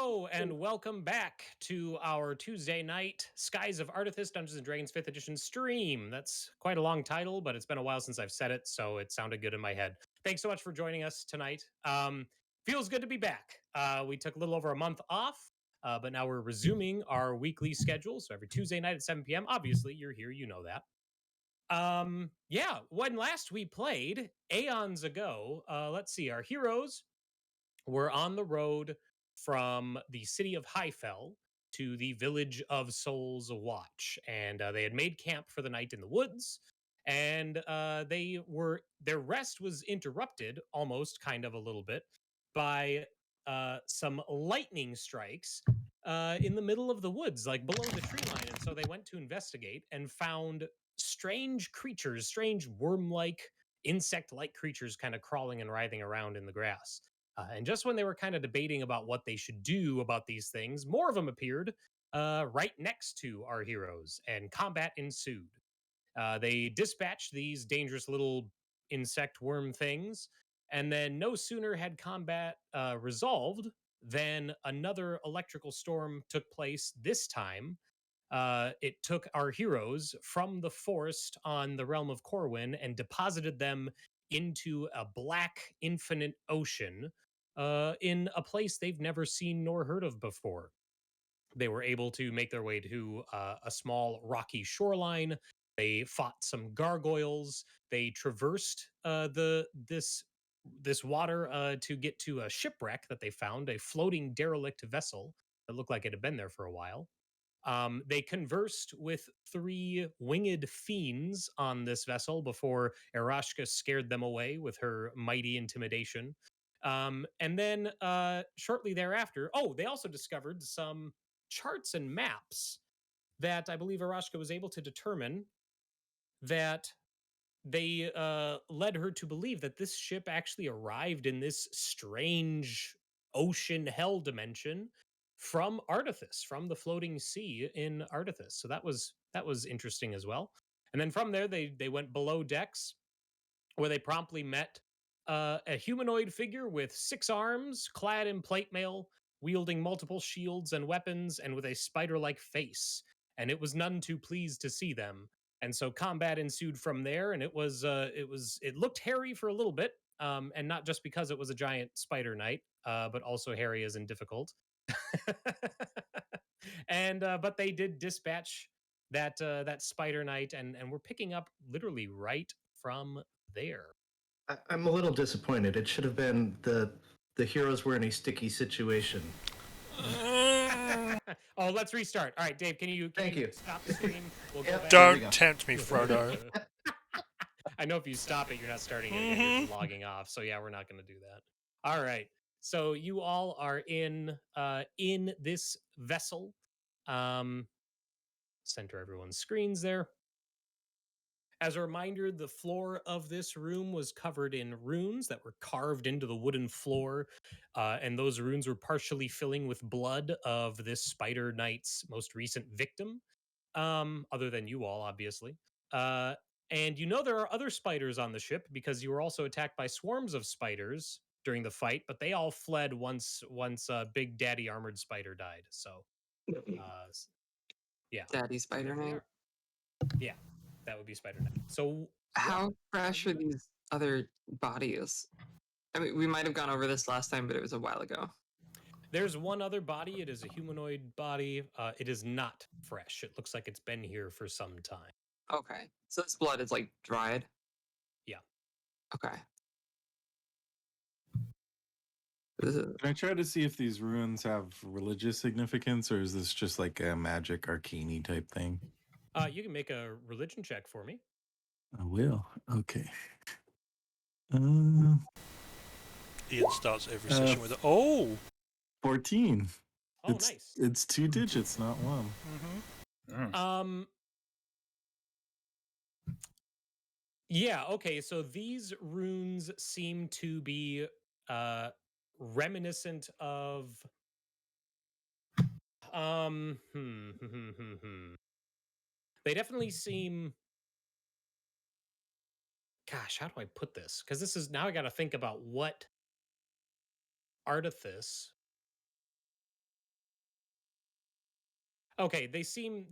Hello and welcome back to our Tuesday night Skies of ARDATHAS Dungeons & Dragons 5th edition stream. That's quite a long title, but it's been a while since I've said it, so it sounded good in my head. Thanks so much for joining us tonight. Feels good to be back. We took a little over a month off, but now we're resuming our weekly schedule. So every Tuesday night at 7 p.m. Obviously, you're here, you know that. Yeah, when last we played, aeons ago, let's see, our heroes were on the road from the city of Highfell to the village of Souls Watch, and they had made camp for the night in the woods. And their rest was interrupted, almost kind of a little bit, by some lightning strikes in the middle of the woods, like below the tree line. And so they went to investigate and found strange creatures, strange worm-like, insect-like creatures, kind of crawling and writhing around in the grass. And just when they were kind of debating about what they should do about these things, more of them appeared right next to our heroes, and combat ensued. They dispatched these dangerous little insect worm things, and then no sooner had combat resolved than another electrical storm took place. This time, it took our heroes from the forest on the realm of Corwin and deposited them into a black, infinite ocean in a place they've never seen nor heard of before. They were able to make their way to a small rocky shoreline. They fought some gargoyles. They traversed this water to get to a shipwreck that they found, a floating derelict vessel that looked like it had been there for a while. They conversed with three winged fiends on this vessel before Aerashka scared them away with her mighty intimidation. And then shortly thereafter, they also discovered some charts and maps that I believe Aerashka was able to determine that they led her to believe that this ship actually arrived in this strange ocean hell dimension from ARDATHAS, from the floating sea in ARDATHAS. So that was interesting as well. And then from there, they went below decks, where they promptly met a humanoid figure with 6 arms, clad in plate mail, wielding multiple shields and weapons, and with a spider-like face. And it was none too pleased to see them. And so combat ensued from there, and it looked hairy for a little bit, and not just because it was a giant spider knight, but also hairy as in difficult. And but they did dispatch that spider knight, and we're picking up literally right from there. I'm a little disappointed. It should have been the heroes were in a sticky situation. Oh, let's restart. All right, Dave, can you Thank you. stop the stream? We'll go Yep. back. There we go. Don't tempt me, Frodo. I know if you stop it, you're not starting it again. You're just logging off. So yeah, we're not going to do that. All right. So you all are in this vessel. Center everyone's screens there. As a reminder, the floor of this room was covered in runes that were carved into the wooden floor, and those runes were partially filling with blood of this spider knight's most recent victim, other than you all, obviously. And you know there are other spiders on the ship because you were also attacked by swarms of spiders during the fight, but they all fled once Big Daddy Armored Spider died. So, yeah, Daddy Spider there they Knight. are. Yeah, that would be Spider Knight. So How fresh are these other bodies? I mean, we might have gone over this last time, but it was a while ago. There's one other body. It is a humanoid body. It is not fresh. It looks like it's been here for some time. Okay. So this blood is like dried? Yeah. Okay. Can I try to see if these runes have religious significance, or is this just like a magic arcane type thing? You can make a religion check for me. I will. Okay. Ian starts every session with 14. Oh, nice. It's 2 digits, not 1. Yeah, okay, so these runes seem to be reminiscent of they definitely seem, gosh, how do I put this? Because this is, now I got to think about what ARDATHAS Okay, they seem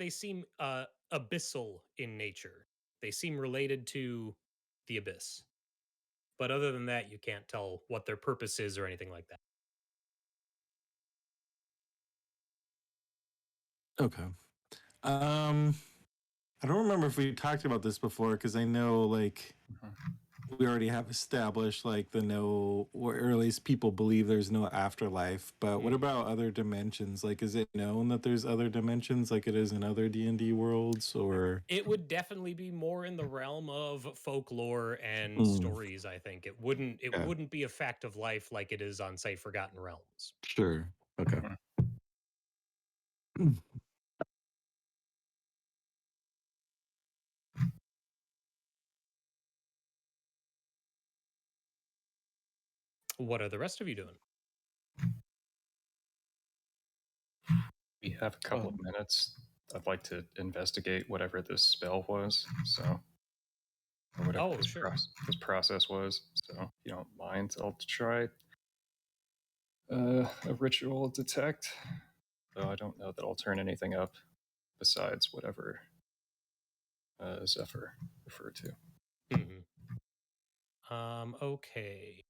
abyssal in nature. They seem related to the abyss. But other than that, you can't tell what their purpose is or anything like that. Okay. I don't remember if we talked about this before because I know like we already have established like or at least people believe there's no afterlife. But what about other dimensions? Like, is it known that there's other dimensions like it is in other D&D worlds, or It would definitely be more in the realm of folklore and stories, I think. It wouldn't be a fact of life like it is on, say, Forgotten Realms. Sure. Okay. What are the rest of you doing? We have a couple of minutes. I'd like to investigate whatever this spell was, so or whatever this, sure. this process was. So, if you don't mind, I'll try a ritual detect. Though I don't know that I'll turn anything up besides whatever Zephyr referred to. Okay.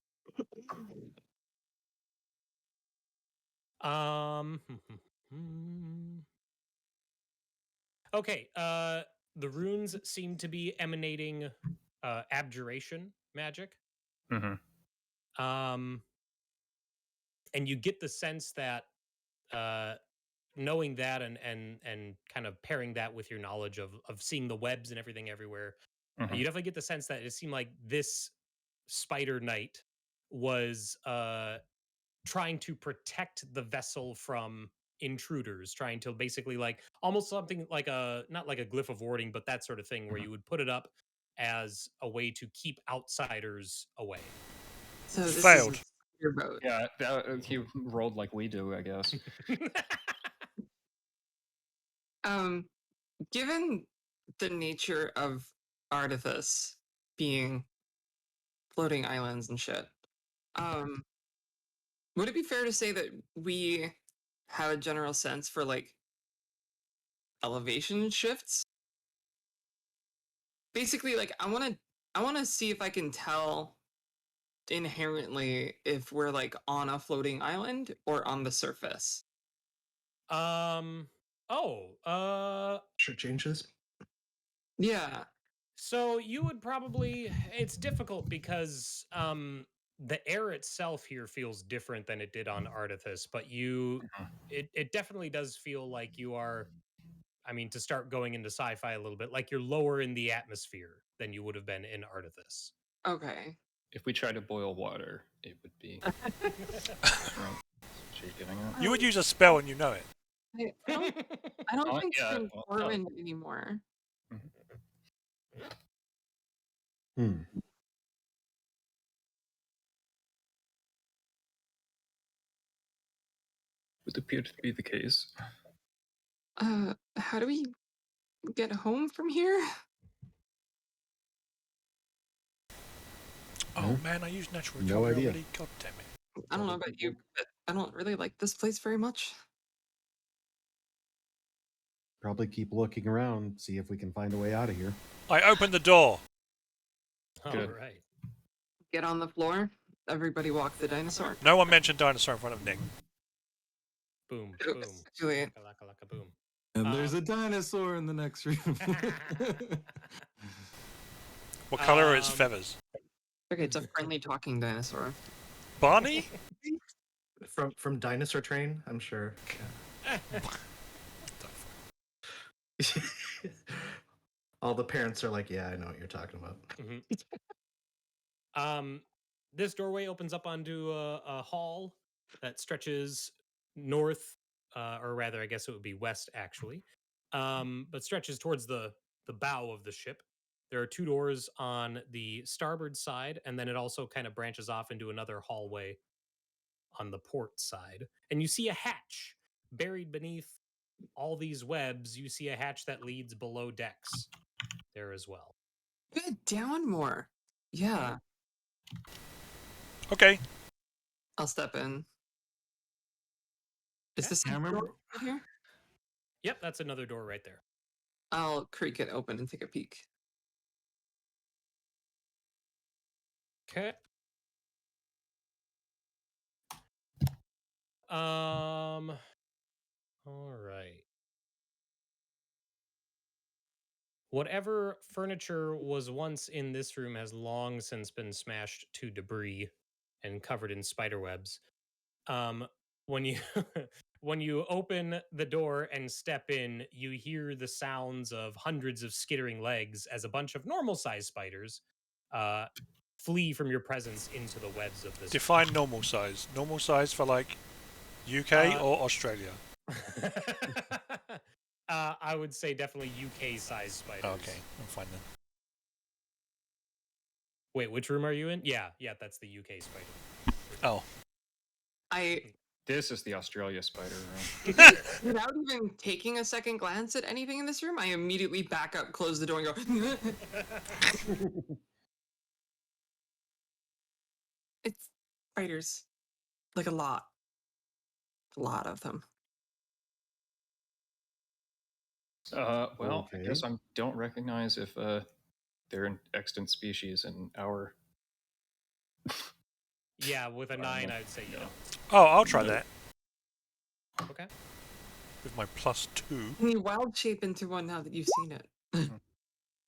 Okay. The runes seem to be emanating abjuration magic. Mm-hmm. And you get the sense that knowing that and kind of pairing that with your knowledge of seeing the webs and everything everywhere, you definitely get the sense that it seemed like this spider knight was trying to protect the vessel from intruders, trying to basically like almost something like not like a glyph of warding, but that sort of thing where you would put it up as a way to keep outsiders away. So this Failed. is your boat. Yeah, he rolled like we do, I guess. Given the nature of ARDATHAS being floating islands and shit, would it be fair to say that we have a general sense for like elevation shifts? Basically, like I want to see if I can tell inherently if we're like on a floating island or on the surface. Sure changes. Yeah. So you would probably, it's difficult because the air itself here feels different than it did on ARDATHAS, but it definitely does feel like you are, I mean, to start going into sci-fi a little bit, like you're lower in the atmosphere than you would have been in ARDATHAS. Okay. If we try to boil water, it would be. You would use a spell and you know it. I don't think we're in Corwin anymore. Would appear to be the case. How do we get home from here? Oh man, I use natural No recovery idea. already. God damn it. I don't know about you, but I don't really like this place very much. Probably keep looking around, see if we can find a way out of here. I opened the door. All Good. right. Get on the floor. Everybody walk the dinosaur. No one mentioned dinosaur in front of Nick. Boom, boom. Julian. Laka, boom. And there's a dinosaur in the next room. What color are its feathers? Okay, it's a friendly talking dinosaur. Barney? From Dinosaur Train, I'm sure. All the parents are like, yeah, I know what you're talking about. This doorway opens up onto a hall that stretches north, or rather, I guess it would be west, actually, but stretches towards the bow of the ship. There are two doors on the starboard side, and then it also kind of branches off into another hallway on the port side. And you see a hatch buried beneath all these webs. You see a hatch that leads below decks there as well. Good, down more. Yeah. Okay. I'll step in. Is this I remember. right here? Yep, that's another door right there. I'll creak it open and take a peek. Okay. All right. Whatever furniture was once in this room has long since been smashed to debris and covered in spider webs. When you when you open the door and step in, you hear the sounds of hundreds of skittering legs as a bunch of normal-sized spiders uh, flee from your presence into the webs of this. Define normal size. Normal size for like UK or Australia. I would say definitely UK-sized spiders. Okay, I'm fine then. Wait, which room are you in? Yeah, that's the UK spider. Oh, This is the Australia spider room. Without even taking a second glance at anything in this room, I immediately back up, close the door, and go. It's spiders, like a lot of them. Well, I guess Okay. I don't recognize if they're an extant species in our. Yeah, with a 9, I would say you no. don't. oh, I'll try Nope. that Okay. with my +2. Can you wild shape into one now that you've seen it?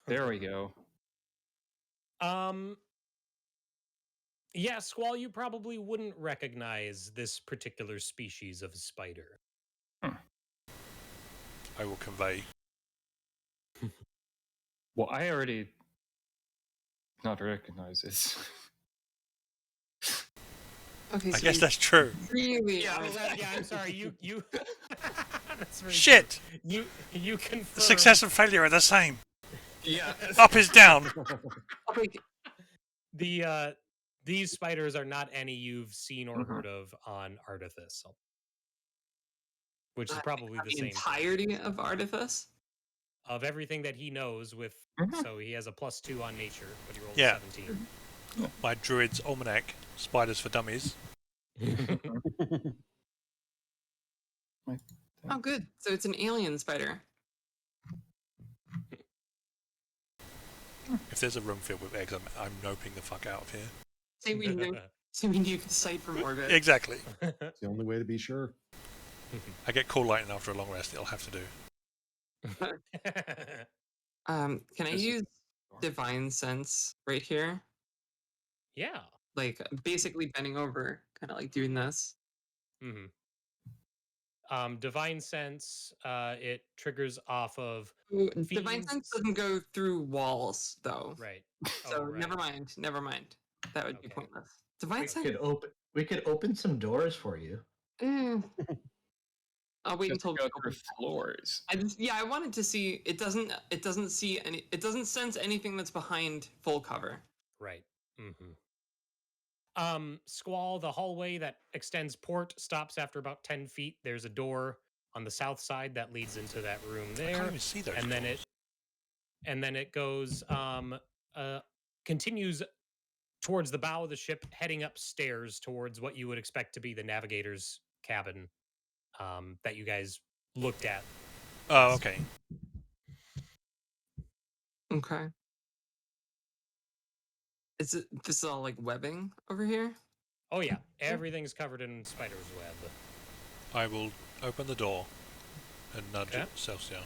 There we go. Yeah, Squall, you probably wouldn't recognize this particular species of spider. I will convey. Well, I already not recognize it. Okay, I so guess you that's true. really Yeah, are- I'm sorry. You. That's very Shit! true. You confirm. The success and failure are the same. Yeah. Up is down. Okay, These spiders are not any you've seen or Mhm. heard of on ARDATHAS, which is uh, probably the the same thing. entirety of Artifice. Of everything that he knows with. Mhm. So he has a +2 on nature, but he rolled Yeah. 17. My Druid's Almanac, Spiders for Dummies. Oh, good. So it's an alien spider. If there's a room filled with eggs, I'm noping the fuck out of here. Say we know. So we need to sight from orbit. Exactly. It's the only way to be sure. I get cool lighting after a long rest. It'll have to do. Can I This is- use divine sense right here? Yeah. Like basically bending over, kind of like doing this. Mm-hmm. Divine sense. It triggers off of Ooh, divine Fiends- sense doesn't go through walls though. right. So right. never mind. That would be Okay. pointless. Divine We sense. could open some doors for you. I'll wait Just until go we through open. floors. I wanted to see. It doesn't see any. It doesn't sense anything that's behind full cover. Right. Mm-hmm. Squall, the hallway that extends port stops after about 10 feet. There's a door on the south side that leads into that room I there. can't even see those and then doors. it goes continues towards the bow of the ship, heading upstairs towards what you would expect to be the navigator's cabin that you guys looked at. Oh, okay. Okay. This is all like webbing over here? Oh yeah, everything's covered in spider's web. I will open the door and nudge Okay. Celsia.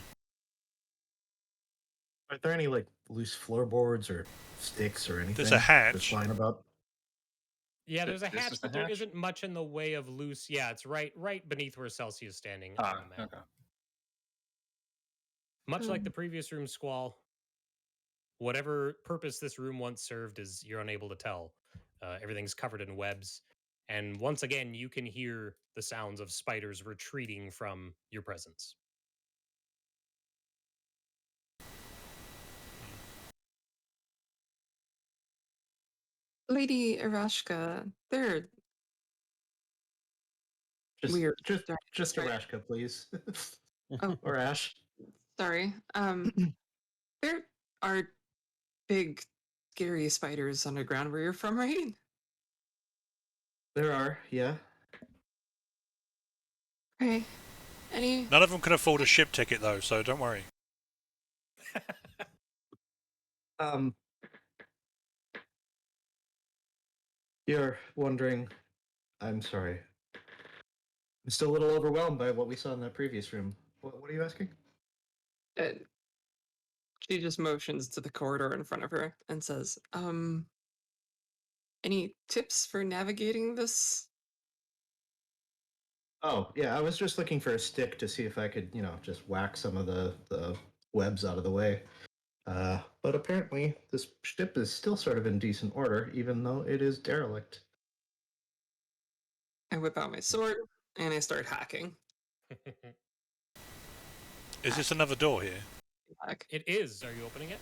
Are there any like loose floorboards or sticks or anything? There's a hatch. Just lying about. Yeah, there's a This hatch, is the but there hatch? isn't much in the way of loose. Yeah, it's right beneath where Celsia is standing on the map. Okay. Much like the previous room, Squall, whatever purpose this room once served is you're unable to tell. Everything's covered in webs. And once again, you can hear the sounds of spiders retreating from your presence. Lady Aerashka, they're Just, weird. just Sorry. Aerashka, please. Oh. Or Ash. Sorry. There are big, scary spiders underground where you're from, right? There are, yeah. Okay. Any? None of them can afford a ship ticket though, so don't worry. You're wondering. I'm sorry. I'm still a little overwhelmed by what we saw in that previous room. What are you asking? She just motions to the corridor in front of her and says, any tips for navigating this? Oh, yeah, I was just looking for a stick to see if I could, just whack some of the webs out of the way. But apparently, this ship is still sort of in decent order, even though it is derelict. I whip out my sword and I start hacking. Is this another door here? Hack. It is. Are you opening it?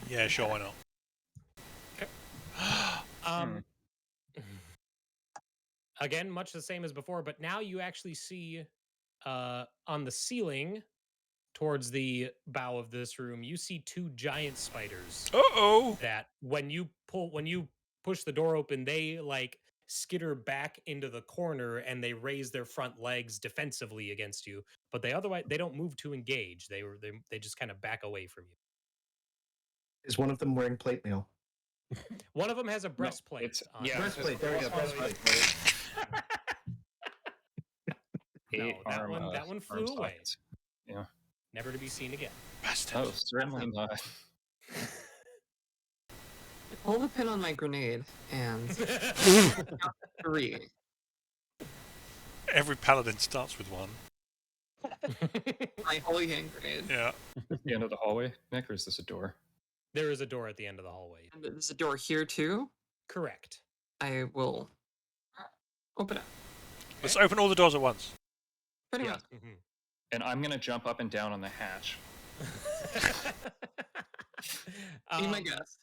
Yeah, sure, why not? Again, much the same as before, but now you actually see on the ceiling towards the bow of this room, you see two giant spiders Uh-oh! that when you push the door open, they like skitter back into the corner and they raise their front legs defensively against you, but they don't move to engage. They just kind of back away from you. Is one of them wearing plate mail? One of them has a breastplate on. Yeah, Breastplate, there we go, breastplate. No, that Arm, one flew arm away. sockets. Yeah. Never to be seen again. Bastard. Oh, certainly not. Pull the pin on my grenade and count 3. Every paladin starts with one. My holy hand grenade. Yeah. The end of the hallway, Nick, or is this a door? There is a door at the end of the hallway. And there's a door here too. Correct. I will open it. Let's open all the doors at once. Pretty Yeah. much. And I'm gonna jump up and down on the hatch. Be my guest.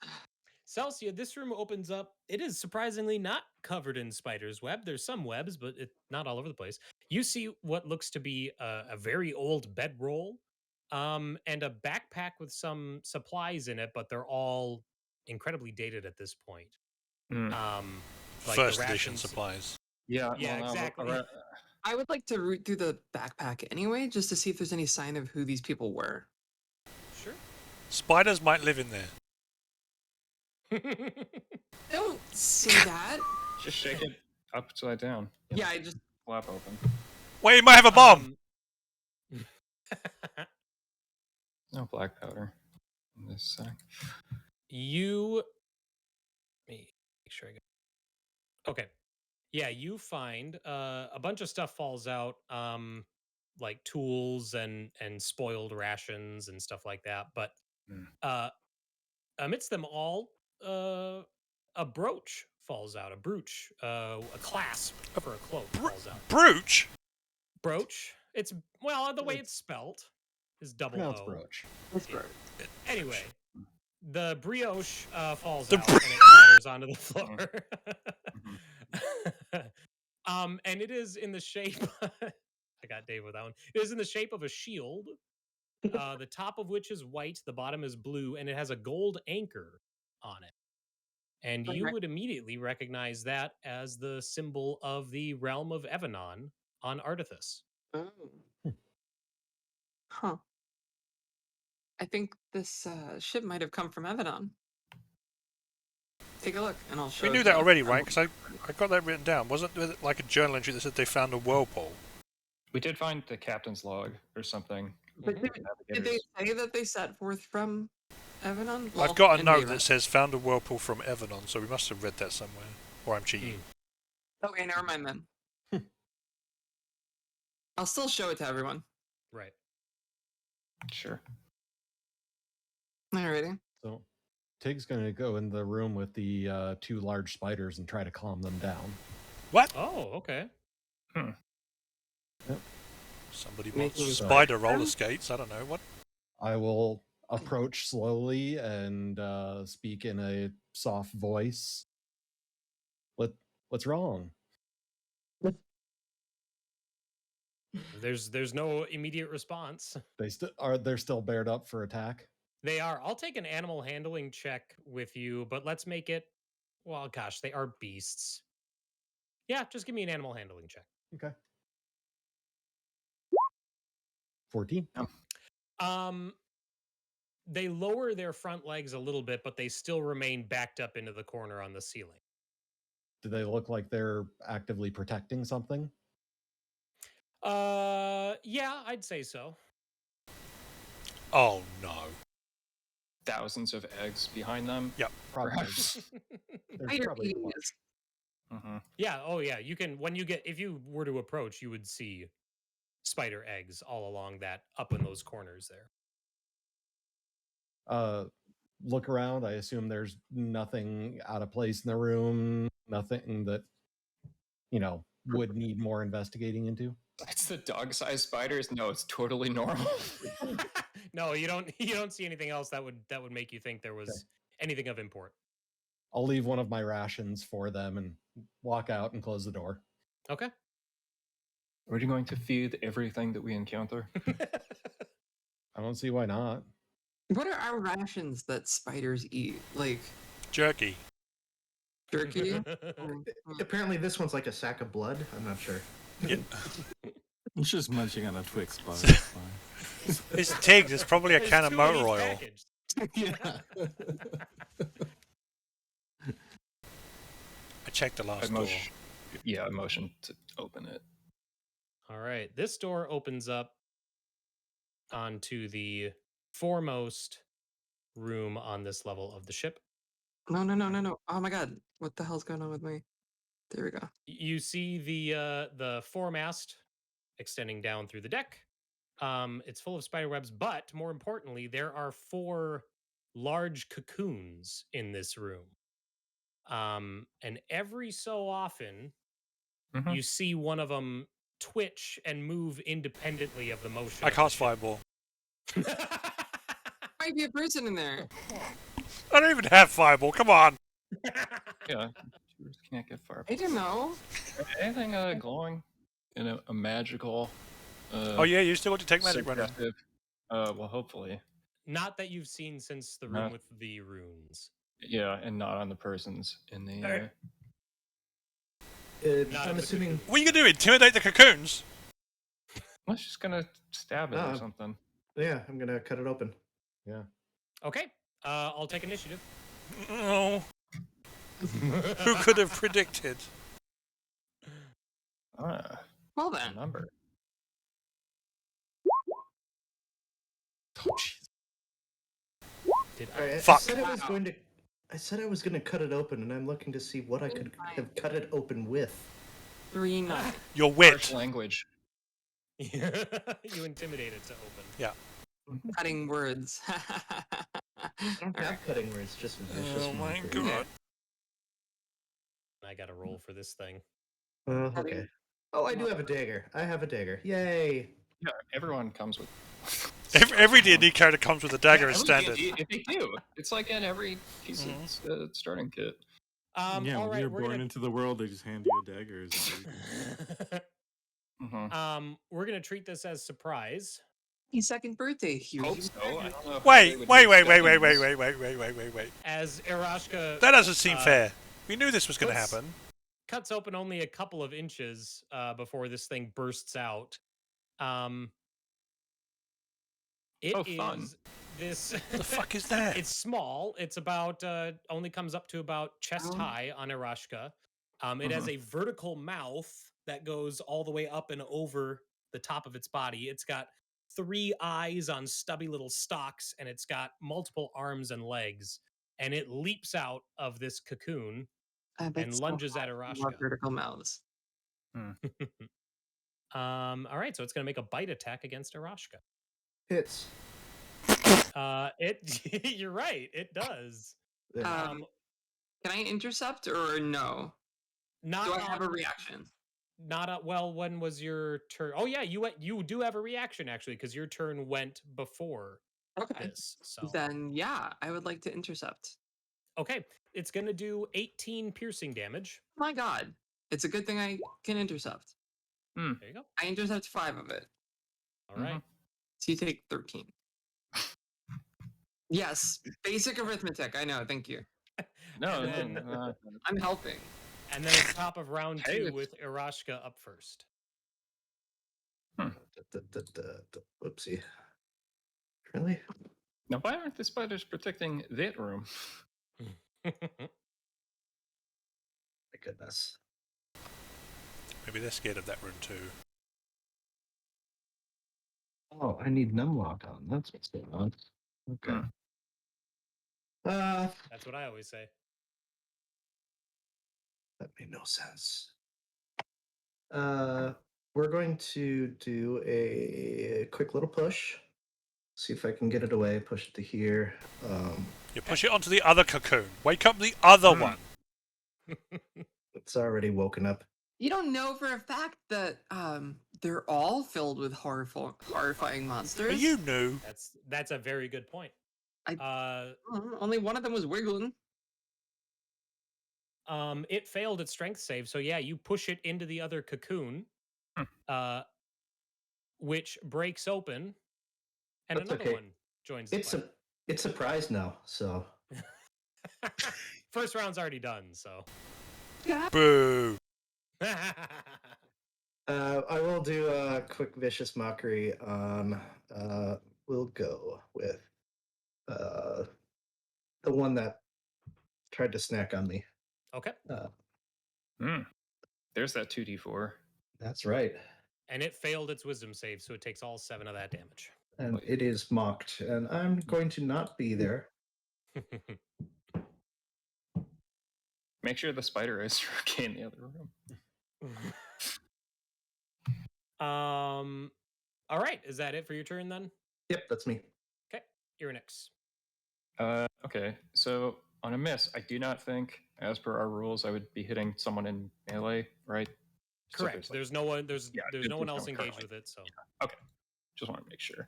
Celsia, this room opens up. It is surprisingly not covered in spider's web. There's some webs, but it's not all over the place. You see what looks to be a very old bedroll, and a backpack with some supplies in it, but they're all incredibly dated at this point. Mm. Like First the edition rations. supplies. Yeah, Yeah, well, exactly. I would like to root through the backpack anyway, just to see if there's any sign of who these people were. Sure. Spiders might live in there. Don't say that. Just shake it upside down. Yeah, I just Flap open. Wait, you might have a bomb! No black powder in this sack. Let me make sure I get. Okay. Yeah, you find a bunch of stuff falls out, like tools and spoiled rations and stuff like that. But amidst them all, a brooch falls out. A brooch, a clasp for a cloak falls out. Brooch? Brooch. It's the way it's spelt is double Pronounced O. brooch. Anyway, the brioche falls The out and it clatters onto the floor. And it is in the shape. I got Dave with that one. It is in the shape of a shield, the top of which is white, the bottom is blue, and it has a gold anchor on it. And you would immediately recognize that as the symbol of the realm of Evanon on ARDATHAS. Oh. Huh. I think this ship might have come from Evanon. Take a look, and I'll show. We knew that already, right? Because I got that written down. Wasn't there like a journal entry that said they found a whirlpool? We did find the captain's log or something. But did they say that they set forth from Evanon? I've got a note that says found a whirlpool from Evanon, so we must have read that somewhere. Or I'm cheating. Okay, never mind then. I'll still show it to everyone. Right. Sure. Alrighty. So Tig's going to go in the room with the 2 large spiders and try to calm them down. What? Oh, okay. Yep. Somebody Making wants so- spider roller skates. I don't know. What? I will approach slowly and speak in a soft voice. What's wrong? There's no immediate response. They're still bared up for attack? They are. I'll take an animal handling check with you, but let's make it. Well, gosh, they are beasts. Yeah, just give me an animal handling check. Okay. 14. They lower their front legs a little bit, but they still remain backed up into the corner on the ceiling. Do they look like they're actively protecting something? Yeah, I'd say so. Oh no. Thousands of eggs behind them. Yep. Probably. Perhaps. There's Spider probably a bunch. babies. Mm-hmm. Yeah, oh yeah, you can, if you were to approach, you would see spider eggs all along that, up in those corners there. Look around. I assume there's nothing out of place in the room, nothing that, would need more investigating into. It's the dog-sized spiders. No, it's totally normal. No, you don't see anything else that would make you think there was anything of import. I'll leave one of my rations for them and walk out and close the door. Okay. Are you going to feed everything that we encounter? I don't see why not. What are our rations that spiders eat? Like Jerky. jerky? Apparently, this one's like a sack of blood. I'm not sure. Yeah. It's just munching on a Twix bar. It's fine. It's Tiggs. It's probably a There's can of 2 in each motor oil. package. Yeah. I checked the last door. Yeah, I motioned to open it. All right. This door opens up onto the foremost room on this level of the ship. No. Oh my god. What the hell's going on with me? There we go. You see the foremast extending down through the deck. It's full of spider webs, but more importantly, there are 4 large cocoons in this room. And every so often, Mhm. you see one of them twitch and move independently of the motion. I of the cast ship. Fireball. Might be a person in there. I don't even have Fireball. Come on. Yeah, you just can't get far. I don't know. Anything glowing in a magical? Oh yeah, you still got to take magic running. suggestive- well, hopefully, Not that you've seen since the room No. with the runes. yeah, and not on the persons in the. Alright. Not I'm of the assuming. What are you gonna do? Intimidate the cocoons? I'm just gonna stab it No. or something. Yeah, I'm gonna cut it open. Okay. I'll take initiative. Oh, who could have predicted? Ah, Well a then. number. Oh, jeez. Did All right, Fuck. I said I was going to cut it open, and I'm looking to see what I could have cut it open with. 3 9. Your Harsh wit. language. you intimidate it to open? Yeah. Cutting words. I don't have cutting words, just vicious. Oh my mockery. god. I got to roll for this thing. Okay. Oh, I do have a dagger. I have a dagger. Yay! Yeah, everyone comes with. Every D&D character comes with a dagger Yeah, as every standard. D&D, they do. It's like in every piece of starting kit. Yeah, all when right, you're we're born gonna... into the world, they just hand you a dagger. Mm-hmm. We're gonna treat this as surprise. His second birthday. Here Hope you so. go. I don't know. If Wait. they would use Wait. As Aerashka That doesn't seem fair. We knew this was going to let's- happen. cuts open only a couple of inches before this thing bursts out. It Oh, fun. is this. The fuck is that? It's small. It's about only comes up to about chest Oh. high on Aerashka. It has a vertical mouth that goes all the way up and over the top of its body. It's got 3 eyes on stubby little stalks, and it's got multiple arms and legs. And it leaps out of this cocoon and That's so lunges at hot. I love Aerashka. vertical mouths. All right, so it's going to make a bite attack against Aerashka. Hits. You're right, it does. Yeah. Can I intercept or no? Not Do I have a on- reaction? Not a, well. When was your turn? Oh yeah, you do have a reaction actually, because your turn went before Okay. this. So Then yeah, I would like to intercept. okay, it's going to do 18 piercing damage. My God, it's a good thing I can intercept. There you go. I intercept 5 of it. All right. So you take 13. Yes, basic arithmetic. I know. Thank you. No, And no, then- I'm helping. And then it's top of round Hey, 2 it's- with Aerashka up first. To Whoopsie. Really? Now, why aren't the spiders protecting that room? My goodness. Maybe they're scared of that room too. Oh, I need numlock on. That's what's going on. Okay. Hmm. That's what I always say. That made no sense. We're going to do a quick little push. See if I can get it away. Push it to here. You push it onto the other cocoon. Wake up the other one. It's already woken up. You don't know for a fact that they're all filled with horrifying monsters. But you knew. That's a very good point. Only one of them was wiggling. It failed its strength save, so yeah, you push it into the other cocoon, which breaks open, and That's another okay. one joins the fight. It's surprised now, so First round's already done, so. Boo. I will do a quick vicious mockery on we'll go with the one that tried to snack on me. Okay. There's that 2d4. That's right. And it failed its wisdom save, so it takes all 7 of that damage. And it is mocked, and I'm going to not be there. Make sure the spider eyes are okay in the other room. All right. Is that it for your turn then? Yep, that's me. Okay. Irynyx. Okay, so on a miss, I do not think, as per our rules, I would be hitting someone in melee, right? So Correct. like- There's no one. There's Yeah, no one else currently. engaged with it. So. Okay, just want to make sure.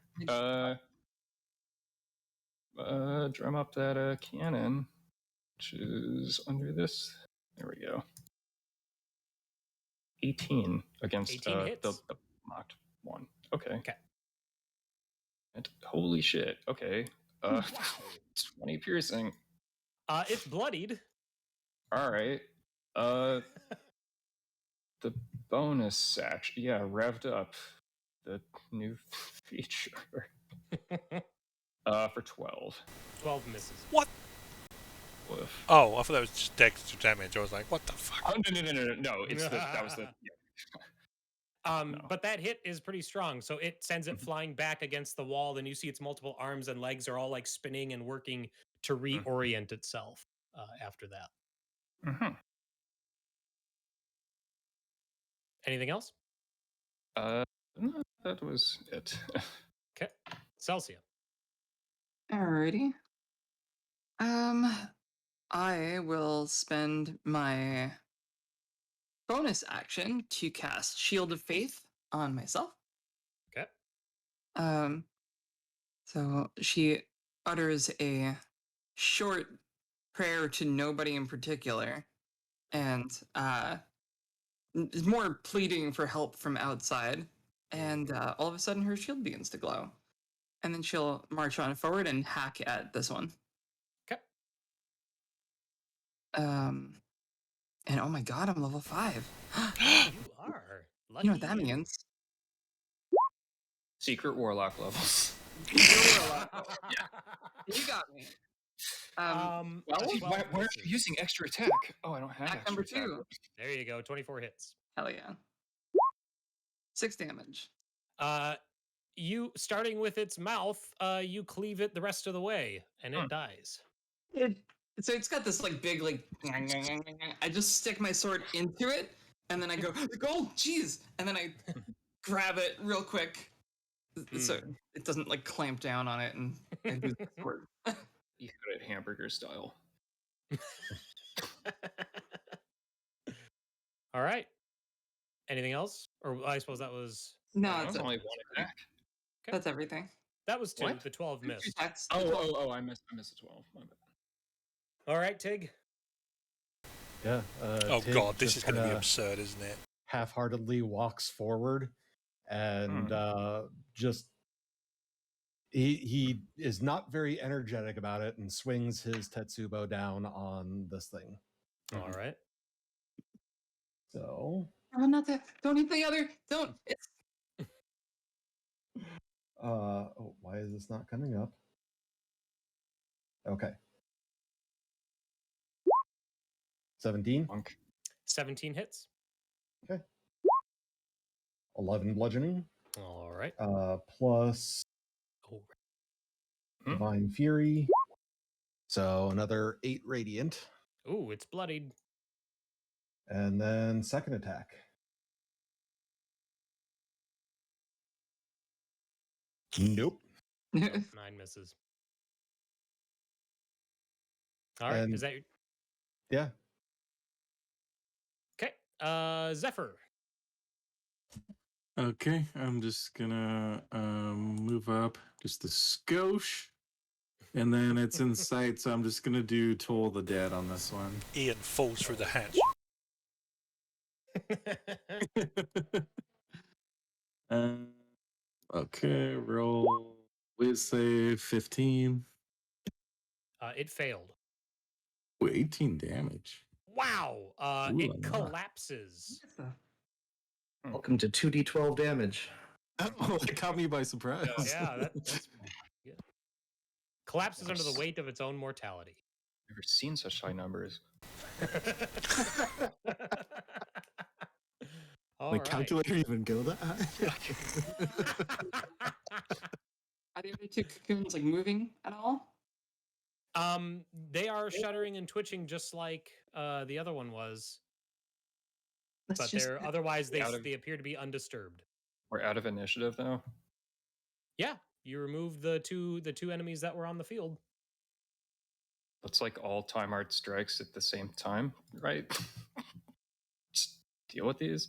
Drum up that cannon, which is under this. There we go. 18 against 18 hits. the mocked one. Okay. Okay. And holy shit. Okay. 20 piercing. It's bloodied. All right. The bonus action, yeah, revved up. The new feature. For 12. 12 misses. What? Woof. Oh, I thought that was just extra damage. I was like, what the fuck? Oh no! It's that was the. Yeah. No. But that hit is pretty strong, so it sends it flying back against the wall. Then you see its multiple arms and legs are all like spinning and working to reorient itself after that. Mm-hmm. Anything else? No, that was it. Okay. Celsia. Alrighty. I will spend my bonus action to cast Shield of Faith on myself. Okay. So she utters a short prayer to nobody in particular, and is more pleading for help from outside. And all of a sudden, her shield begins to glow, and then she'll march on forward and hack at this one. Okay. And oh my god, I'm level 5. You are. Lucky You know what that means? Secret warlock levels. Yeah. You got me. Why are you using extra attack? Oh, I don't have Hack extra number attack. 2. There you go. 24 hits. Hell yeah. 6 damage. You starting with its mouth, you cleave it the rest of the way, and it dies. So it's got this like big like. I just stick my sword into it, and then I go, oh jeez, and then I grab it real quick, so it doesn't like clamp down on it, and I lose the sword. You got it hamburger style. All right. Anything else? Or I suppose that was. No, That that's was only one attack. Okay. That's everything. That was 2. What? The 12 missed. Attacks. Oh! I missed a 12. My bad. All right, Tig. Yeah. Oh Tig god, this just is going to be kinda absurd, isn't it? half-heartedly walks forward and just he is not very energetic about it and swings his Tetsubo down on this thing. All right. So Oh, not that. Don't hit the other. Don't. Oh, why is this not coming up? Okay. 17. 17 hits. 11 bludgeoning. All right. Plus Oh, Divine Fury. So another 8 radiant. ooh, it's bloodied. And then second attack. Nope. Nope, 9 misses. All right. And- Is that your... Yeah. Okay. Zephyr. Okay, I'm just gonna move up just a skosh. And then it's in sight, so I'm just gonna do Toll the Dead on this one. Ian falls through the hatch. Okay, roll whiz save 15. It failed. Ooh, 18 damage. Wow. Ooh It la la. collapses. Welcome to 2d12 damage. Oh, it caught me by surprise. Yeah, that's good. Collapses under the weight of its own mortality. Never seen such high numbers. All My right. calculator even go that high? Are the other two cocoons like moving at all? They are shuddering and twitching just like the other one was, Let's but just they're otherwise Out of- they appear to be undisturbed. We're out of initiative though. Yeah, you removed the two enemies that were on the field. That's like all time art strikes at the same time, right? Just deal with these.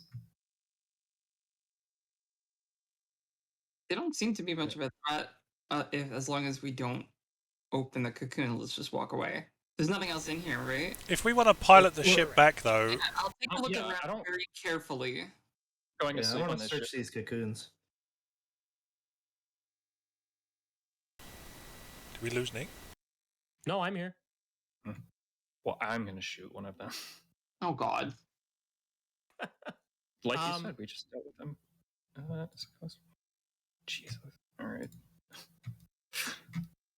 They don't seem to be much of a threat as long as we don't open the cocoon. Let's just walk away. There's nothing else in here, right? If we want to pilot the ship back, though, I'll take a look Yeah, I around don't- very carefully. Going to Yeah, I sleep want on to this search ship. these cocoons. do we lose Nick? No, I'm here. Well, I'm gonna shoot one of them. Oh God. Like you said, we just dealt with them. Jesus. All right.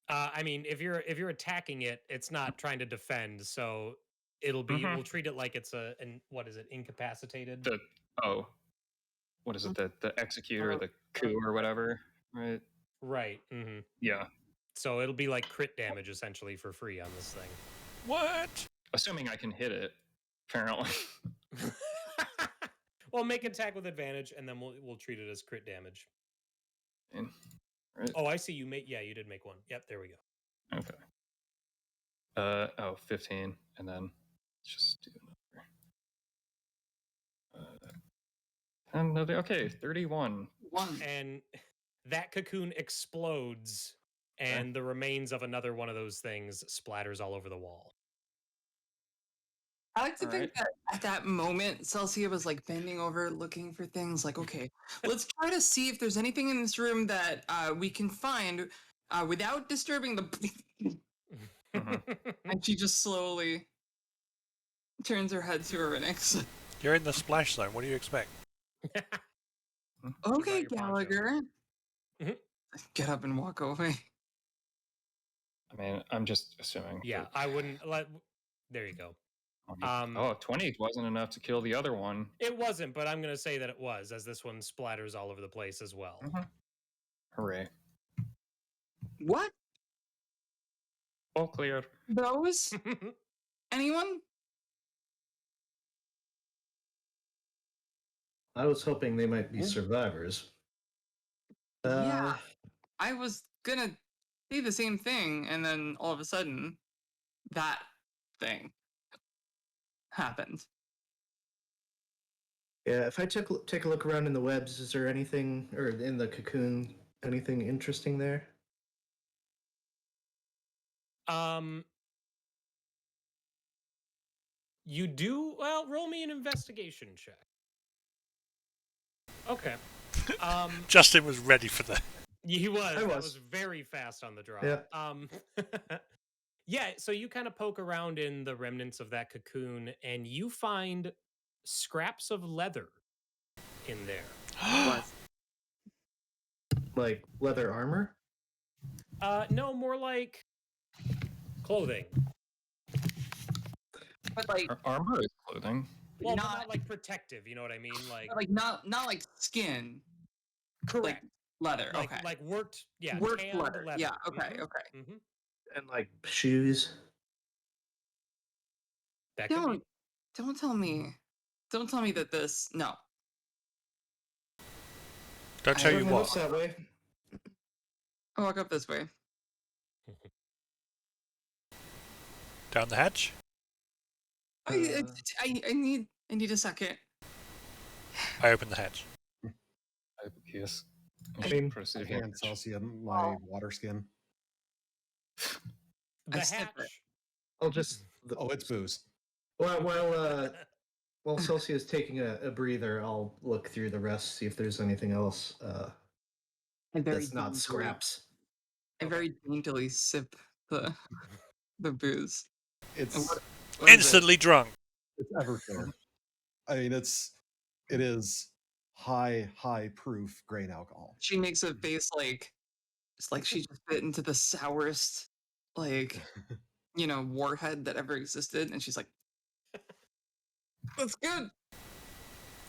I mean, if you're attacking it, it's not trying to defend, so it'll be Mhm. we'll treat it like it's what is it, incapacitated? What is it? The executor, the coup, or whatever, right? Right. Mm-hmm. Yeah. So it'll be like crit damage essentially for free on this thing. What? Assuming I can hit it, apparently. Well, make attack with advantage, and then we'll treat it as crit damage. Right. Oh, I see. You did make one. Yep, there we go. Okay. 15, and then let's just do another. Okay, 31. One. And that cocoon explodes, and the remains of another one of those things splatters all over the wall. I like to All think that at that moment, Celsia was like bending over, looking for things. Like, okay, let's try to see if there's anything in this room that we can find without disturbing the. And she just slowly turns her head to Irynyx. You're in the splash zone. What do you expect? Okay, your poncho. Gallagher. Mhm. Get up and walk away. I mean, I'm just assuming. Yeah, that- I wouldn't let. There you go. 20 wasn't enough to kill the other one. It wasn't, but I'm going to say that it was, as this one splatters all over the place as well. Hooray. What? All clear. Those? Anyone? I was hoping they might be survivors. Yeah. I was gonna say the same thing, and then all of a sudden, that thing happened. Yeah, if I take a look around in the webs, is there anything, or in the cocoon, anything interesting there? You do well. Roll me an investigation check. Okay. Justin was ready for that. He was. I That was. was very fast on the draw. Yeah. Yeah. So you kind of poke around in the remnants of that cocoon, and you find scraps of leather in there. Like leather armor? No, more like clothing. But like, Armor is clothing. Well, but not, not like protective. You know what I mean? Like, not like skin, correct. like leather. Like, Okay. like worked. Yeah, Worked tanned leather. leather. Yeah. Okay. Mhm, Okay. mhm. And like shoes? That could be. Don't tell me that this. No. Don't tell I you It looks what. that way. I'll walk up this way. Down the hatch. I need a second. I open the hatch. Yes. I mean, I Proceed. hand Celsia my water skin. The I sip it. hatch. I'll just Oh, it's booze. while Celsia is taking a breather, I'll look through the rest, see if there's anything else I very that's not daintily- scraps. I very daintily sip the booze. And It's what is it? Instantly drunk. it's Everclear. I mean, it is high proof grain alcohol. She makes a face like it's like she just bit into the sourest like warhead that ever existed, and she's like, "That's good.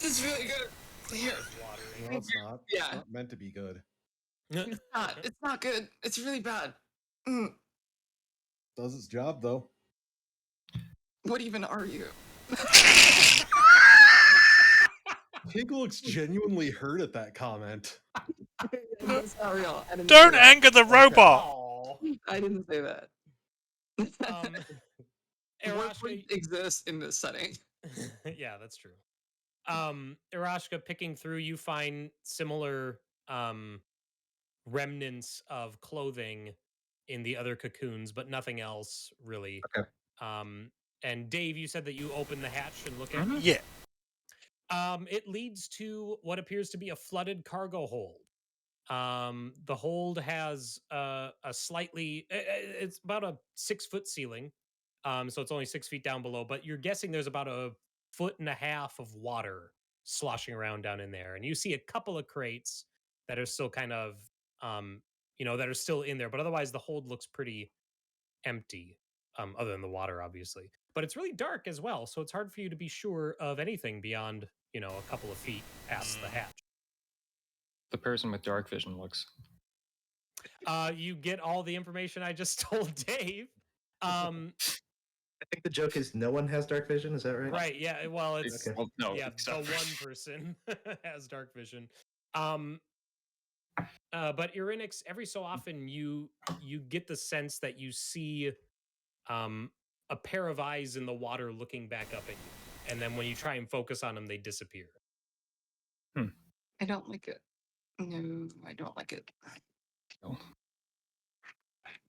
It's really good." Here, No, it's not. Yeah. It's not meant to be good. it's not. It's not good. It's really bad. Mm. Does its job though. What even are you? Pig looks genuinely hurt at that comment. That's not real. I didn't Don't say that. anger the robot. Aw. I didn't say that. Um, What Aerashka, would exist in this setting? yeah, that's true. Aerashka, picking through, you find similar remnants of clothing in the other cocoons, but nothing else really. Okay. And Dave, you said that you opened the hatch and look at. Yeah. It leads to what appears to be a flooded cargo hold. The hold has a slightly, it's about a 6-foot ceiling. So it's only 6 feet down below, but you're guessing there's about a 1.5 feet of water sloshing around down in there. And you see a couple of crates that are still kind of, that are still in there, but otherwise the hold looks pretty empty, other than the water, obviously. But it's really dark as well, so it's hard for you to be sure of anything beyond, a couple of feet past the hatch. The person with dark vision looks. You get all the information I just told Dave. I think the joke is no one has dark vision. Is that right? Right. Yeah. Well, it's Okay. Well, no, yeah. The except for- one person has dark vision. But Irynyx, every so often you get the sense that you see a pair of eyes in the water looking back up at you, and then when you try and focus on them, they disappear. I don't like it. No, I don't like it.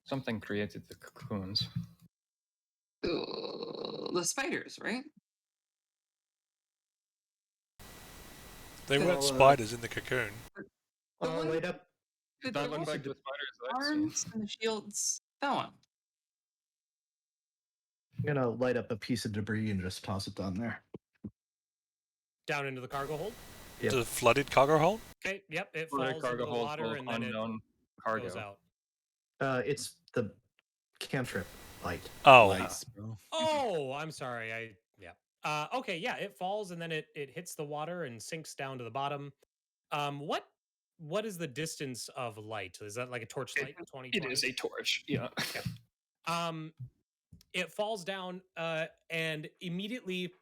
Something created the cocoons. The spiders, right? They Well, weren't spiders in the cocoon. The one Light up. with That the looks like the spiders I've seen. arms and the shields. That one. I'm gonna light up a piece of debris and just toss it down there. Down into the cargo hold. Yep. The flooded cargo hold? Okay. Yep. It Flooded falls cargo into the hold water full of and then it unknown cargo. goes out. It's the cantrip light. Oh. Nice, bro. Oh, I'm sorry. Okay, yeah, it falls and then it hits the water and sinks down to the bottom. What is the distance of light? Is that like a torchlight? 20? It is a torch. Yeah. It falls down and immediately,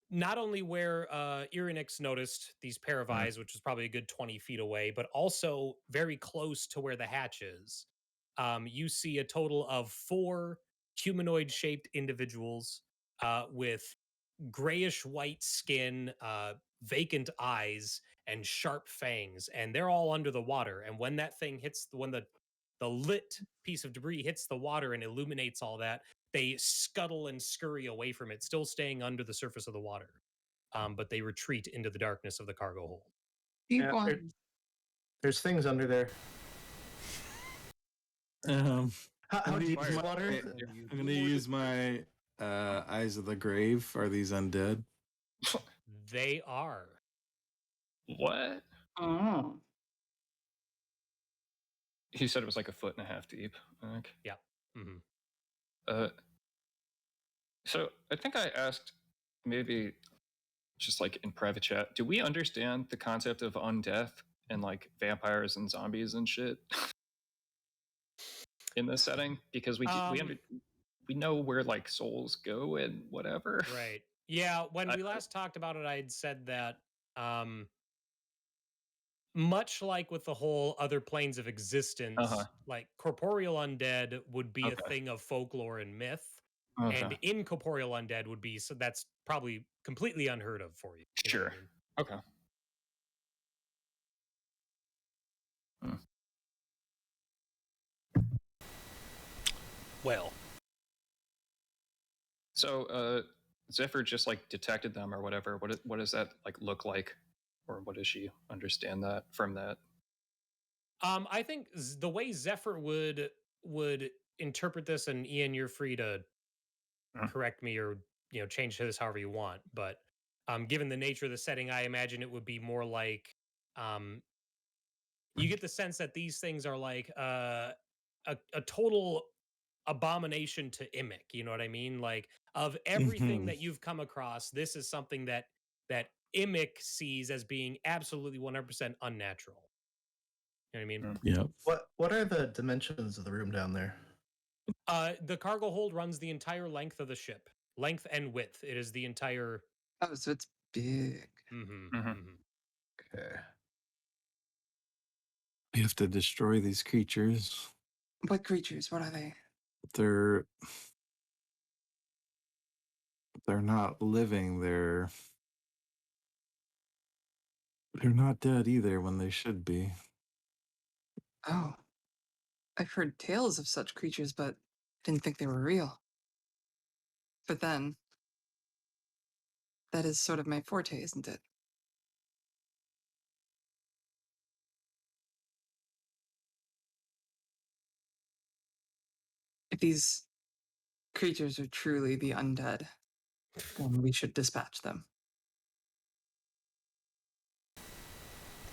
not only where Irynyx noticed these pair of eyes, which is probably a good 20 feet away, but also very close to where the hatch is. You see a total of 4 humanoid-shaped individuals with grayish white skin, vacant eyes, and sharp fangs, and they're all under the water. And when that thing hits, when the lit piece of debris hits the water and illuminates all that, they scuttle and scurry away from it, still staying under the surface of the water. But they retreat into the darkness of the cargo hold. Deep Yeah, one. There's things under there. I'm How gonna deep use is my- water? I'm gonna use my eyes of the grave. Are these undead? They are. What? Oh. He said it was like 1.5 feet deep, I think. Yeah. Mm-hmm. So I think I asked, maybe just like in private chat, do we understand the concept of undeath and like vampires and zombies and shit in this setting? Because we know where like souls go and whatever. Right. Yeah. When we last talked about it, I'd said that much like with the whole other planes of existence, like corporeal undead would be a thing of folklore and myth, and incorporeal undead would be, so that's probably completely unheard of for you. You know what I mean? Okay. Well, so Zephyr just like detected them or whatever. What does that like look like, or what does she understand that from that? I think the way Zephyr would interpret this, and Ian, you're free to correct me or change this however you want, but given the nature of the setting, I imagine it would be more like you get the sense that these things are like a total abomination to Irynyx. You know what I mean? Like, of everything that you've come across, this is something that Irynyx sees as being absolutely 100% unnatural. You know what I mean? Yeah. What are the dimensions of the room down there? The cargo hold runs the entire length of the ship, length and width. It is the entire. Oh, so it's big. Okay. We have to destroy these creatures. What creatures? What are they? They're not living. They're not dead either when they should be. Oh, I've heard tales of such creatures, but didn't think they were real. But then, that is sort of my forte, isn't it? If these creatures are truly the undead, then we should dispatch them.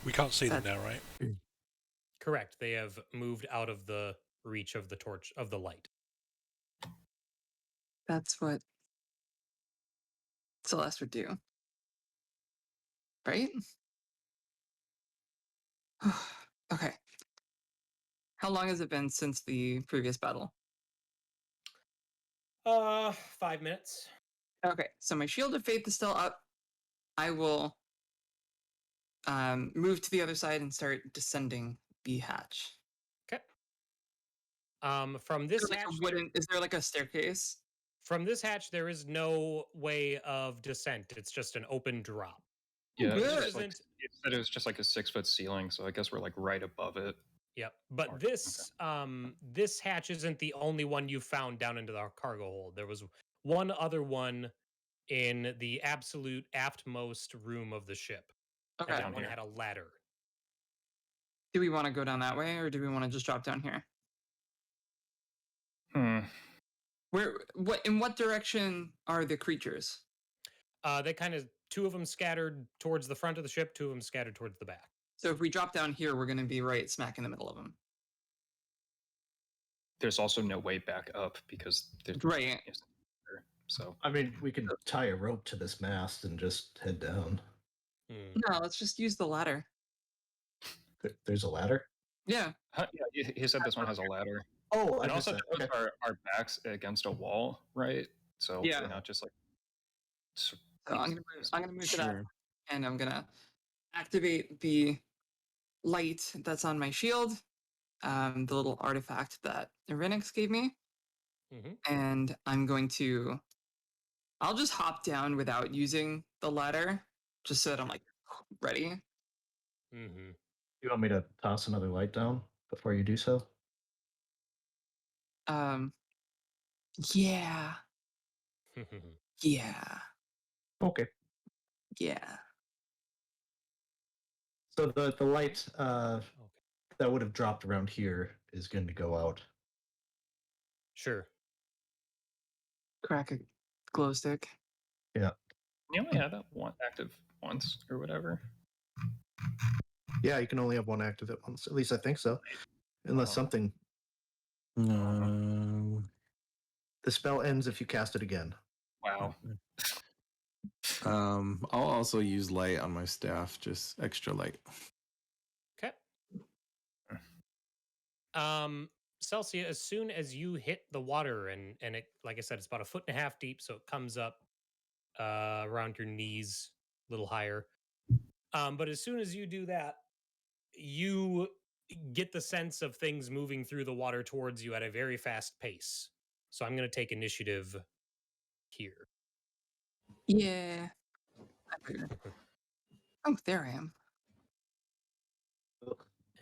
we can't see them now, right? Correct. They have moved out of the reach of the torch of the light. That's what Celeste would do. Right? Okay. How long has it been since the previous battle? 5 minutes. Okay, so my Shield of Faith is still up. I will move to the other side and start descending the hatch. Okay. From this Is there, hatch, is there like a staircase? from this hatch, there is no way of descent. It's just an open drop. Yeah, Good. it's just like, it said it was just like a 6-foot ceiling, so I guess we're like right above it. Yep. But this this hatch isn't the only one you found down into the cargo hold. There was one other one in the absolute aftmost room of the ship. Okay. And that one had a ladder. Do we want to go down that way, or do we want to just drop down here? In what direction are the creatures? They kind of, two of them scattered towards the front of the ship, two of them scattered towards the back. So if we drop down here, we're going to be right smack in the middle of them. There's also no way back up because there's right. So I mean, we could tie a rope to this mast and just head down. No, let's just use the ladder. There's a ladder? Yeah. Yeah, he said this one has a ladder. Oh, and also okay. Our backs against a wall, right? So we're not just like. So I'm gonna move to that, and I'm gonna activate the light that's on my shield, the little artifact that Irynyx gave me, and I'm going to. I'll just hop down without using the ladder, just so that I'm like ready. You want me to toss another light down before you do so? Yeah. Yeah. Okay. Yeah. So the light that would have dropped around here is going to go out. Sure. Crack a glow stick. Yeah. You only have that one active once or whatever. Yeah, you can only have one active at once. At least I think so. Unless Oh. something. Um, The spell ends if you cast it again. Wow. I'll also use light on my staff, just extra light. Okay. Celsia, as soon as you hit the water, and it, like I said, it's about 1.5 feet deep, so it comes up around your knees, a little higher. But as soon as you do that, you get the sense of things moving through the water towards you at a very fast pace. So I'm going to take initiative here. Yeah. I figured. Oh, there I am.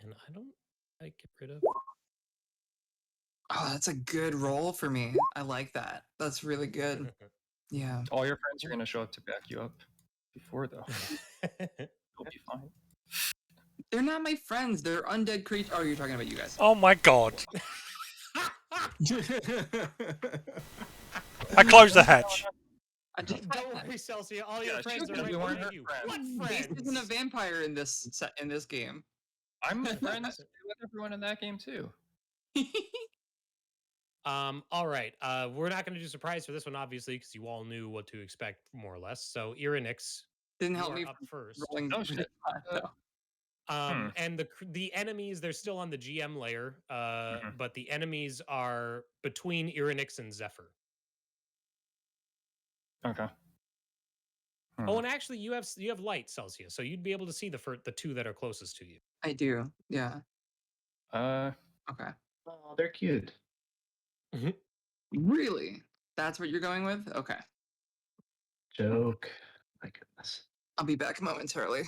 And I don't. I get rid of. Oh, that's a good roll for me. I like that. That's really good. Yeah. All your friends are going to show up to back you up before, though. You'll be fine. They're not my friends. They're undead creatures. Oh, you're talking about you guys. Oh my god. I closed the hatch. Don't worry, Celsia. All your Yeah, friends are shoot, right we weren't behind her you. friends. What Base friends? isn't a vampire in this game. I'm friends with everyone in that game, too. All right. We're not going to do surprise for this one, obviously, because you all knew what to expect, more or less. So, Irynyx, Didn't you help are me up first. rolling. Oh, shit. though. And the enemies, they're still on the GM layer, but the enemies are between Irynyx and Zephyr. Okay. Oh, and actually, you have light, Celsia, so you'd be able to see the two that are closest to you. I do. Yeah. Uh, Okay. Oh, they're cute. Really? That's what you're going with? Okay. Joke. My goodness. I'll be back momentarily.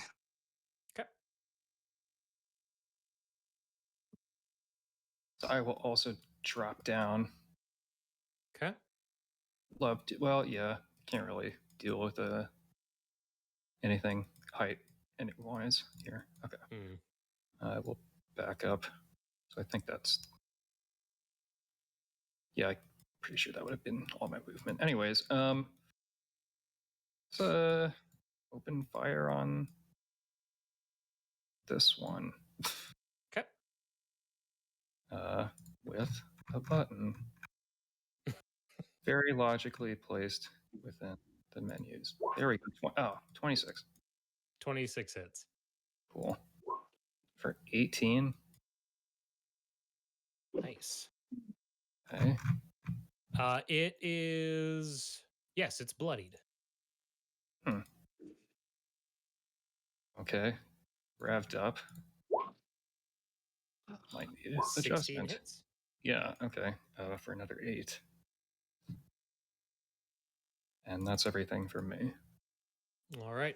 Okay. so I will also drop down. Okay. Love to, well, yeah, can't really deal with anything height and wise here. Okay. I will back up. So I think that's, yeah, I'm pretty sure that would have been all my movement. Anyways, let's open fire on this one. Okay. With a button. Very logically placed within the menus. There we go. Oh, 26. 26 hits. Cool. For 18. Nice. Okay. It is, yes, it's bloodied. Okay. Revved up. Might need an 16 adjustment. hits. Yeah, okay. For another 8. And that's everything from me. All right.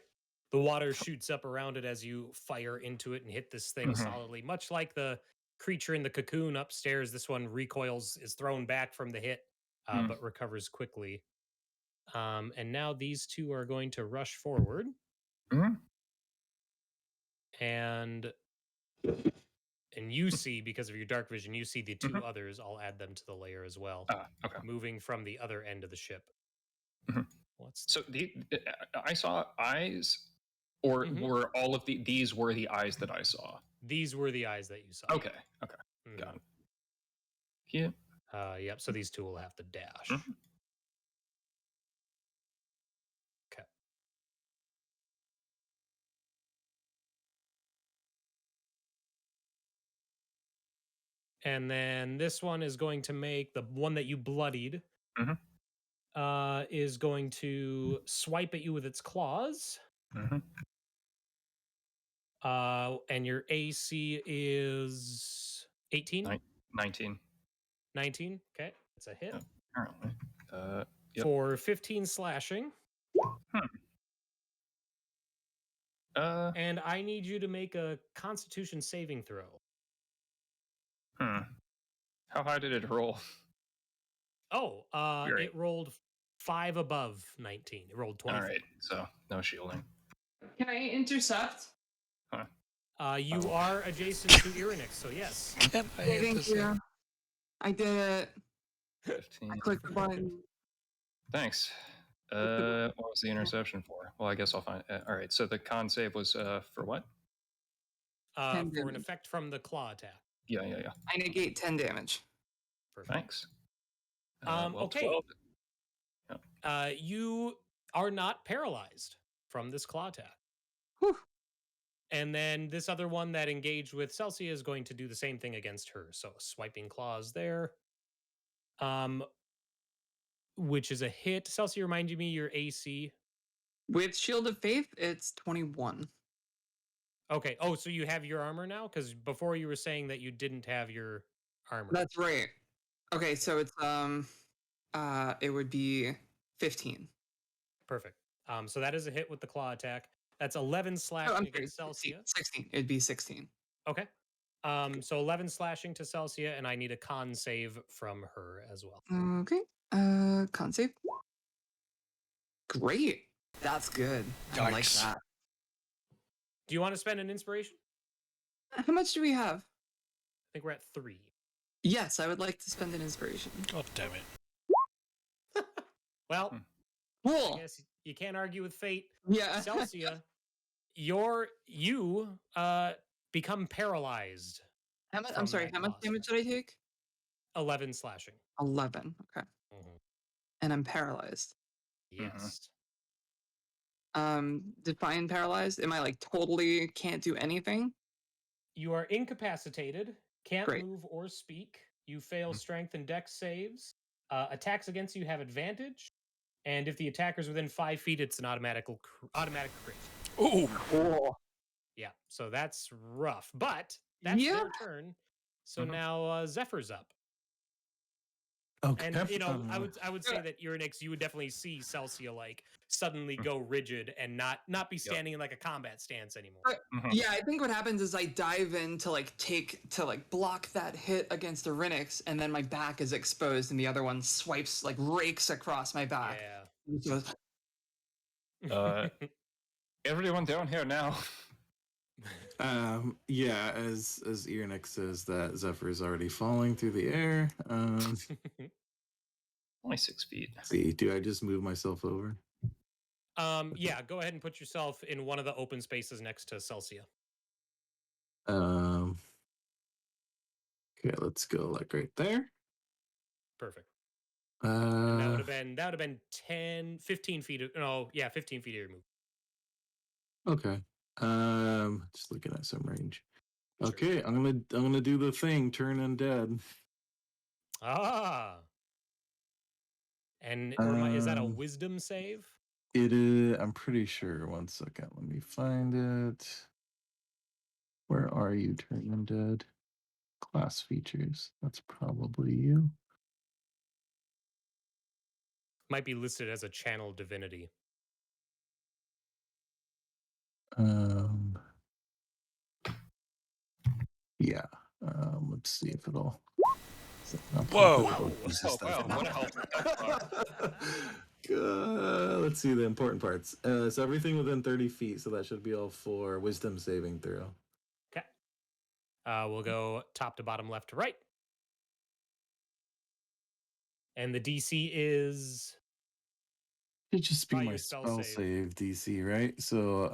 The water shoots up around it as you fire into it and hit this thing solidly. Much like the creature in the cocoon upstairs, this one recoils, is thrown back from the hit, but recovers quickly. And now these two are going to rush forward. And you see, because of your dark vision, you see the two others. I'll add them to the layer as well. Okay. Moving from the other end of the ship. So I saw eyes, or were all of these were the eyes that I saw? These were the eyes that you saw. Okay. Got it. Yeah. Yep. So these two will have to dash. Okay. And then this one is going to make the one that you bloodied. Is going to swipe at you with its claws. And your AC is 18? 19. 19. Okay. It's a hit. Apparently. Yep. For 15 slashing. And I need you to make a Constitution saving throw. How high did it roll? Oh, it rolled 5 above 19. It rolled 24. All right, so no shielding. Can I intercept? You are adjacent to Irynyx, so yes. Can I Thank you. I did it. 15. I clicked the button. Thanks. What was the interception for? Well, I guess I'll find. All right, so the con save was for what? For an effect from the claw attack. Yeah. I negate 10 damage. Perfect. Thanks. Okay. 12. You are not paralyzed from this claw attack. Whew. And then this other one that engaged with Celsia is going to do the same thing against her. So swiping claws there. Which is a hit. Celsia, remind me your AC. With Shield of Faith, it's 21. Okay. Oh, so you have your armor now? Because before you were saying that you didn't have your armor. That's right. Okay, so it's it would be 15. Perfect. So that is a hit with the claw attack. That's 11 slashing I'm against sorry, Celsia. 16. It'd be 16. Okay. So 11 slashing to Celsia, and I need a con save from her as well. Okay. Con save. Great. That's good. I like Yikes. that. Do you want to spend an inspiration? How much do we have? I think we're at 3. Yes, I would like to spend an inspiration. God damn it. Well, Cool. I guess you can't argue with fate. Yeah. Celsia, you become paralyzed. How much? from I'm sorry. that How much claw damage strike. did I take? 11 slashing. 11. Okay. Mhm. And I'm paralyzed. Yes. Define paralyzed. Am I like totally can't do anything? You are incapacitated, can't Great. move or speak. You fail strength and dex saves. Attacks against you have advantage. And if the attacker's within 5 feet, it's an automatic crit. Ooh. Cool. Yeah, so that's rough. But that's Yeah. their turn. So now Zephyr's up. Okay. And I would say that Irynyx, you would definitely see Celsia like suddenly go rigid and not be standing in like a combat stance anymore. Yeah, I think what happens is I dive in to block that hit against the Irynyx, and then my back is exposed, and the other one swipes rakes across my back. Yeah. Everyone down here now. Yeah, as Irynyx says that Zephyr is already falling through the air. Only 6 feet. See, do I just move myself over? Yeah, go ahead and put yourself in one of the open spaces next to Celsia. Okay, let's go like right there. Perfect. And that would have been 15 feet. 15 feet of your move. Okay. Just looking at some range. Sure. Okay, I'm gonna do the thing, turn undead. Ah. And is that a wisdom save? It is. I'm pretty sure. One second. Let me find it. Where are you, turn undead? Class features. That's probably you. Might be listed as a channel divinity. Yeah. Let's see if it'll. Whoa. Wow, what a help. Let's see the important parts. It's everything within 30 feet, so that should be all for wisdom saving throw. Okay. We'll go top to bottom, left to right. And the DC is... It just be By my your spell spell save DC, right? So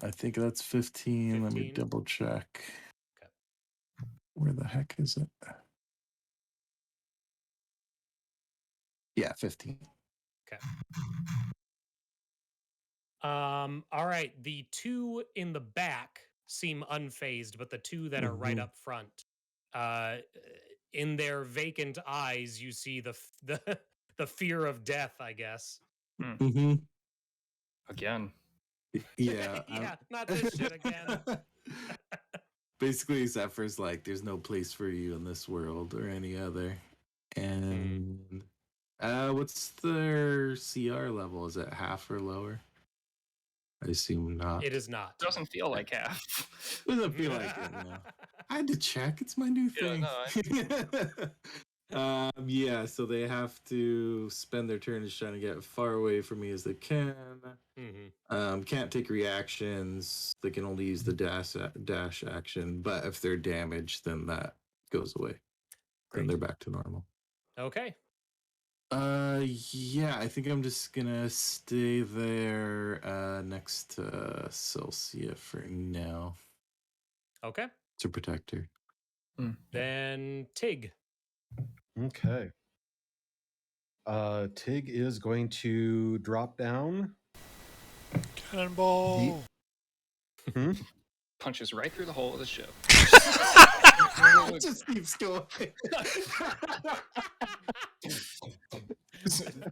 I think that's 15. Let me 15? double check. Okay. Where the heck is it? Yeah, 15. Okay. All right. The two in the back seem unfazed, but the two that are right up front, in their vacant eyes, you see the fear of death, I guess. Mm-hmm. Again. Yeah. Yeah, not this shit again. Basically, Zephyr's like, there's no place for you in this world or any other. And what's their CR level? Is it half or lower? I assume not. It is not. Doesn't feel like half. Doesn't feel like it, no. I had to check. It's my new thing. Yeah, so they have to spend their turns trying to get far away from me as they can. Can't take reactions. They can only use the dash action. But if they're damaged, then that goes away. Then they're back to normal. Okay. Yeah, I think I'm just gonna stay there next to Celsia for now. Okay. To protect her. Then Tig. Okay. Tig is going to drop down. Cannonball. Punches right through the hull of the ship. It just keeps going.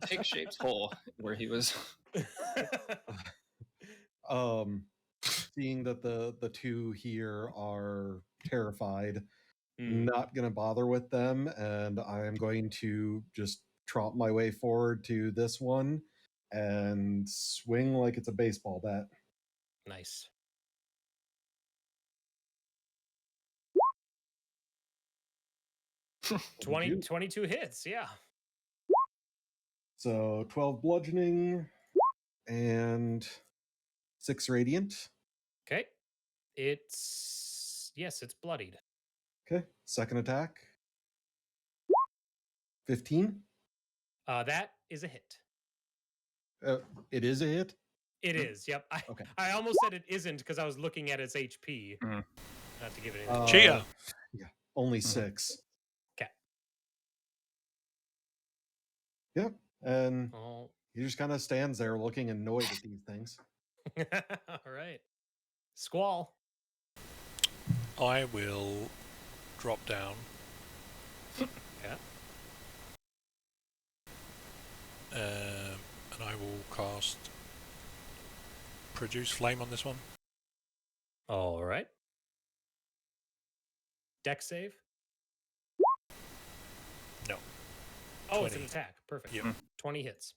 Pig-shaped hole where he was. Seeing that the two here are terrified, not gonna bother with them, and I am going to just trot my way forward to this one and swing like it's a baseball bat. Nice. What'd you do? 22 hits, yeah. So 12 bludgeoning and 6 radiant. Okay. It's bloodied. Okay, second attack. 15. That is a hit. It is a hit. It is. Yep. Okay. I almost said it isn't because I was looking at its HP. Not to give it anything. Cheetah. Yeah, only 6. Okay. Yep, and Oh. he just kind of stands there looking annoyed at these things. All right. Squall. I will drop down. Yeah. And I will cast Produce Flame on this one. All right. Deck save. No. Oh, it's an 20. attack. Perfect. Yep. 20 hits.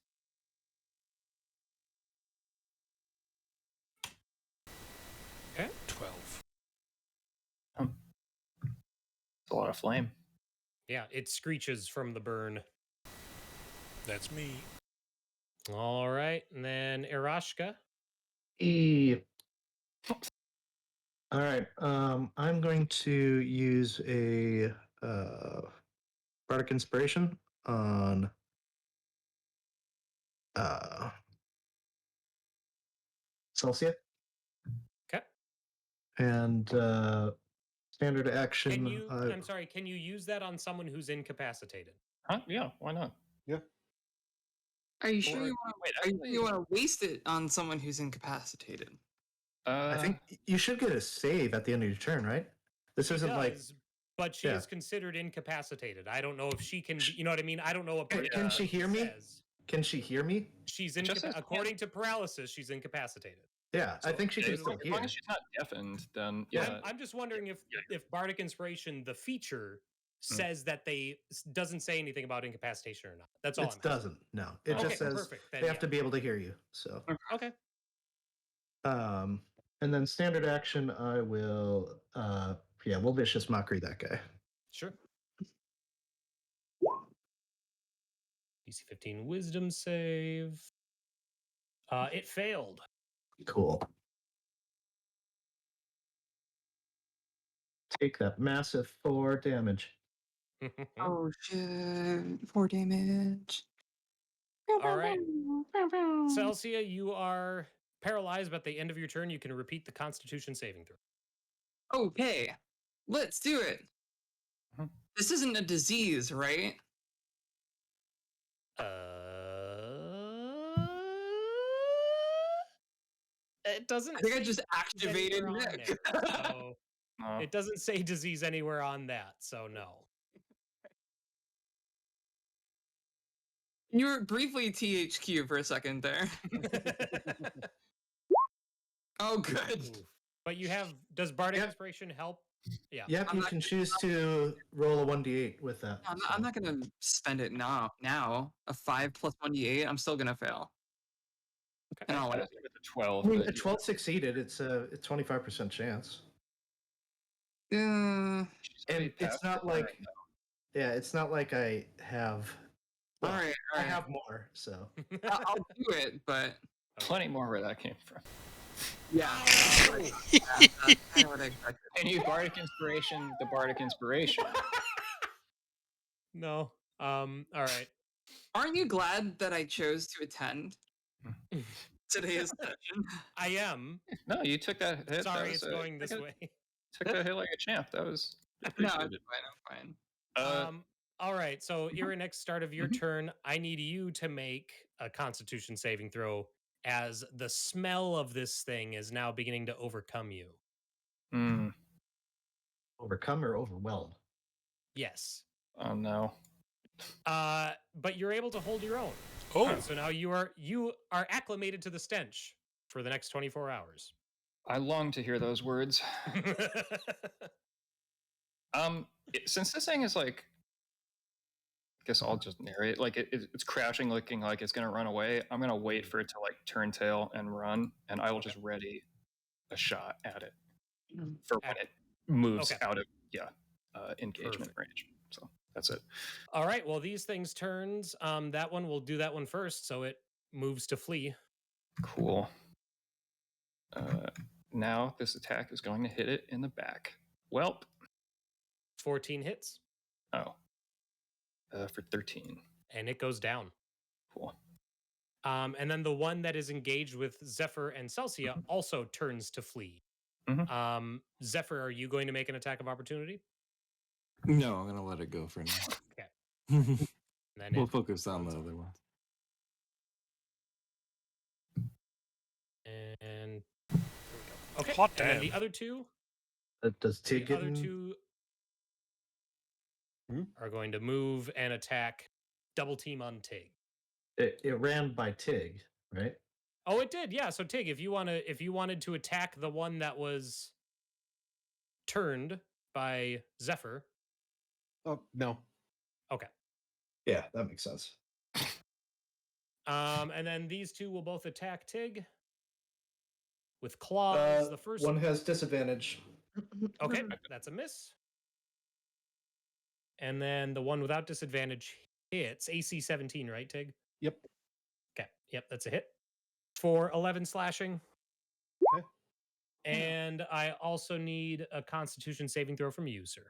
Okay. 12. It's a lot of flame. Yeah, it screeches from the burn. That's me. All right. And then Aerashka. All right. I'm going to use a Bardic Inspiration on Celsia. Okay. And standard action. Can you? I'm sorry. Can you use that on someone who's incapacitated? Huh? Yeah, why not? Yeah. Are you sure you want to waste it on someone who's incapacitated? I think you should get a save at the end of your turn, right? This isn't like. But she is considered incapacitated. I don't know if she can. You know what I mean? I don't know what. Can she hear me? Can she hear me? She's according to paralysis. She's incapacitated. Yeah, so I think she can still hear. As long as she's not deafened, then yeah. I'm just wondering if Bardic Inspiration, the feature, says that doesn't say anything about incapacitation or not. That's all. It doesn't. No, it just says they have to be able to hear you. So okay. And then standard action, I will we'll Vicious Mockery that guy. Sure. DC 15 Wisdom save. It failed. Cool. Take that massive 4 damage. Oh shit! 4 damage. All right. Celsia, you are paralyzed, but at the end of your turn, you can repeat the Constitution saving throw. Okay, let's do it. This isn't a disease, right? It doesn't. I think I just activated Nick. So it doesn't say disease anywhere on that, so no. You were briefly THQ for a second there. Oh, good. Oof. But you have. Does Bardic Inspiration help? Yeah. Yep, you can choose to roll a 1d8 with that. I'm not gonna spend it now. A 5 plus 1d8. I'm still gonna fail. Okay. No, with a 12. I mean, a 12 succeeded. It's a 25% chance. And it's not like, it's not like I have. Well, all right. I have more, so I'll do it, but plenty more where that came from. Yeah. And you Bardic Inspiration, the Bardic Inspiration. No. All right. Aren't you glad that I chose to attend today's session? I am. No, you took that hit. Sorry, that it's going this way. Took that hit like a champ. That was No, I'm Appreciate fine. it. All right. So, Irynyx, start of your Mhm. turn. I need you to make a Constitution saving throw as the smell of this thing is now beginning to overcome you. Mm. Overcome or overwhelm? Yes. Oh no. But you're able to hold your own. Oh, So now you are acclimated to the stench for the next 24 hours. I long to hear those words. Since this thing is like, I guess I'll just narrate. Like it's crashing, looking like it's gonna run away. I'm gonna wait for it to like turn tail and run, and I will just ready a shot at it for when it moves out of engagement range. So that's it. All right. Well, these things turns. That one will do that one first, so it moves to flee. Cool. Now this attack is going to hit it in the back. Welp. 14 hits. Oh. For 13. And it goes down. Cool. And then the one that is engaged with Zephyr and Celsia also turns to flee. Zephyr, are you going to make an attack of opportunity? No, I'm gonna let it go for now. Okay. Then We'll focus on the other ones. And there we go. Okay. Hot and then damn. the other two. Does Tig The get other in? two are going to move and attack. Double team on Tig. It ran by Tig, right? Oh, it did. Yeah. So Tig, if you wanted to attack the one that was turned by Zephyr. Oh no. Okay. Yeah, that makes sense. And then these two will both attack Tig with claws. The first one has disadvantage. Okay, that's a miss. And then the one without disadvantage hits AC 17, right, Tig? Yep. Okay. Yep, that's a hit for 11 slashing. Okay. And I also need a Constitution saving throw from you, sir.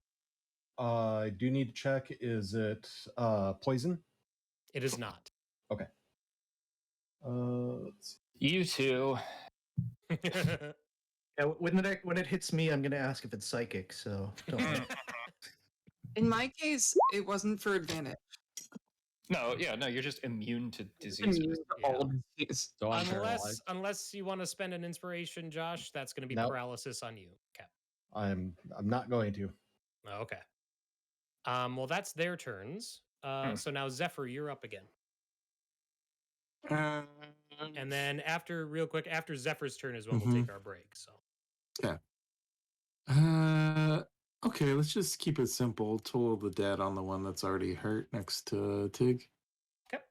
I do need to check. Is it poison? It is not. Okay. Let's see. You two. Yeah, when it hits me, I'm going to ask if it's psychic. So don't worry. In my case, it wasn't for advantage. No, you're just immune to It's diseases. immune to all disease. So I'm paralyzed. Unless you want to spend an inspiration, Josh, that's going to be Nope. paralysis on you. Okay. I'm not going to. Okay. Well, that's their turns. So now Zephyr, you're up again. And then after Zephyr's turn is when we'll take our break. So. Yeah. Okay, let's just keep it simple. Toll the dead on the one that's already hurt next to Tig. Okay.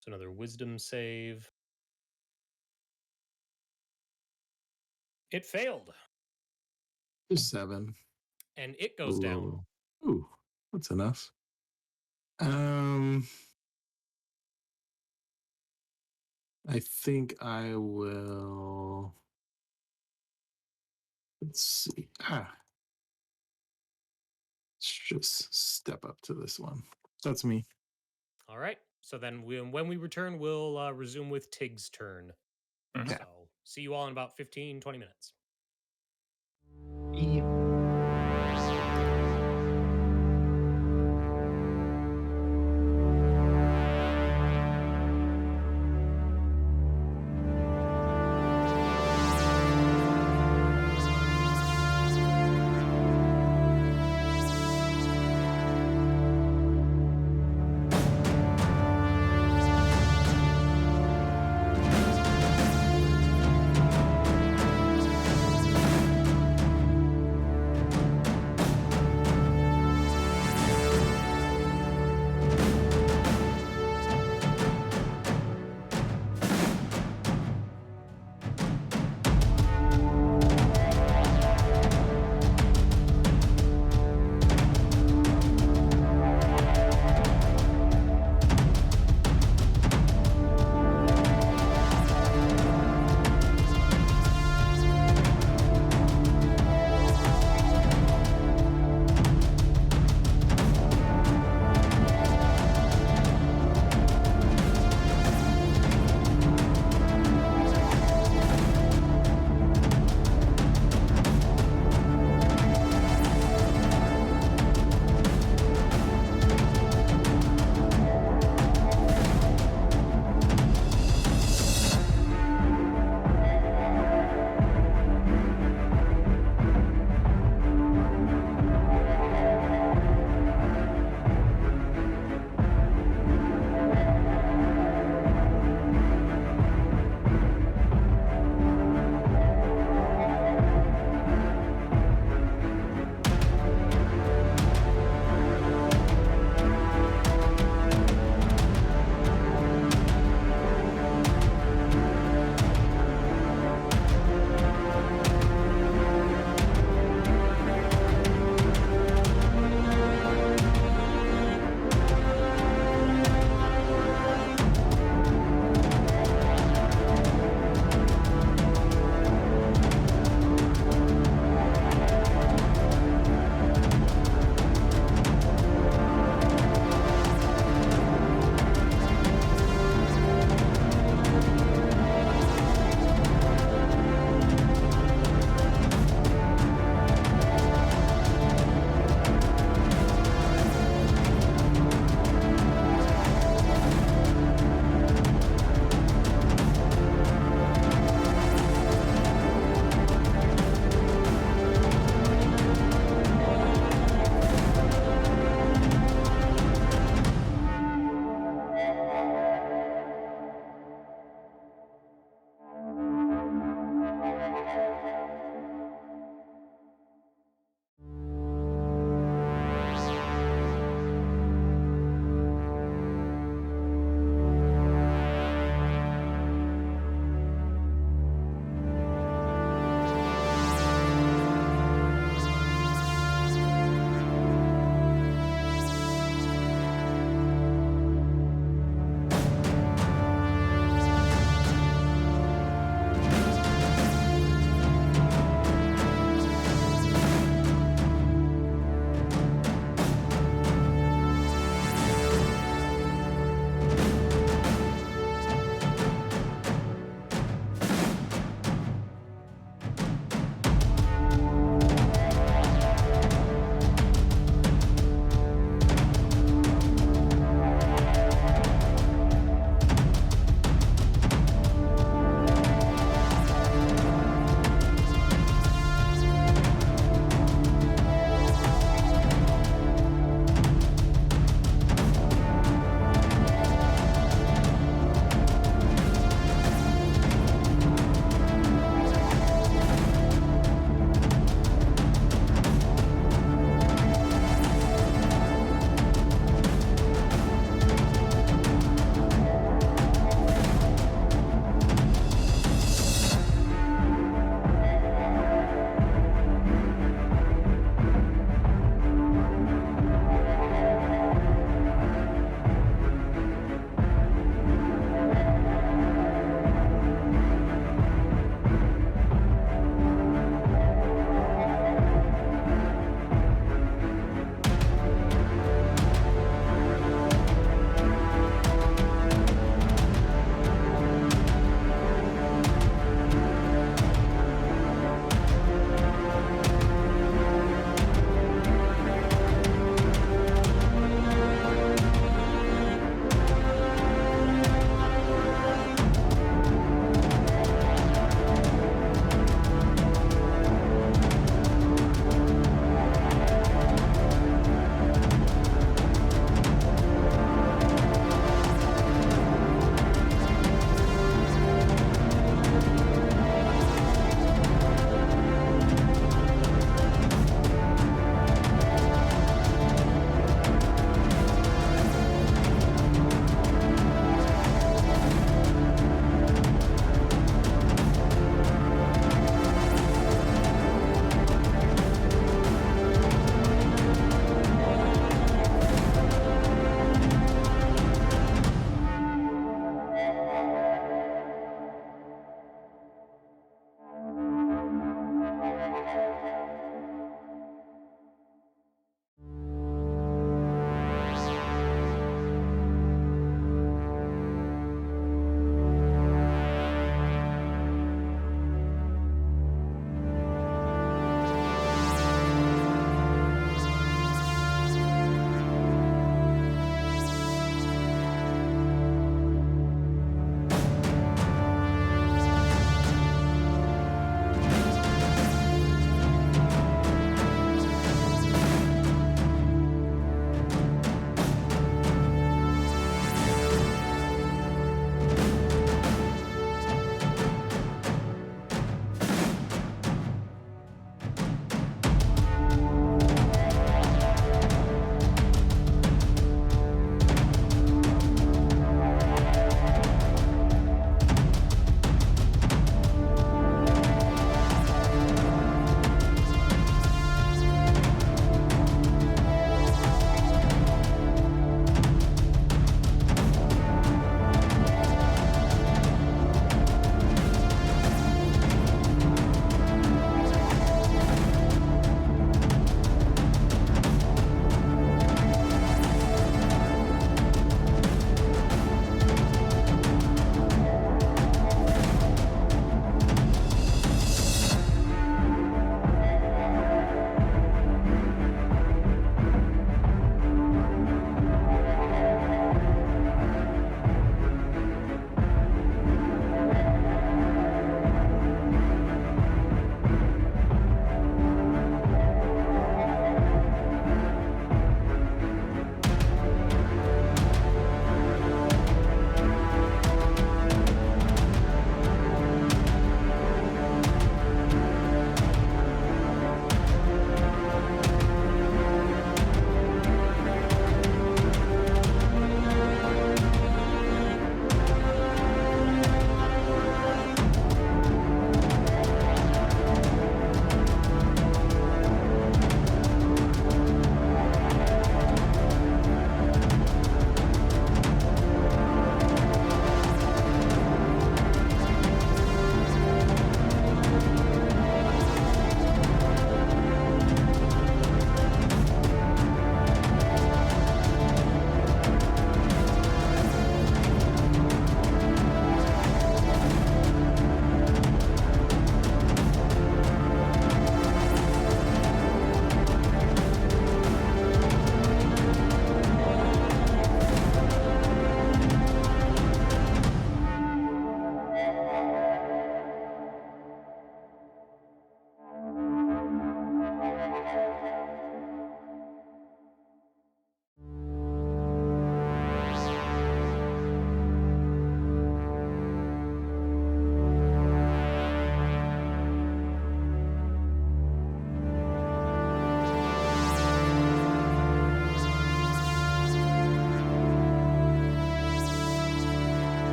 So another wisdom save. It failed. Just 7. And it goes down. Ooh, that's enough. I think I will. Let's see. Let's just step up to this one. That's me. All right. So then when we return, we'll resume with Tig's turn. Mhm. So see you all in about 15, 20 minutes.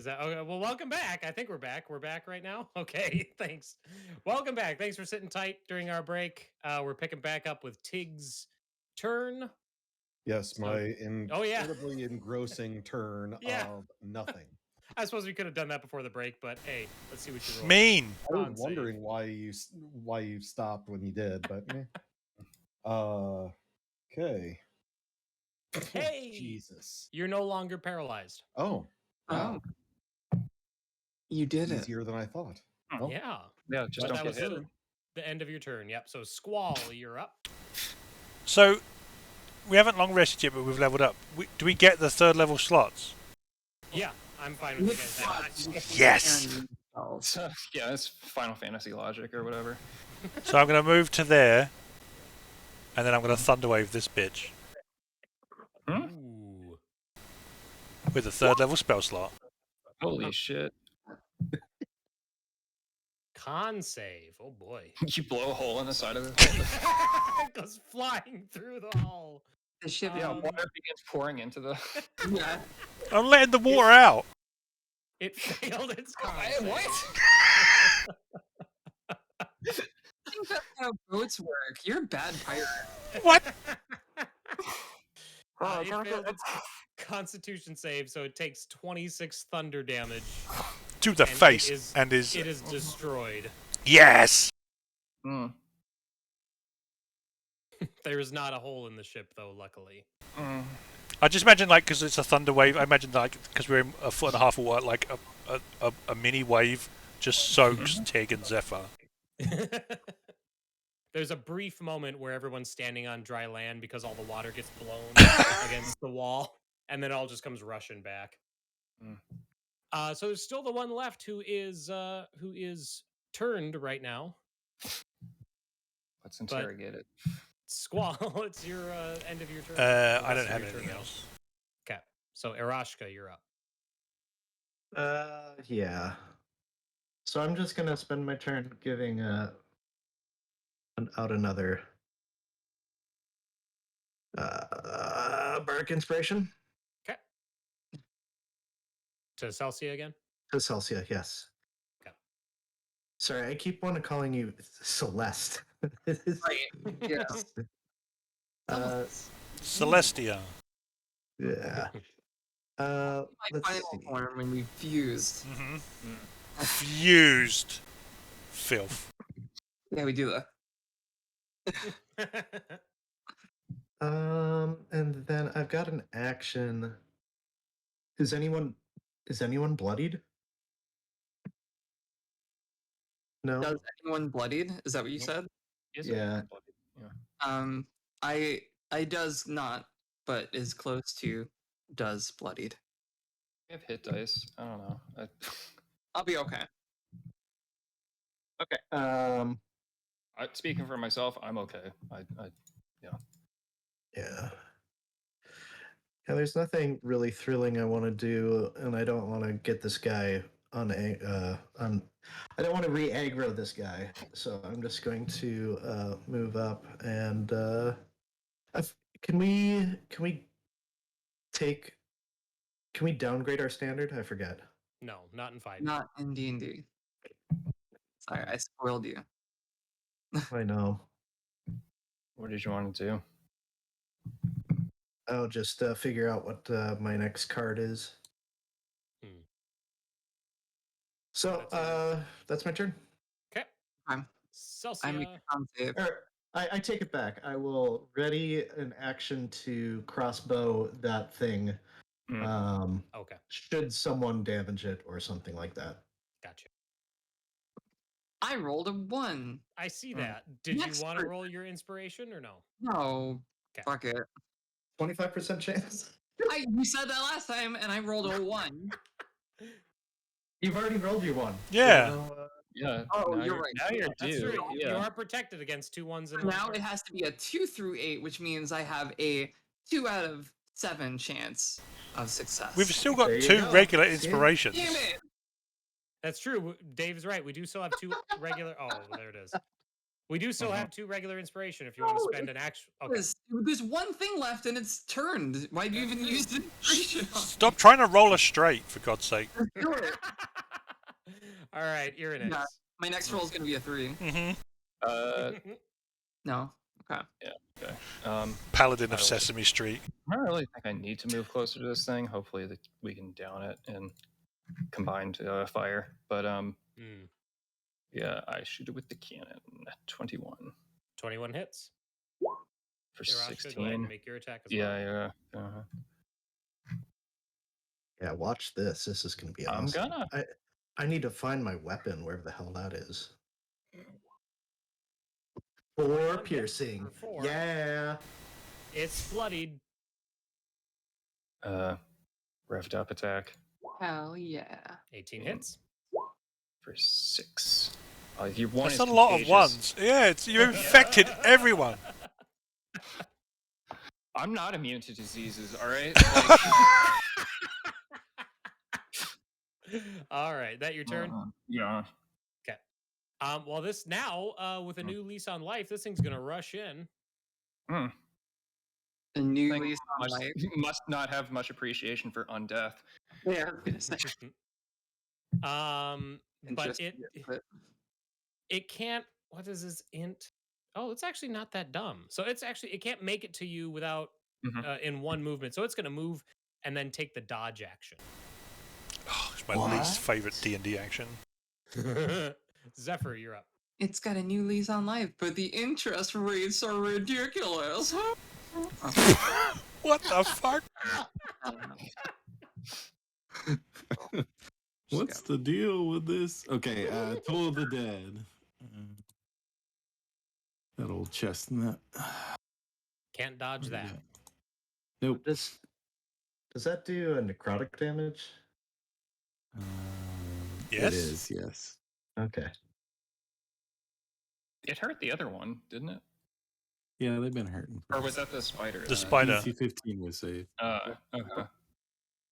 that? Okay, well, welcome back. I think we're back. We're back right now. Okay, thanks. Welcome back. Thanks for sitting tight during our break. We're picking back up with Tig's turn. Yes, So- my Oh, yeah. incredibly engrossing turn Yeah. of nothing. I suppose we could have done that before the break, but hey, let's see what you roll. Mean. I was Con save. wondering why you stopped when you did, but okay. Hey, Jesus. you're no longer paralyzed. Oh, wow. You did it. Easier than I thought. Hmm. Well, Yeah. Yeah, just But don't that get was hit. the end of your turn. Yep. So Squall, you're up. So, we haven't long rested yet, but we've leveled up. Do we get the 3rd level slots? Yeah, I'm fine with you guys. Yes! Yeah, it's Final Fantasy logic or whatever. So I'm going to move to there, and then I'm going to Thunderwave this bitch Ooh. with a 3rd level spell slot. Holy shit. Con save. Oh boy. You blow a hole in the side of it. It goes flying through the hull. The ship. Yeah, water begins pouring into the. Yeah. I'm letting the water out. It failed its con Hey, save. what? I think that's how boats work. You're a bad pirate. What? It failed its Constitution save, so it takes 26 thunder damage. To the And face. it is destroyed. Yes! Hmm. There is not a hole in the ship, though, luckily. Mm. I just imagine, like, because it's a thunder wave, I imagine, like, because we're in a foot and a half of water, like, a mini wave just soaks Tig and Zephyr. There's a brief moment where everyone's standing on dry land because all the water gets blown against the wall, and then it all just comes rushing back. Mm. So there's still the one left who is turned right now. Let's interrogate it. Squall, it's your end of your turn. I don't have anything else. Okay, so Aerashka, you're up. Yeah. So I'm just gonna spend my turn giving out another Bardic Inspiration Okay. To Celsia again? to Celsia. Yes. Okay. Sorry, I keep wanting calling you Celeste. Right. Yeah. Celestia. Yeah. My Let's final see. form when we fused. Fused. Filth. Yeah, we do that. And then I've got an action. Is anyone bloodied? No. Does anyone bloodied? Is that what you said? Yeah. I does not, but is close to does bloodied. We have hit dice. I don't know. I'll be okay. Okay. Speaking for myself, I'm okay. Yeah. Yeah, there's nothing really thrilling I want to do, and I don't want to get this guy I don't want to re-aggro this guy, so I'm just going to move up and can we downgrade our standard? I forget. No, not in 5. Not in D&D. Sorry, I spoiled you. I know. What did you want to do? I'll just figure out what my next card is. So that's my turn. Okay. I Celsia. make a con save. I take it back. I will ready an action to crossbow that thing. Okay. Should someone damage it or something like that. Gotcha. I rolled a 1. I see that. Did Next you want to turn. roll your inspiration or no? No. Okay. Fuck it. 25% chance. You said that last time, and I rolled a 1. You've already rolled your 1. Yeah. So, Yeah. Oh, now you're right. Now you're That's due. true. You Yeah. are protected against 2 1s and Now it has to be a 2 through 8, which means I have a 2 out of 7 chance of success. We've still got There you 2 go. regular See? inspirations. Damn it! That's true. Dave's right. We do still have 2 regular. Oh, there it is. We do still have 2 regular inspiration if you want to spend an actual. Okay. There's one thing left and it's turned. Why do you even use the inspiration? Stop trying to roll us straight, for God's sake. All right, Irynyx. Yeah. My next roll is going to be a 3. Mm-hmm. No. Okay. Yeah. Okay. Paladin of Sesame Street. I don't really think I need to move closer to this thing. Hopefully we can down it in combined fire. But yeah, I shoot it with the cannon. 21. 21 hits. For Aerashka, go ahead and 16. make your attack as well. Yeah, yeah. Yeah, watch this. This is going to be awesome. I need to find my weapon, wherever the hell that is. 4 piercing. For 4. Yeah. It's bloodied. Revved up attack. Hell yeah. 18 hits. For 6. Your one That's is a lot of contagious. ones. Yeah, you infected everyone. I'm not immune to diseases, all right? All right, that your turn? Yeah. Okay. Well, this now, with a new lease on life, this thing's gonna rush in. A new lease on life. Must not have much appreciation for undeath. Yeah. But it can't. What is this int? Oh, it's actually not that dumb. So it can't make it to you without in one movement. So it's gonna move and then take the dodge action. Oh, it's my least favorite D&D action. Zephyr, you're up. It's got a new lease on life, but the interest rates are ridiculous. What the fuck? What's the deal with this? Okay, Toll of the Dead. That old chestnut. Can't dodge that. Nope. Does that do a necrotic damage? Yes. It is, yes. Okay. It hurt the other one, didn't it? Yeah, they've been hurting. Or was that the spider? The spider. DC 15 was saved. Okay.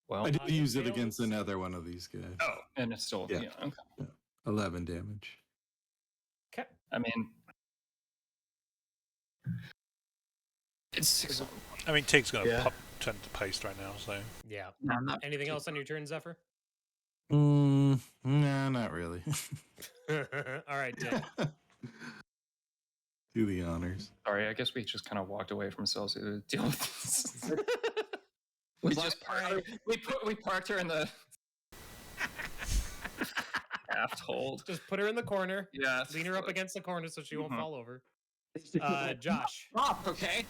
Well, I did use it against another one of these guys. Oh, and it's still Yeah. okay. 11 damage. Okay. I mean, it's 6. I mean, Tig's going to Yeah. turn to paste right now, so... Yeah. No, I'm not. Anything else on your turn, Zephyr? Nah, not really. All right, Tig. Do the honors. Sorry, I guess we just kind of walked away from Celsia to deal with this. We parked her in the aft hold. Just put her in the corner. Yeah. Lean her up against the corner so she won't fall over. Josh. Stop, okay?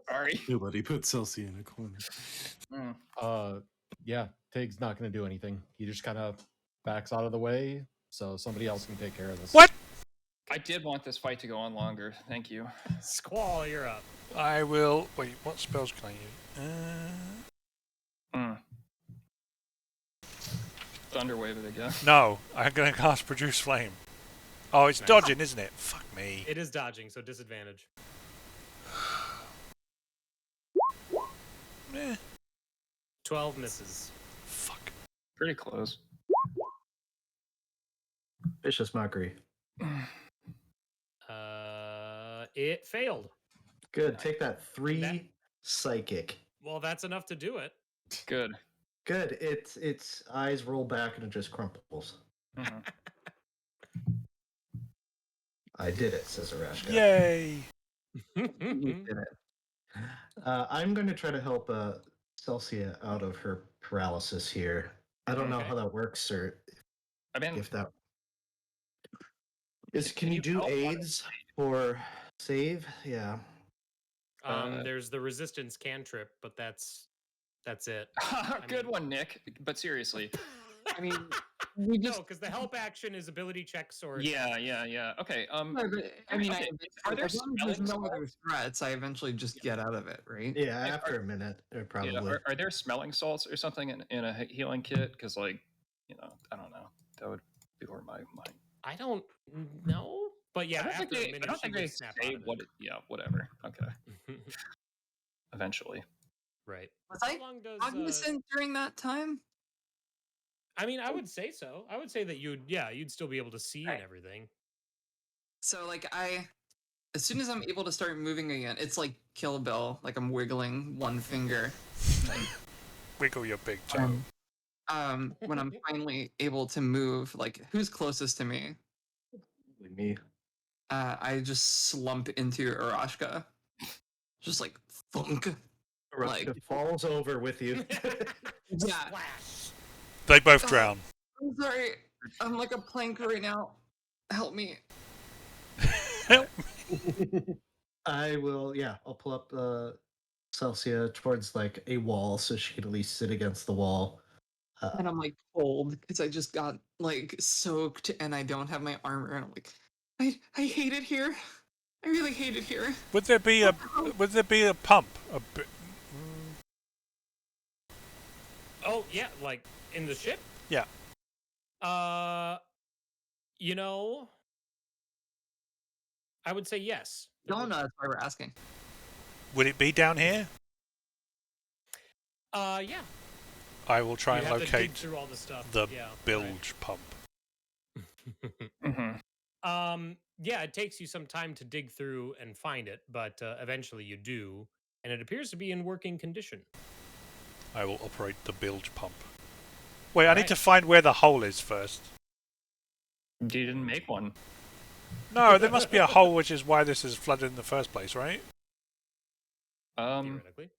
Sorry. Nobody put Celsia in a corner. Yeah, Tig's not going to do anything. He just kind of backs out of the way, so somebody else can take care of this. What? I did want this fight to go on longer. Thank you. Squall, you're up. I will... Wait, what spells can I use? Thunderwave it again. No, I'm going to cast Produce Flame. Oh, it's dodging, isn't it? Fuck me. It is dodging, so disadvantage. 12 misses. Fuck. Pretty close. Vicious Mockery. It failed. Good. Take that 3 psychic. Well, that's enough to do it. Good. Good. Its eyes roll back and it just crumples. I did it, says Aerashka. Yay! You did it. I'm going to try to help Celsia out of her paralysis here. I don't know how that works, or if that is. Can you do aids or save? Yeah. There's the resistance cantrip, but that's it. Good one, Nick. But seriously. I mean, we just... No, because the help action is ability checks or... Yeah. Okay. No, but, I mean, okay. Are there as long as there's smelling no other threats, I eventually just get out of it, right? Yeah, after a minute, probably. Yeah, are there smelling salts or something in a healing kit? Because, like, I don't know. That would be where my mind. I don't know, but yeah, after a minute, I don't think they say what. Whatever. Okay. Eventually. Right. Was I cognizant during that time? I mean, I would say so. I would say that you'd still be able to see and everything. So like as soon as I'm able to start moving again, it's like Kill Bill. Like I'm wiggling one finger. Wiggle your big toe. When I'm finally able to move, like who's closest to me? Me. I just slump into Aerashka. Just like thunk. Like, it falls over with you. Yeah. Splash. They both drown. I'm sorry. I'm like a plank right now. Help me. I will, yeah, I'll pull up Celsia towards like a wall so she can at least sit against the wall. And I'm like cold because I just got like soaked and I don't have my armor. And I'm like, I hate it here. I really hate it here. Would there be a pump? Oh yeah, like in the ship. Yeah. You know, I would say yes. Don't know. That's why we're asking. Would it be down here? Yeah. I will try You'd and have to dig locate through all the stuff. the yeah, bilge pump. Yeah, it takes you some time to dig through and find it, but eventually you do, and it appears to be in working condition. I will operate the bilge pump. Wait, I need to find where the hole is first. You didn't make one. No, there must be a hole, which is why this is flooded in the first place, right? Theoretically.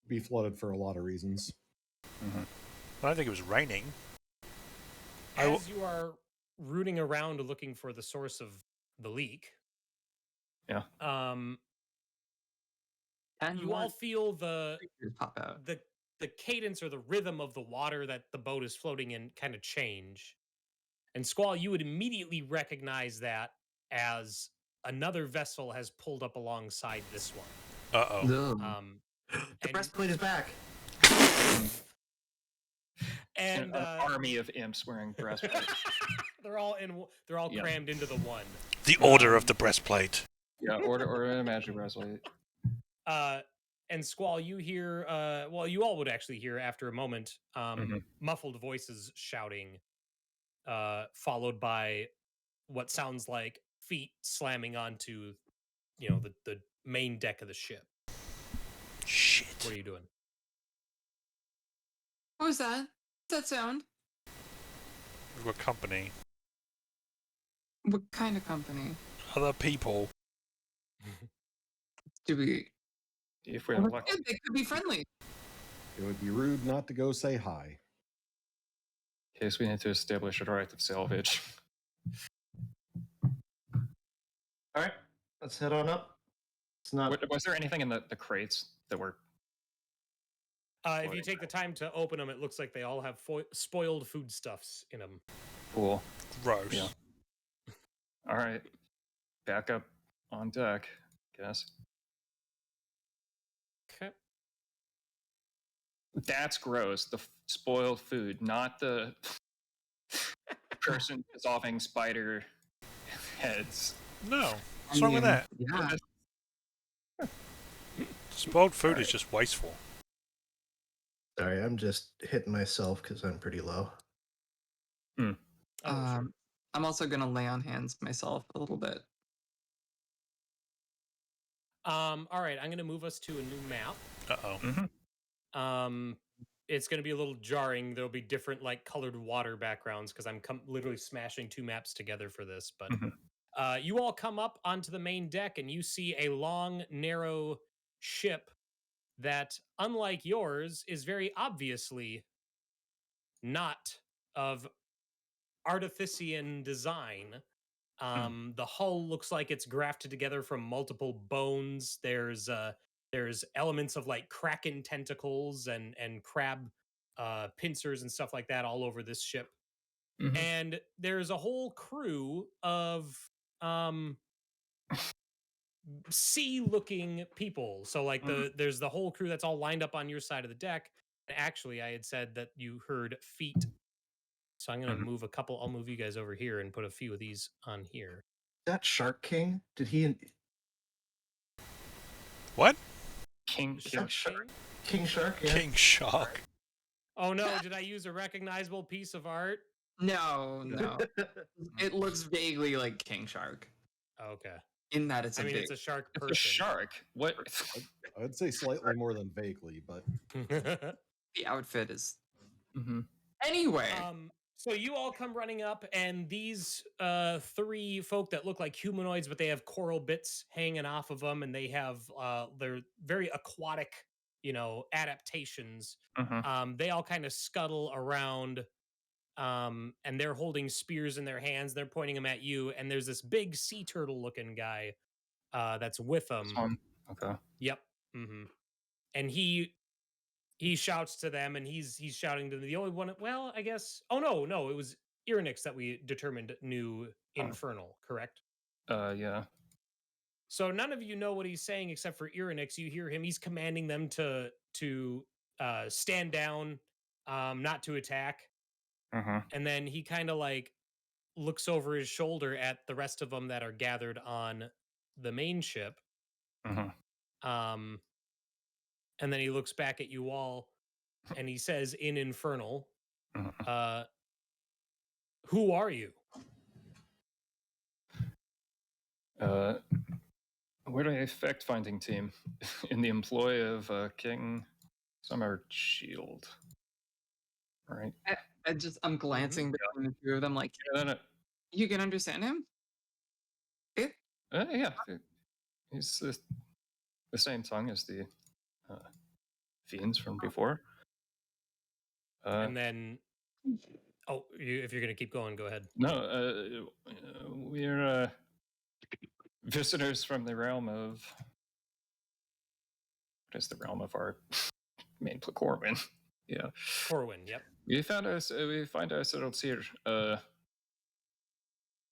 Be flooded for a lot of reasons. I don't think it was raining. As you are rooting around looking for the source of the leak, Yeah. You all feel the pop out. the cadence or the rhythm of the water that the boat is floating in kind of change. And Squall, you would immediately recognize that as another vessel has pulled up alongside this one. Uh-oh. The breastplate is back. And an army of imps wearing breastplates. they're all crammed into the one. The Order of the Breastplate. Yeah, order a magic breastplate. And Squall, you hear you all would actually hear after a moment muffled voices shouting, followed by what sounds like feet slamming onto the main deck of the ship. Shit. What are you doing? What was that? What's that sound? We've got company. What kind of company? Other people. Do we? If we're lucky. They could be friendly. It would be rude not to go say hi. In case we need to establish a right of salvage. All right, let's head on up. It's not. Was there anything in the crates that were? If you take the time to open them, it looks like they all have spoiled foodstuffs in them. Cool. Gross. Yeah. All right. Back up on deck, guess. Okay. That's gross. The spoiled food, not the person dissolving spider heads. No. What's wrong with that? Yeah. Spoiled food is just wasteful. Sorry, I'm just hitting myself because I'm pretty low. Sure. I'm also gonna lay on hands myself a little bit. All right, I'm gonna move us to a new map. Uh-oh. It's gonna be a little jarring. There'll be different like colored water backgrounds because I'm literally smashing two maps together for this. But you all come up onto the main deck and you see a long, narrow ship that, unlike yours, is very obviously not of Artifician design. The hull looks like it's grafted together from multiple bones. There's elements of like kraken tentacles and crab pincers and stuff like that all over this ship. And there's a whole crew of sea-looking people. So like there's the whole crew that's all lined up on your side of the deck. And actually, I had said that you heard feet. So I'm gonna move a couple. I'll move you guys over here and put a few of these on here. That Shark King? Did he? What? King Shark? King Shark? Yeah. King Shark. Oh no! Did I use a recognizable piece of art? No, no. It looks vaguely like king shark Okay. in that it's a I mean, big. it's a shark It's a person. shark. What? I'd say slightly more than vaguely, but The outfit is. Mm-hmm. Anyway, So you all come running up, and these three folk that look like humanoids, but they have coral bits hanging off of them, and they have they're very aquatic, adaptations. Mm-hmm. They all kind of scuttle around, and they're holding spears in their hands. They're pointing them at you, and there's this big sea turtle looking guy that's with them. This one. Okay. Yep. Mm-hmm. And he shouts to them, and he's shouting to the only one. Well, I guess. Oh no, it was Irynyx that we determined knew Infernal, correct? Yeah. So none of you know what he's saying except for Irynyx. You hear him. He's commanding them to stand down, not to attack. Mm-hmm. And then he kind of like looks over his shoulder at the rest of them that are gathered on the main ship. Mm-hmm. And then he looks back at you all, and he says in Infernal, Mm-hmm. who are you? We're a fact-finding team in the employ of King Summer Shield. Right. I'm glancing between the two of them, like, you can understand him? Yeah. He's the same tongue as the fiends from before. And then, if you're going to keep going, go ahead. No, we're visitors from the realm of. What is the realm of our main Corwin? Yeah, Corwin. Yep. We find ourselves here,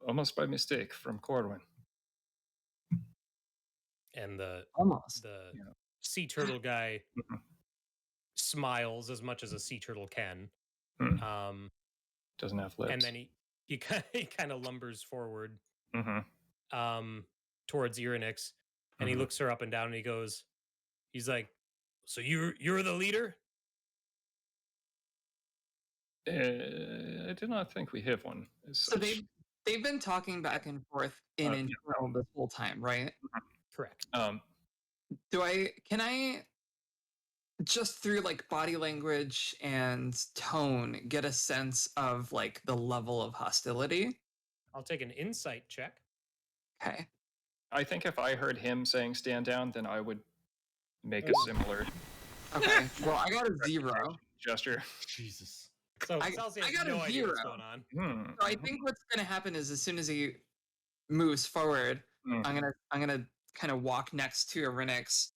almost by mistake, from Corwin. And the Yeah. sea turtle guy smiles as much as a sea turtle can. Doesn't have lips. And then he kind of lumbers forward Mm-hmm. Towards Irynyx, and he looks her up and down, and he's like, so you're the leader? I do not think we have one. So they've been talking back and forth in Infernal this whole time, right? Correct. Can I just through like body language and tone get a sense of like the level of hostility? I'll take an insight check. Okay. I think if I heard him saying stand down, then I would make a similar Okay. Well, I got a 0 gesture. Jesus. So I got no a idea what's 0. going on. So I think what's gonna happen is as soon as he moves forward, I'm gonna kind of walk next to Irynyx.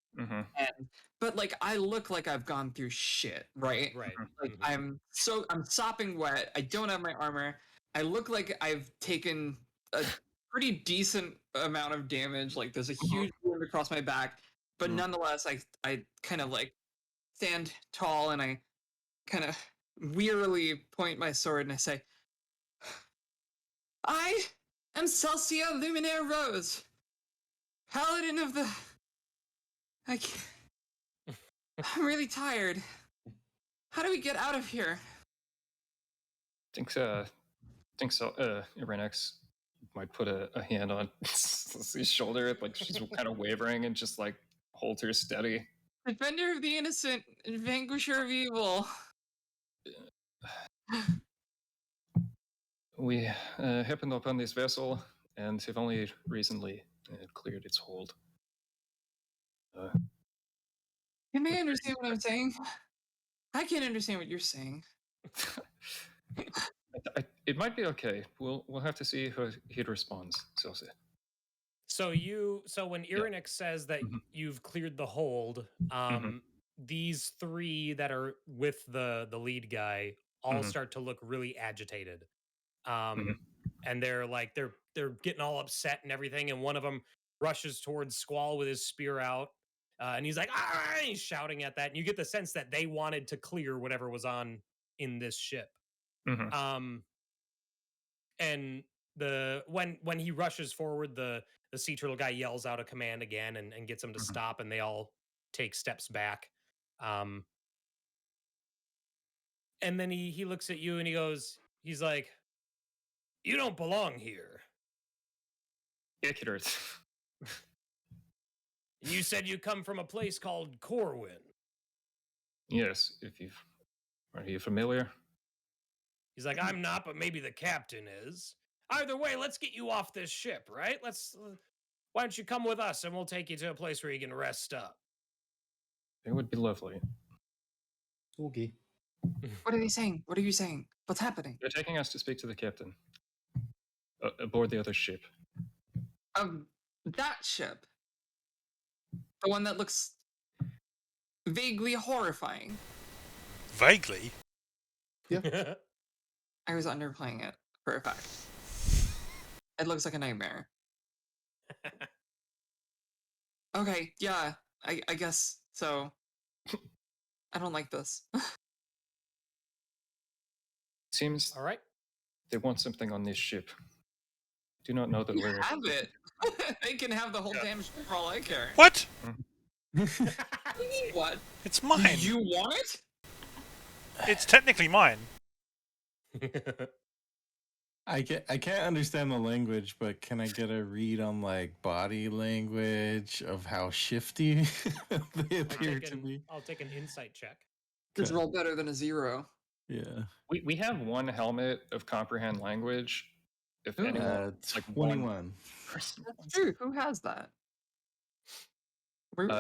But like I look like I've gone through shit, right? Right. Like I'm sopping wet. I don't have my armor. I look like I've taken a pretty decent amount of damage. Like there's a huge wound across my back, but nonetheless, I kind of like stand tall and I kind of wearily point my sword and I say, I am Celsia Luminaire Rose, Paladin of the. I'm really tired. How do we get out of here? Think so. Irynyx might put a hand on his shoulder, like she's kind of wavering, and just like hold her steady. Defender of the innocent, vanquisher of evil. We happened upon this vessel and have only recently cleared its hold. Can they understand what I'm saying? I can't understand what you're saying. It might be okay. We'll have to see how he responds, Celsia. So when Irynyx says that you've cleared the hold, these three that are with the lead guy all start to look really agitated. And they're like they're getting all upset and everything, and one of them rushes towards Squall with his spear out. And he's like, ah! He's shouting at that, and you get the sense that they wanted to clear whatever was on in this ship. And when he rushes forward, the sea turtle guy yells out a command again and gets him to stop, and they all take steps back. And then he looks at you and he goes, he's like, "You don't belong here. Accurate. And you said you come from a place called Corwin." Yes, are you familiar? He's like, "I'm not, but maybe the captain is. Either way, let's get you off this ship, right? Why don't you come with us and we'll take you to a place where you can rest up." It would be lovely. Okay. What are you saying? What are you saying? What's happening? They're taking us to speak to the captain aboard the other ship. That ship. The one that looks vaguely horrifying. Vaguely. I was underplaying it for a fact. It looks like a nightmare. Okay, yeah, I guess so. I don't like this. Seems All right. they want something on this ship. Do not know that You we're. have it. They can have the whole damn ship for all I care. What? What? It's mine. You want it? It's technically mine. I can't understand the language, but can I get a read on like body language of how shifty they appear to be? I'll take an insight check. It's roll better than a 0. Yeah. We have one helmet of comprehend language. If anyone, like 21. person, True. Who has that? Where-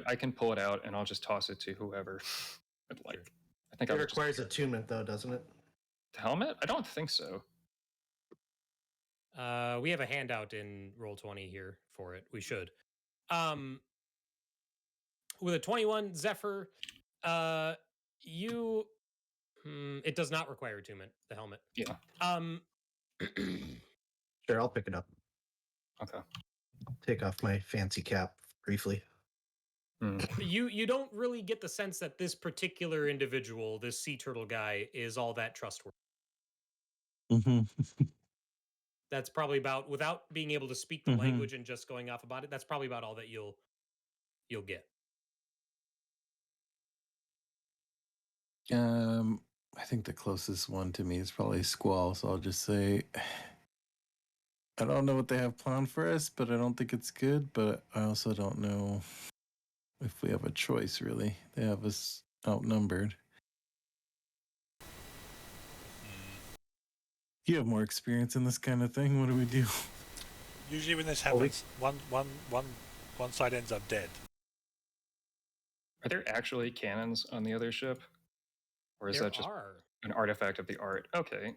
I can pull it out and I'll just toss it to whoever. I'd like. I think It I would requires attunement, though, doesn't it? the helmet. I don't think so. We have a handout in Roll20 here for it. We should. With a 21, Zephyr, you it does not require attunement, the helmet. Yeah. Sure, I'll pick it up. Okay. Take off my fancy cap briefly. You don't really get the sense that this particular individual, this sea turtle guy, is all that trustworthy. Mm-hmm. That's probably about, without being able to speak the language and just going off about it, that's probably about all that you'll get. I think the closest one to me is probably Squall, so I'll just say I don't know what they have planned for us, but I don't think it's good, but I also don't know if we have a choice, really. They have us outnumbered. You have more experience in this kind of thing. What do we do? Usually when this happens, one side ends up dead. Are there actually cannons on the other ship? Or is There that just are. an artifact of the art? Okay.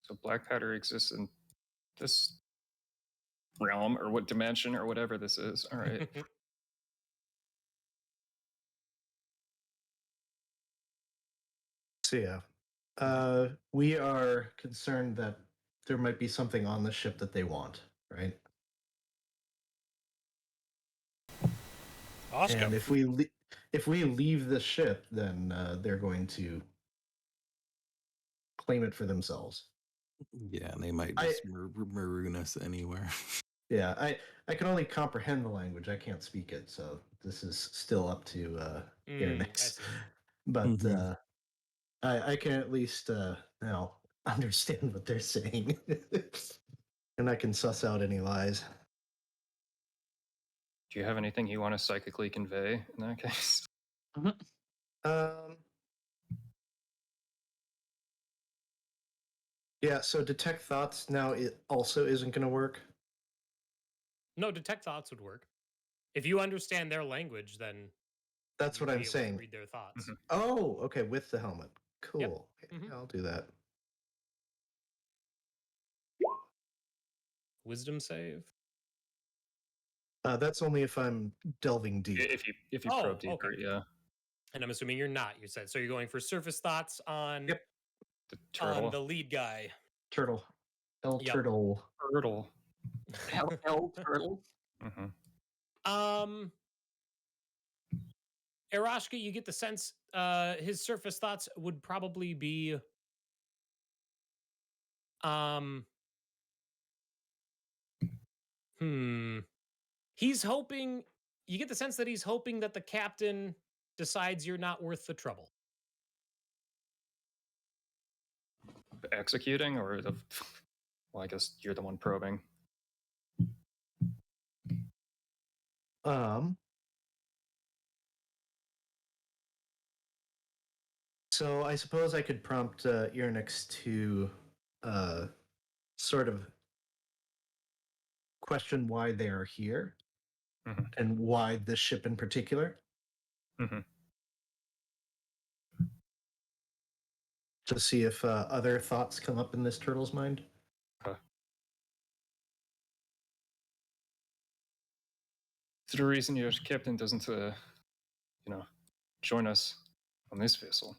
So black powder exists in this realm or what dimension or whatever this is. All right. So yeah, we are concerned that there might be something on the ship that they want, right? Ask And him. if we leave the ship, then they're going to claim it for themselves. Yeah, and they might just maroon us anywhere. Yeah, I can only comprehend the language. I can't speak it, so this is still up to Irynyx. But I can at least now understand what they're saying, and I can suss out any lies. Do you have anything you want to psychically convey in that case? Yeah, so detect thoughts now it also isn't going to work. No, detect thoughts would work. If you understand their language, then That's what you'd I'm be able to saying. read their thoughts. Oh, okay, with the helmet. Cool. Mhm. Yeah, I'll do that. Wisdom save. That's only if I'm delving deep. If you probe deeper, okay. yeah. And I'm assuming you're not. You said so. You're going for surface thoughts on The turtle. on the lead guy. Turtle. El Yep. Turtle. Turtle. Hell turtle. Aerashka, you get the sense his surface thoughts would probably be he's hoping, you get the sense that he's hoping that the captain decides you're not worth the trouble. executing, or the? Well, I guess you're the one probing. So I suppose I could prompt Irynyx to sort of question why they are here and why this ship in particular. To see if other thoughts come up in this turtle's mind. So the reason your captain doesn't, join us on this vessel.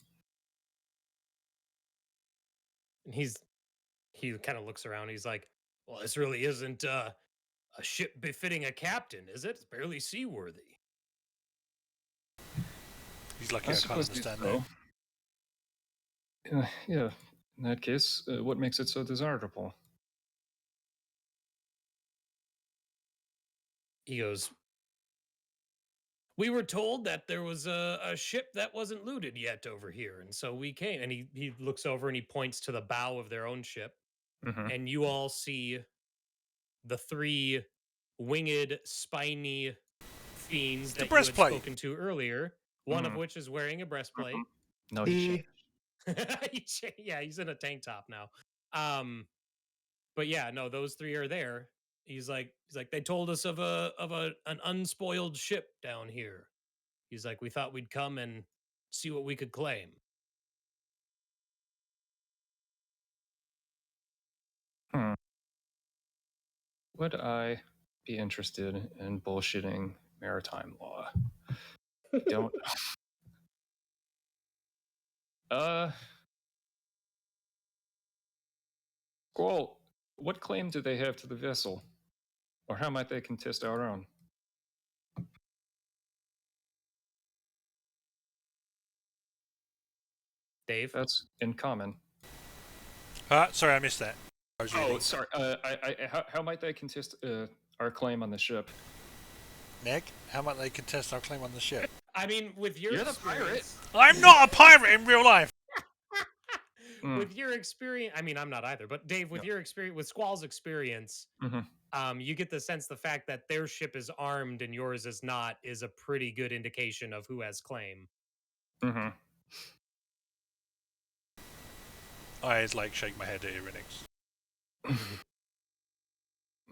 And he kind of looks around. He's like, "Well, this really isn't a ship befitting a captain, is it? It's barely seaworthy." He's lucky I can't suppose understand so. that. Yeah. In that case, what makes it so desirable? He goes, "We were told that there was a ship that wasn't looted yet over here, and so we came." And he looks over and he points to the bow of their own ship, and you all see the 3 winged, spiny fiends that you had spoken to earlier. One of which is wearing a breastplate. No, he yeah, he's in a tank top now. But yeah, no, those 3 are there. He's like, they told us of an unspoiled ship down here. He's like, we thought we'd come and see what we could claim. Would I be interested in bullshitting maritime law? Don't. Squall, what claim do they have to the vessel? Or how might they contest our own? Dave? That's in common. Sorry, I missed that. Sorry. How might they contest our claim on the ship? Nick, how might they contest our claim on the ship? I mean, with your You're the pirate. I'm not a pirate in real life. With your experience, I mean, I'm not either, but Dave, with your experience, with Squall's experience, you get the sense the fact that their ship is armed and yours is not is a pretty good indication of who has claim. I shake my head at Irynyx.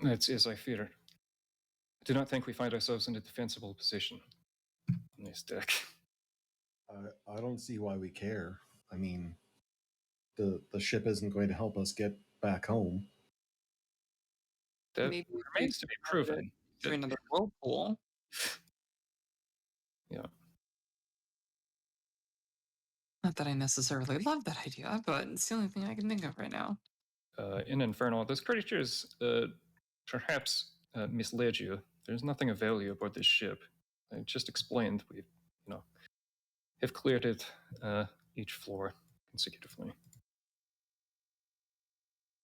It's as I feared. I do not think we find ourselves in a defensible position on this deck. I don't see why we care. I mean, the ship isn't going to help us get back home. That Maybe remains to be proven. To another whirlpool. Yeah. Not that I necessarily love that idea, but it's the only thing I can think of right now. In Infernal, those creatures perhaps misled you. There's nothing of value aboard this ship. I just explained we, have cleared it each floor consecutively.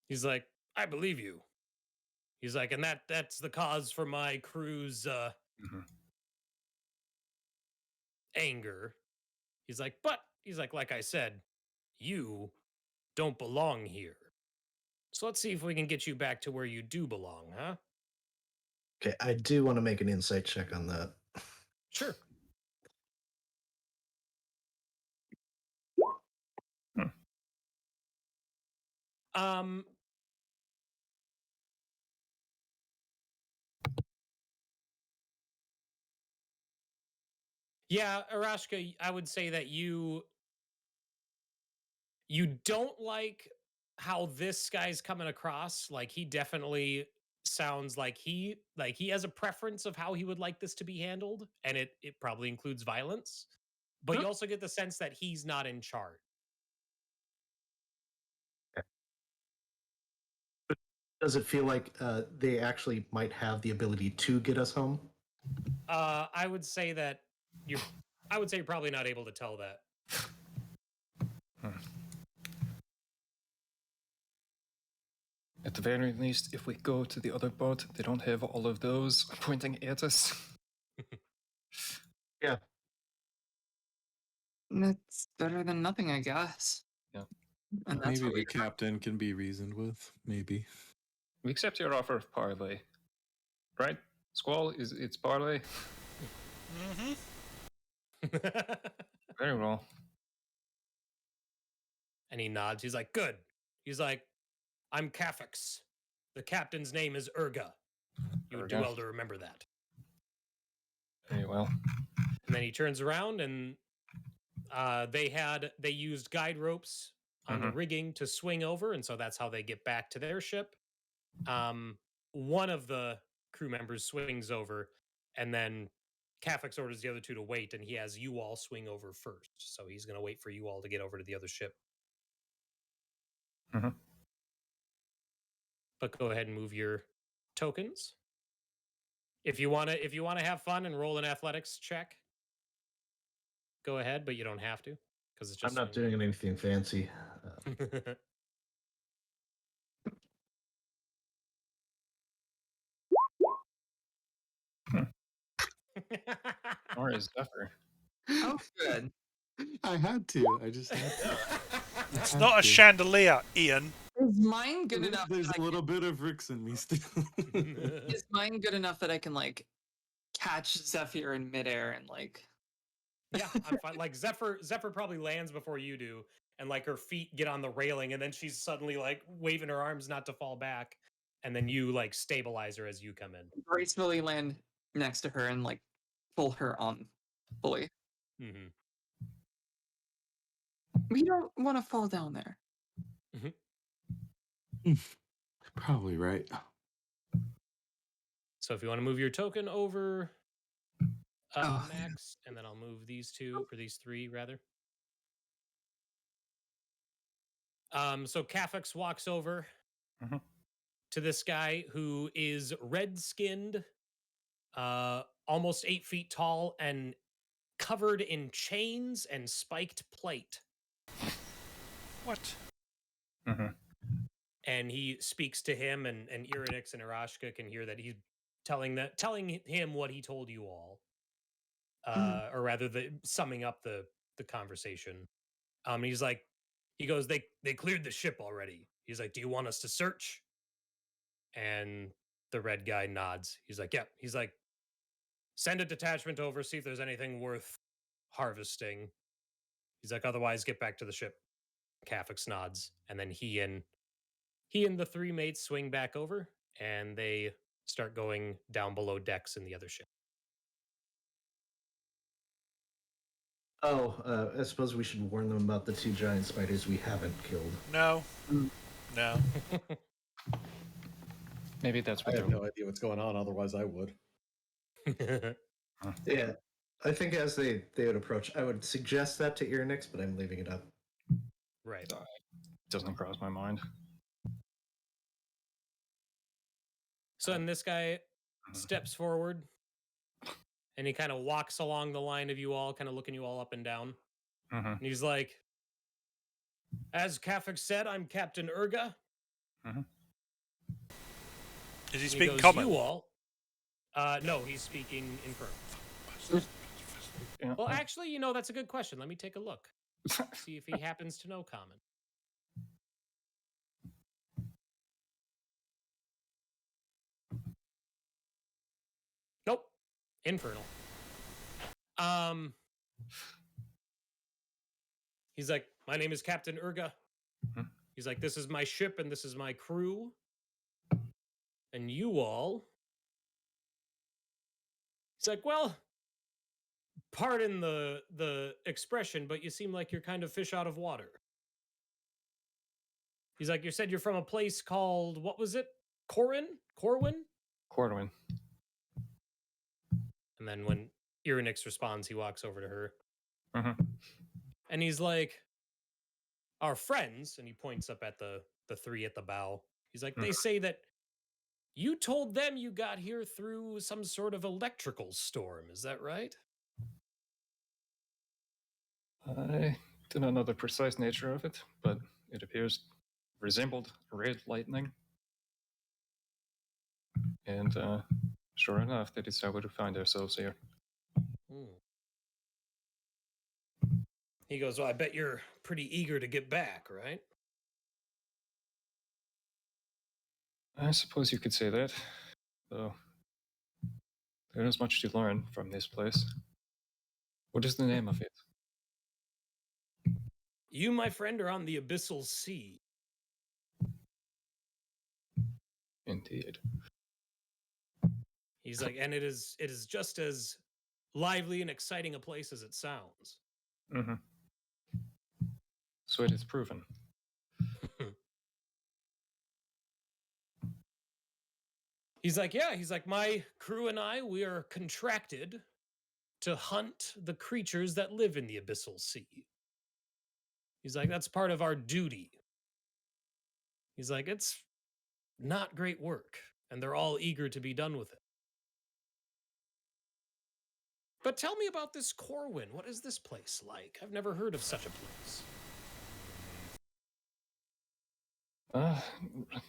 He's like, I believe you. He's like, and that's the cause for my crew's anger. He's like, but he's like I said, you don't belong here. So let's see if we can get you back to where you do belong, huh? Okay, I do want to make an insight check on that. Sure. Yeah, Aerashka, I would say that you don't like how this guy's coming across. Like, he definitely sounds like he has a preference of how he would like this to be handled, and it probably includes violence. But you also get the sense that he's not in charge. But does it feel like they actually might have the ability to get us home? I would say that you're probably not able to tell that. At the very least, if we go to the other boat, they don't have all of those pointing at us. Yeah. That's better than nothing, I guess. Yeah. And that's Maybe what the we captain can be reasoned with. Maybe. We accept your offer of parley. Right? Squall, it's parley? Very well. And he nods. He's like, good. He's like, I'm Cafix. The captain's name is Urga. You would do Urga. well to remember that. Very well. And then he turns around and they used guide ropes on the rigging to swing over, and so that's how they get back to their ship. One of the crew members swings over, and then Cafix orders the other two to wait, and he has you all swing over first. So he's going to wait for you all to get over to the other ship. But go ahead and move your tokens. If you want to have fun and roll an athletics check, go ahead, but you don't have to because it's just I'm not doing anything fancy. Or is Zephyr? Oh, good. I had to. I just had to. It's not a chandelier, Ian. Is mine good enough? There's that a little bit of Rix in me still. Is mine good enough that I can like catch Zephyr in midair and like? Yeah, I'm fine. Like Zephyr probably lands before you do, and like her feet get on the railing, and then she's suddenly like waving her arms not to fall back, and then you like stabilize her as you come in. Gracefully land next to her and like pull her on fully. Mm-hmm. We don't want to fall down there. Probably right. So if you want to move your token over, Max, and then I'll move these two, or these three rather. So Cafix walks over to this guy who is red-skinned, almost 8 feet tall, and covered in chains and spiked plate. What? And he speaks to him, and Irynyx and Aerashka can hear that he's telling him what he told you all, or rather, summing up the conversation. He's like, he goes, they cleared the ship already. He's like, do you want us to search? And the red guy nods. He's like, yeah. He's like, send a detachment over, see if there's anything worth harvesting. He's like, otherwise, get back to the ship. Cafix nods, and then he and the three mates swing back over, and they start going down below decks in the other ship. Oh, I suppose we should warn them about the 2 giant spiders we haven't killed. No. No. Maybe that's I what have no idea what's going on. Otherwise, I would. Yeah, I think as they would approach, I would suggest that to Irynyx, but I'm leaving it up. Right. Doesn't cross my mind. So then this guy steps forward, and he kind of walks along the line of you all, kind of looking you all up and down. And he's like, as Cafix said, I'm Captain Urga. Is he And speaking goes, common? You all. No, he's speaking Infernal. Well, actually, that's a good question. Let me take a look. See if he happens to know common. Nope. Infernal. He's like, my name is Captain Urga. He's like, this is my ship and this is my crew. And you all. He's like, well, pardon the expression, but you seem like you're kind of fish out of water. He's like, you said you're from a place called, what was it? Corwin? Corwin. And then when Irynyx responds, he walks over to her. And he's like, our friends, and he points up at the three at the bow. He's like, they say that you told them you got here through some sort of electrical storm. Is that right? I do not know the precise nature of it, but it appears resembled red lightning. And sure enough, that is how we find ourselves here. He goes, well, I bet you're pretty eager to get back, right? I suppose you could say that, though there is much to learn from this place. What is the name of it? You, my friend, are on the Abyssal Sea. Indeed. He's like, and it is just as lively and exciting a place as it sounds. Mm-hmm. So it is proven. He's like, yeah, he's like, my crew and I, we are contracted to hunt the creatures that live in the Abyssal Sea. He's like, that's part of our duty. He's like, it's not great work, and they're all eager to be done with it. But tell me about this Corwin. What is this place like? I've never heard of such a place.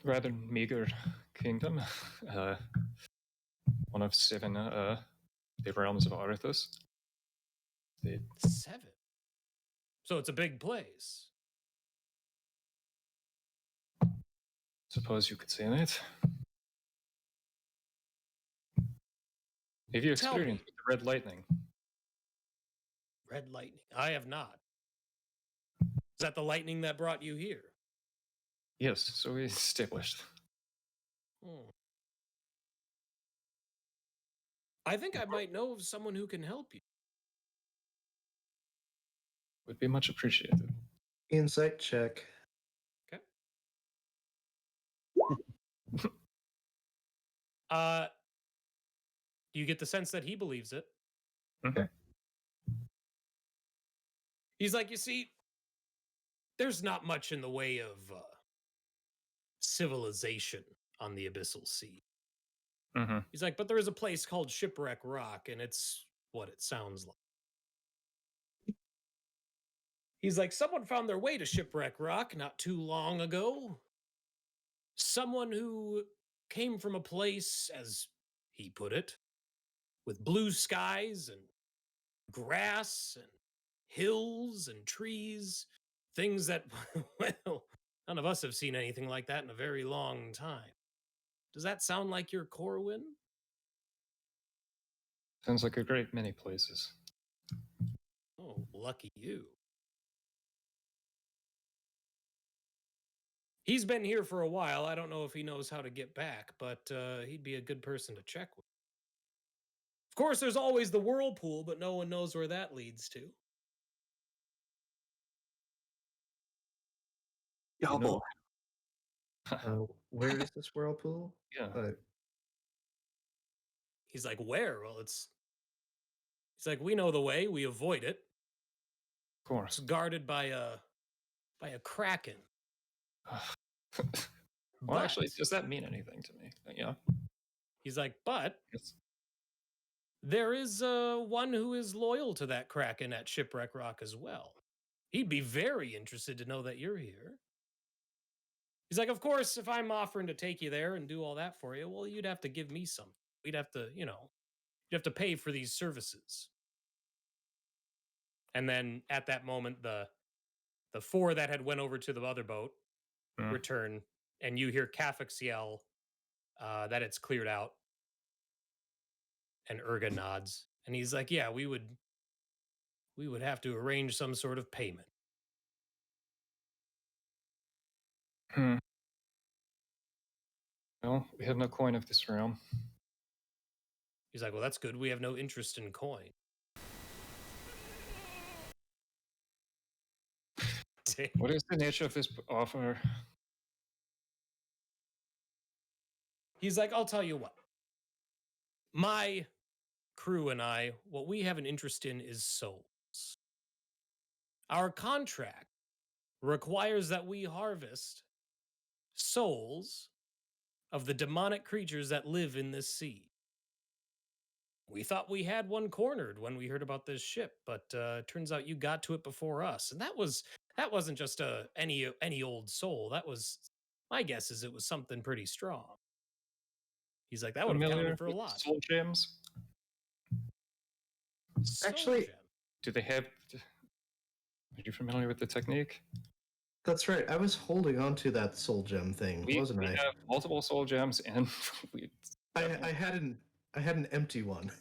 Rather meager kingdom. One of 7 the realms of ARDATHAS. 7? So it's a big place. Suppose you could say that. Have you Tell me. experienced the red lightning? Red lightning? I have not. Is that the lightning that brought you here? Yes, so we established. I think I might know of someone who can help you. Would be much appreciated. Insight check. Okay. You get the sense that he believes it. Okay. He's like, you see, there's not much in the way of civilization on the Abyssal Sea. Mm-hmm. He's like, but there is a place called Shipwreck Rock, and it's what it sounds like. He's like, someone found their way to Shipwreck Rock not too long ago. Someone who came from a place, as he put it, with blue skies and grass and hills and trees, things that, well, none of us have seen anything like that in a very long time. Does that sound like your Corwin? Sounds like a great many places. Oh, lucky you. He's been here for a while. I don't know if he knows how to get back, but he'd be a good person to check with. Of course, there's always the whirlpool, but no one knows where that leads to. You know, where is this whirlpool? Yeah. He's like, where? Well, he's like, we know the way. We avoid it. Of course. It's guarded by a kraken. Well, actually, does that mean anything to me? Yeah. He's like, but Yes. there is one who is loyal to that kraken at Shipwreck Rock as well. He'd be very interested to know that you're here. He's like, of course, if I'm offering to take you there and do all that for you, well, you'd have to give me something. We'd have to, you'd have to pay for these services. And then at that moment, the 4 that had went over to the other boat return, and you hear Kafix yell that it's cleared out. And Urga nods, and he's like, yeah, we would have to arrange some sort of payment. Well, we have no coin of this realm. He's like, well, that's good. We have no interest in coin. What is the nature of this offer? He's like, I'll tell you what. My crew and I, what we have an interest in is souls. Our contract requires that we harvest souls of the demonic creatures that live in this sea. We thought we had one cornered when we heard about this ship, but turns out you got to it before us. And that wasn't just any old soul. That was, my guess is it was something pretty strong. He's like, that would have counted for a lot. Soul gems? Actually, do they have? Are you familiar with the technique? That's right. I was holding on to that soul gem thing, We wasn't I? have multiple soul gems, and we. I had an empty one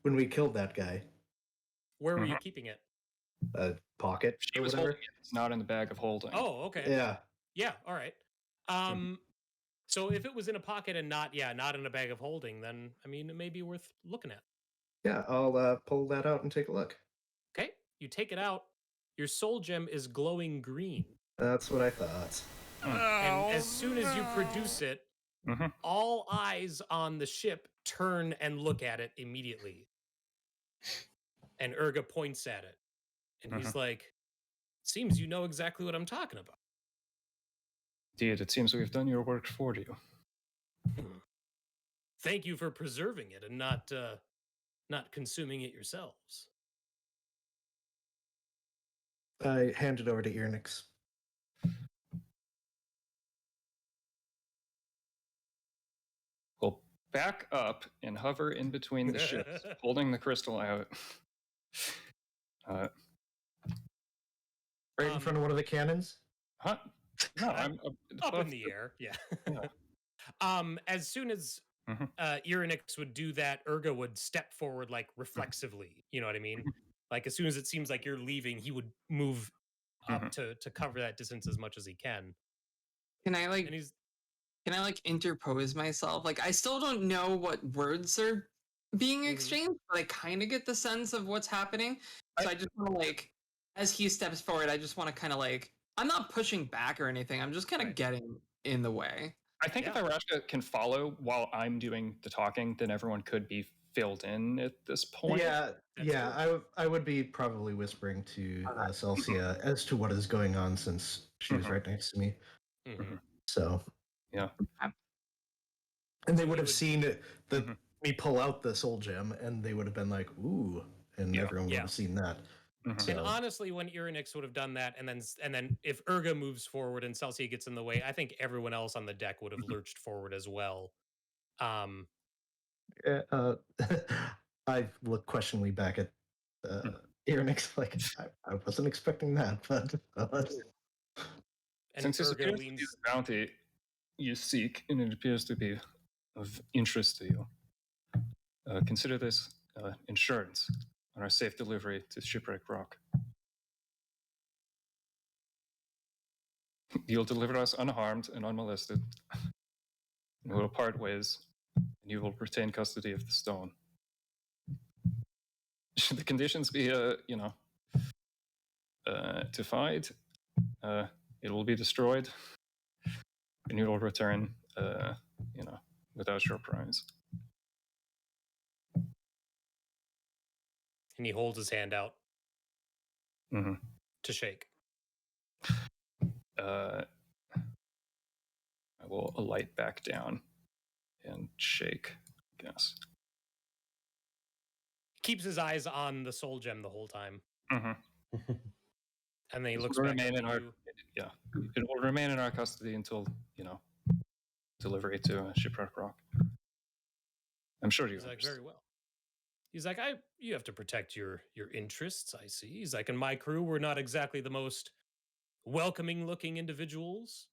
when we killed that guy. Where were you keeping it? A pocket She or was whatever. holding it. It's not in the bag of holding. Oh, okay. Yeah. Yeah, all right. So if it was in a pocket and not in a bag of holding, then I mean it may be worth looking at. Yeah, I'll pull that out and take a look. Okay, you take it out. Your soul gem is glowing green, That's what I thought. and as soon as you produce it, Mhm. all eyes on the ship turn and look at it immediately. And Urga points at it, and he's like, "Seems you know exactly what I'm talking about." Indeed, it seems we've done your work for you. Thank you for preserving it and not consuming it yourselves. I hand it over to Irynyx. We'll back up and hover in between the ships, holding the crystal out. Right in front of one of the cannons? Huh? No, I'm Up above in the air. Yeah. Yeah. As soon as Mhm. Irynyx would do that, Urga would step forward like reflexively. You know what I mean? Like as soon as it seems like you're leaving, he would move up to cover that distance as much as he can. Can I like And he's interpose myself? Like I still don't know what words are being exchanged, but I kind of get the sense of what's happening. So I just want to like, as he steps forward, I just want to kind of like, I'm not pushing back or anything. I'm just kind of getting in the way. I think if Aerashka can follow while I'm doing the talking, then everyone could be filled in at this point. I would be probably whispering to Celsia as to what is going on since she was right next to me. So yeah, and they would have seen me pull out the soul gem, and they would have been like, "Ooh," and everyone would have seen that. So, and honestly, when Irynyx would have done that, and then if Urga moves forward and Celsia gets in the way, I think everyone else on the deck would have lurched forward as well. I look questioningly back at Irynyx, like I wasn't expecting that, but since this appears to be the bounty you seek, and it appears to be of interest to you, consider this insurance on our safe delivery to Shipwreck Rock. You'll deliver us unharmed and unmolested, and we'll part ways, and you will retain custody of the stone. Should the conditions be, defied, it will be destroyed, and you will return, without your prize. And he holds his hand out to shake. I will alight back down and shake, I guess. Keeps his eyes on the soul gem the whole time. And then he looks will back remain at in our, you. Yeah, it will remain in our custody until, delivery to Shipwreck Rock. I'm sure you He's like, understand. very well. He's like, you have to protect your interests, I see. He's like, in my crew, we're not exactly the most welcoming looking individuals.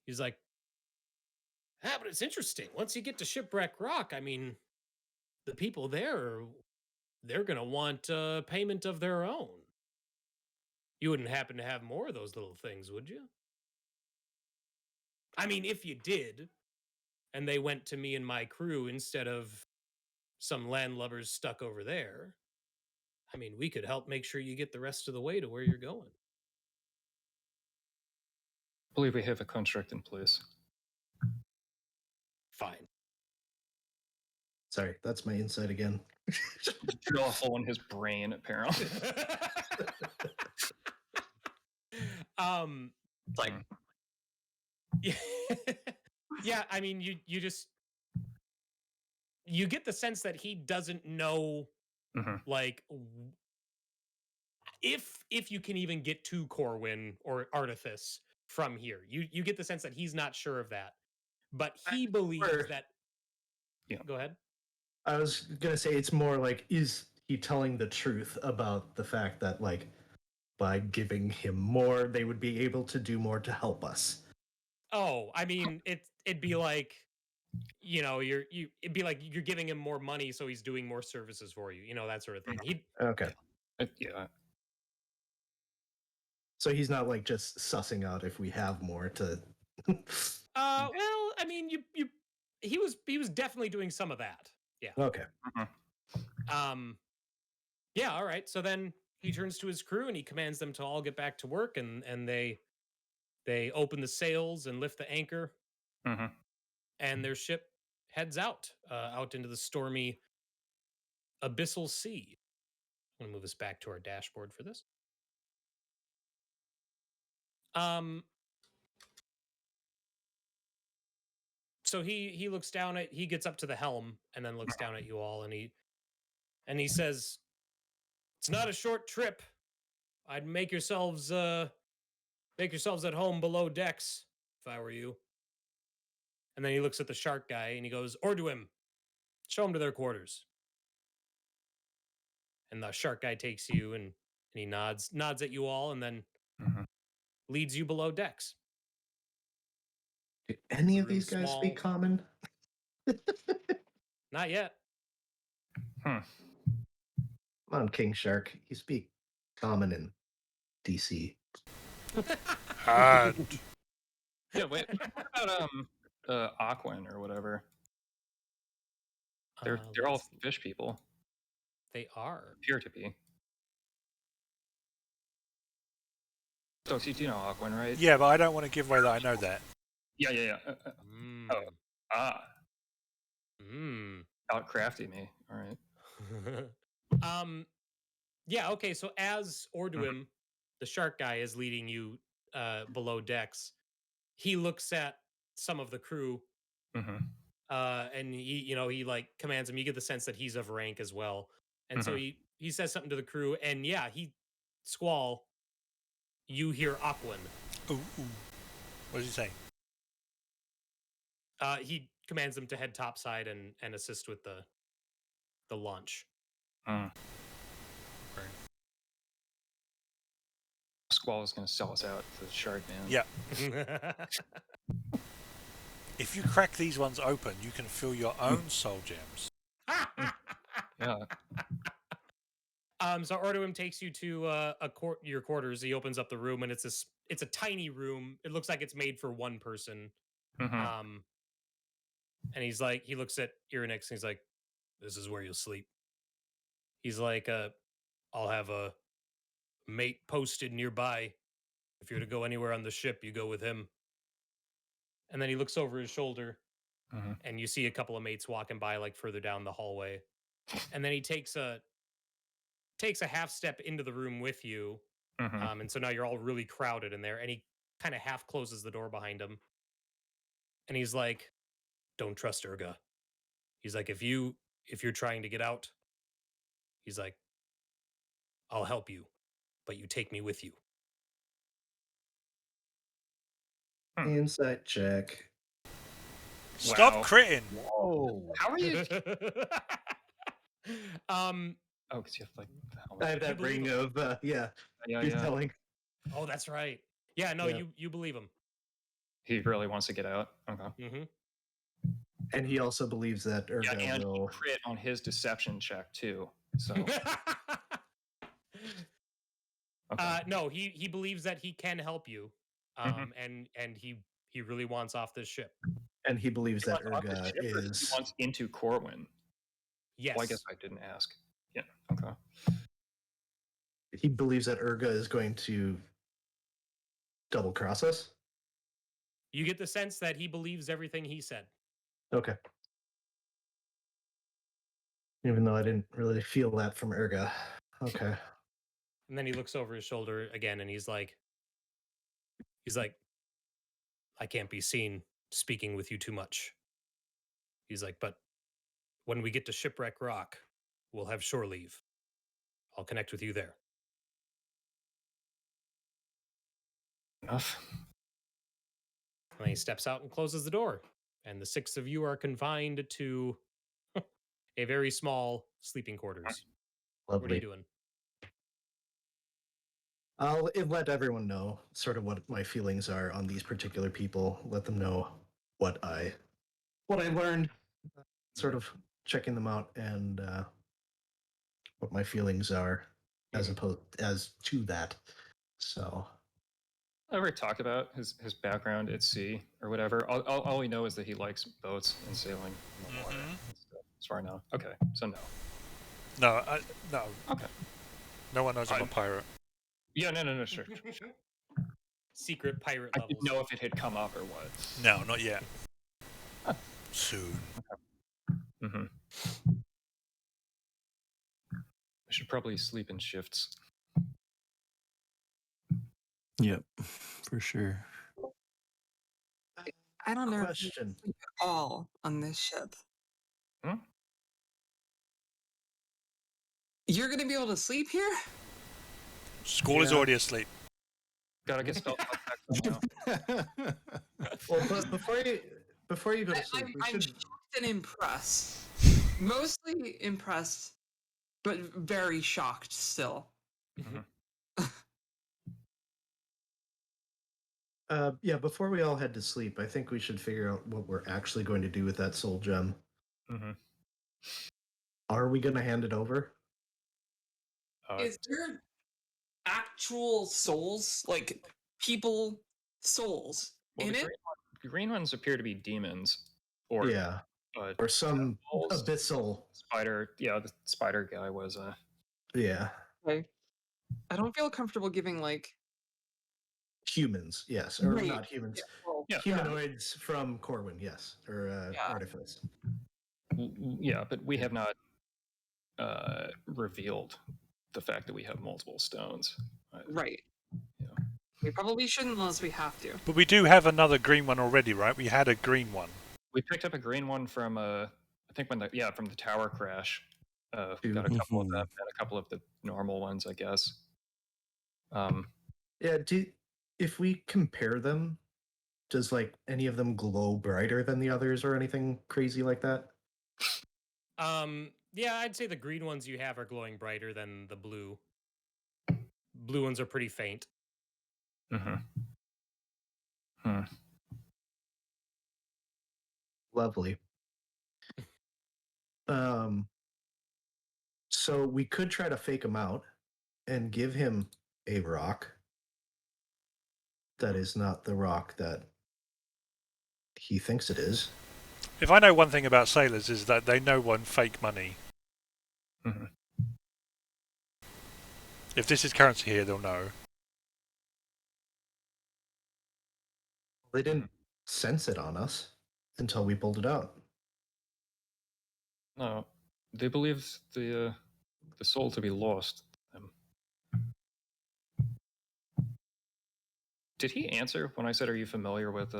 He's like, but it's interesting. Once you get to Shipwreck Rock, I mean, the people there, they're going to want payment of their own. You wouldn't happen to have more of those little things, would you? I mean, if you did, and they went to me and my crew instead of some landlubbers stuck over there, I mean, we could help make sure you get the rest of the way to where you're going. I believe we have a contract in place. Fine. Sorry, that's my insight again. Drill a hole in his brain, apparently. Like, yeah, I mean, you just you get the sense that he doesn't know, like, if you can even get to Corwin or ARDATHAS from here. You get the sense that he's not sure of that, but he believes that. Yeah, go ahead. I was gonna say it's more like, is he telling the truth about the fact that, like, by giving him more, they would be able to do more to help us. Oh, I mean, it'd be like, it'd be like you're giving him more money, so he's doing more services for you, that sort of thing. Okay. Yeah. So he's not like just sussing out if we have more to. Well, I mean, he was definitely doing some of that. Yeah. Okay. Yeah. All right. So then he turns to his crew and he commands them to all get back to work, and they open the sails and lift the anchor, and their ship heads out into the stormy abyssal sea. I'm gonna move us back to our dashboard for this. So he looks down he gets up to the helm and then looks down at you all, and he says, "It's not a short trip. I'd make yourselves at home below decks if I were you." And then he looks at the shark guy and he goes, "Orduim, show them to their quarters." And the shark guy takes you and he nods at you all, and then leads you below decks. Do any of Room these guys small. speak common? Not yet. Come on, King Shark. You speak common in DC. Hard. Yeah, wait. What about Aquan or whatever? They're all Let's see. fish people. They are. Appear to be. So you do know Aquan, right? Yeah, but I don't want to give away that I know that. Yeah. Outcrafty me. All right. Yeah, okay, so as Orduim, the shark guy, is leading you below decks, he looks at some of the crew, and he like commands him. You get the sense that he's of rank as well. And so he says something to the crew, and yeah, Squall, you hear Aquan. Ooh. What does he say? He commands them to head topside and assist with the launch. Okay. Squall is going to sell us out to the shark man. Yeah. If you crack these ones open, you can fill your own soul gems. Yeah. So Orduim takes you to your quarters. He opens up the room, and it's a tiny room. It looks like it's made for one person. And he's like, he looks at Irynyx and he's like, "This is where you'll sleep." He's like, "I'll have a mate posted nearby. If you're to go anywhere on the ship, you go with him." And then he looks over his shoulder, and you see a couple of mates walking by, like further down the hallway. And then he takes a half step into the room with you, and so now you're all really crowded in there. And he kind of half closes the door behind him, and he's like, "Don't trust Urga." He's like, if you're trying to get out, he's like, "I'll help you, but you take me with you." Insight check. Stop critting. Whoa. How are you? Oh, because you have like the helmet. I have that ring of Yeah. telling. Oh, that's right. Yeah, no, Yeah. you believe him. He really wants to get out. Okay. And he also believes that Urga And will. he crit on his deception check too. So No, he believes that he can help you, and he really wants off this ship. And he believes that wants off the Urga ship, or he is. wants into Corwin. Yes. Well, I guess I didn't ask. Yeah. Okay. He believes that Urga is going to double cross us. You get the sense that he believes everything he said. Okay. Even though I didn't really feel that from Urga. Okay. And then he looks over his shoulder again, and he's like, "I can't be seen speaking with you too much." He's like, "But when we get to Shipwreck Rock, we'll have shore leave. I'll connect with you there." Enough. And then he steps out and closes the door, and the six of you are confined to a very small sleeping quarters. Lovely. What are you doing? I'll let everyone know sort of what my feelings are on these particular people. Let them know what I learned, sort of checking them out, and what my feelings are as to that. So I already talked about his background at sea or whatever. All we know is that he likes boats and sailing in the water. As far as I know. Okay, so no. No, no. Okay. No one knows I'm a pirate. Yeah, no, sure. Secret pirate I levels. didn't know if it had come up or what. No, not yet. Soon. Mm-hmm. I should probably sleep in shifts. Yep, for sure. I don't know if you question. sleep at all on this ship. Hmm? You're gonna be able to sleep here? Squall is Yeah. already asleep. Gotta get spell back now. Well, but before you go to sleep, I'm we should. shocked and impressed. Mostly impressed, but very shocked still. Yeah, before we all head to sleep, I think we should figure out what we're actually going to do with that soul gem. Mm-hmm. Are we going to hand it over? Is there actual souls, like people souls, well, in the it? green ones appear to be demons, or Yeah, or some tadpoles. abyssal. Spider. Yeah, the spider guy was a. Yeah, Okay. I don't feel comfortable giving like humans. Yes, or Right. not humans. well, Yeah. Humanoids from Corwin. Yes, or Yeah. Artifice. Yeah, but we have not revealed the fact that we have multiple stones. Right. Yeah. We probably shouldn't unless we have to. But we do have another green one already, right? We had a green one. We picked up a green one from I think from the tower crash. We got a couple of them and a couple of the normal ones, I guess. Yeah. If we compare them, does like any of them glow brighter than the others or anything crazy like that? Yeah, I'd say the green ones you have are glowing brighter than the blue. Blue ones are pretty faint. Lovely. So we could try to fake him out and give him a rock that is not the rock that he thinks it is. If I know one thing about sailors is that they know when fake money. Mm-hmm. If this is currency here, they'll know. They didn't sense it on us until we pulled it out. No, they believe the soul to be lost. Did he answer when I said, "Are you familiar with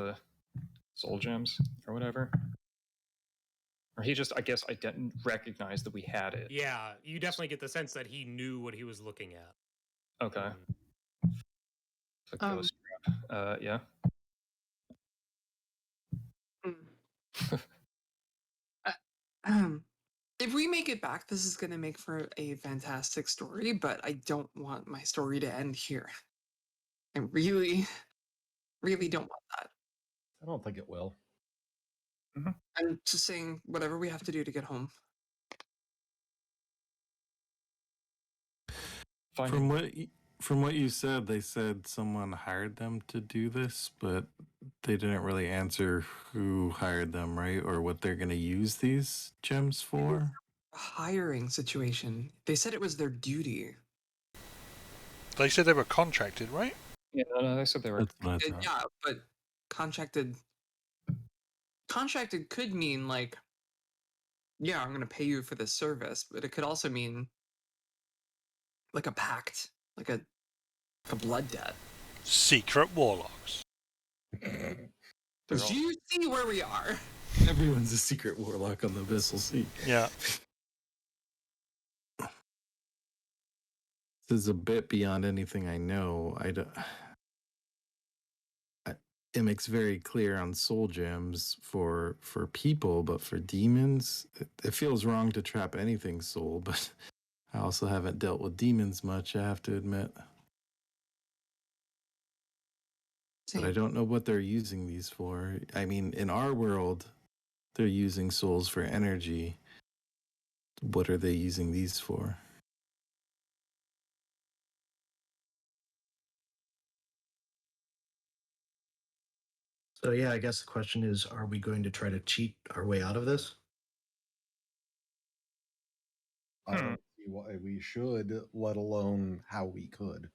soul gems or whatever?" Or he just, I guess, I didn't recognize that we had it. Yeah, you definitely get the sense that he knew what he was looking at. Okay. It's a ghost trap. Yeah. If we make it back, this is going to make for a fantastic story, but I don't want my story to end here. I really, really don't want that. I don't think it will. I'm just saying whatever we have to do to get home. From what you said, they said someone hired them to do this, but they didn't really answer who hired them, right? Or what they're going to use these gems for. A hiring situation. They said it was their duty. They said they were contracted, right? Yeah, no, they said they were. Yeah, but contracted could mean like, yeah, I'm going to pay you for this service, but it could also mean like a pact, like a blood debt. Secret warlocks. Do you see where we are? Everyone's a secret warlock on the Abyssal Sea. Yeah. This is a bit beyond anything I know. It makes very clear on soul gems for people, but for demons, it feels wrong to trap anything soul, but I also haven't dealt with demons much, I have to admit. But I don't know what they're using these for. I mean, in our world, they're using souls for energy. What are they using these for? So yeah, I guess the question is, are we going to try to cheat our way out of this? I don't see why we should, let alone how we could.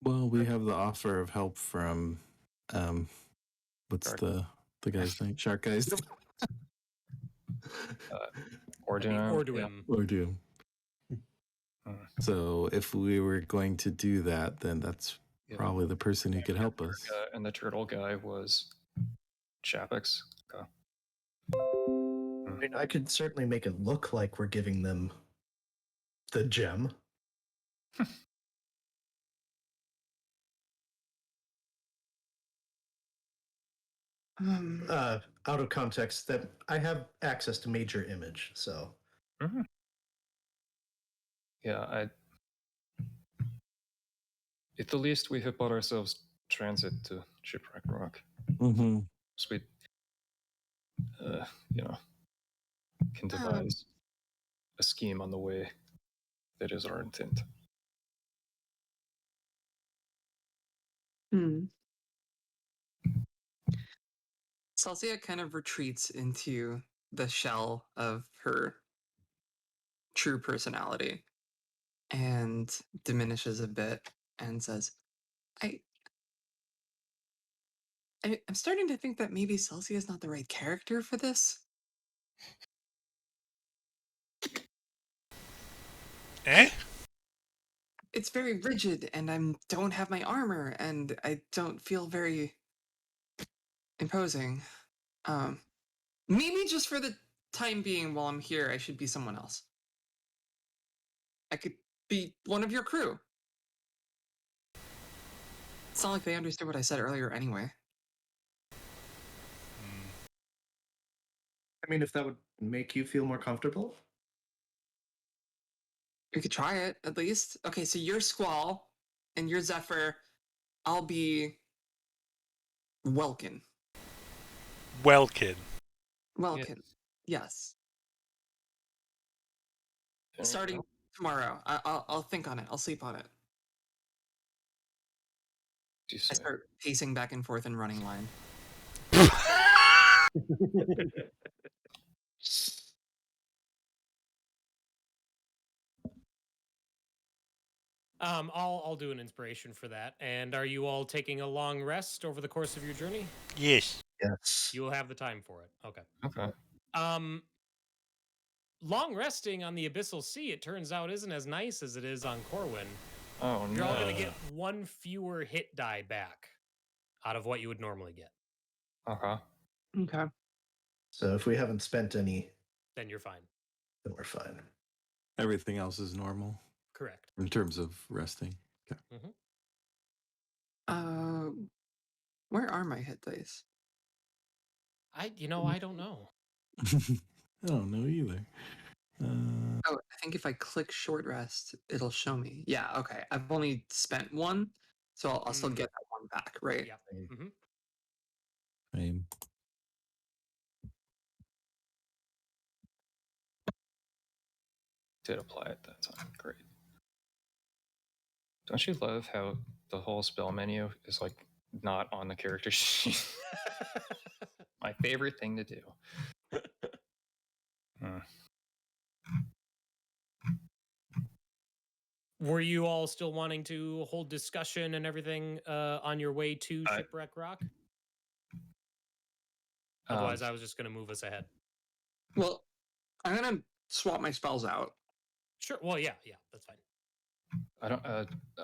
Well, we have the offer of help from, what's Shark. the guy's name? Shark guys. Orduum. Or do. Mm. So if we were going to do that, then that's Yeah. probably the person who could help us. And the turtle guy was Chapix. Okay. I mean, I could certainly make it look like we're giving them the gem. Out of context, that I have access to major image, so Yeah, at the least we have bought ourselves transit to Shipwreck Rock. Mm-hmm. So we, can devise a scheme on the way. That is our intent. Celsia kind of retreats into the shell of her true personality and diminishes a bit and says, I'm starting to think that maybe Celsia is not the right character for this. Eh? It's very rigid, and I don't have my armor, and I don't feel very imposing. Maybe just for the time being while I'm here, I should be someone else. I could be one of your crew. It's not like they understood what I said earlier anyway. I mean, if that would make you feel more comfortable. We could try it, at least. Okay, so you're Squall, and you're Zephyr. I'll be Welkin. Welkin. Welkin, yes. Starting tomorrow. I'll think on it. I'll sleep on it. I start pacing back and forth in running line. I'll do an inspiration for that. And are you all taking a long rest over the course of your journey? Yes. Yes. You will have the time for it. Okay. Okay. Long resting on the Abyssal Sea, it turns out, isn't as nice as it is on Corwin. Oh, You're no. all going to get one fewer hit die back out of what you would normally get. Okay. Okay. So if we haven't spent any, then you're fine. Then we're fine. Everything else is normal. Correct. In terms of resting. Okay. Where are my hit dice? I don't know. I don't know either. Oh, I think if I click short rest, it'll show me. Yeah, okay. I've only spent one, so I'll still get that one back, right? Yep. Same. Did apply it that time. Great. Don't you love how the whole spell menu is like not on the character sheet? My favorite thing to do. Were you all still wanting to hold discussion and everything on your way to Shipwreck Rock? Otherwise, I was just going to move us ahead. Well, I'm going to swap my spells out. Sure. Well, yeah, that's fine.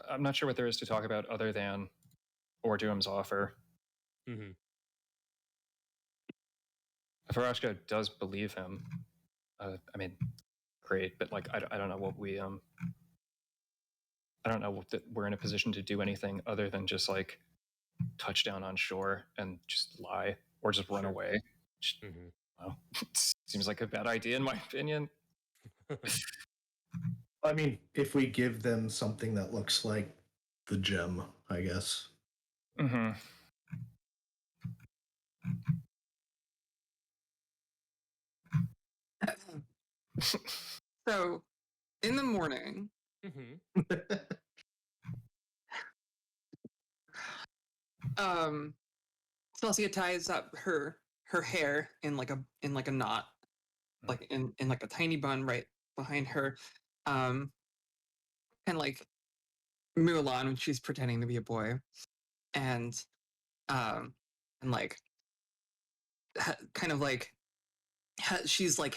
I'm not sure what there is to talk about other than Orduum's offer. Mm-hmm. If Aerashka does believe him, I mean, great. But like, I don't know what we I don't know that we're in a position to do anything other than just like touch down on shore and just lie or just run away. Well, seems like a bad idea in my opinion. I mean, if we give them something that looks like the gem, I guess. Mm-hmm. So, in the morning, Celsia ties up her hair in like a knot, like in like a tiny bun right behind her, kind of like Mulan when she's pretending to be a boy, and like kind of like she's like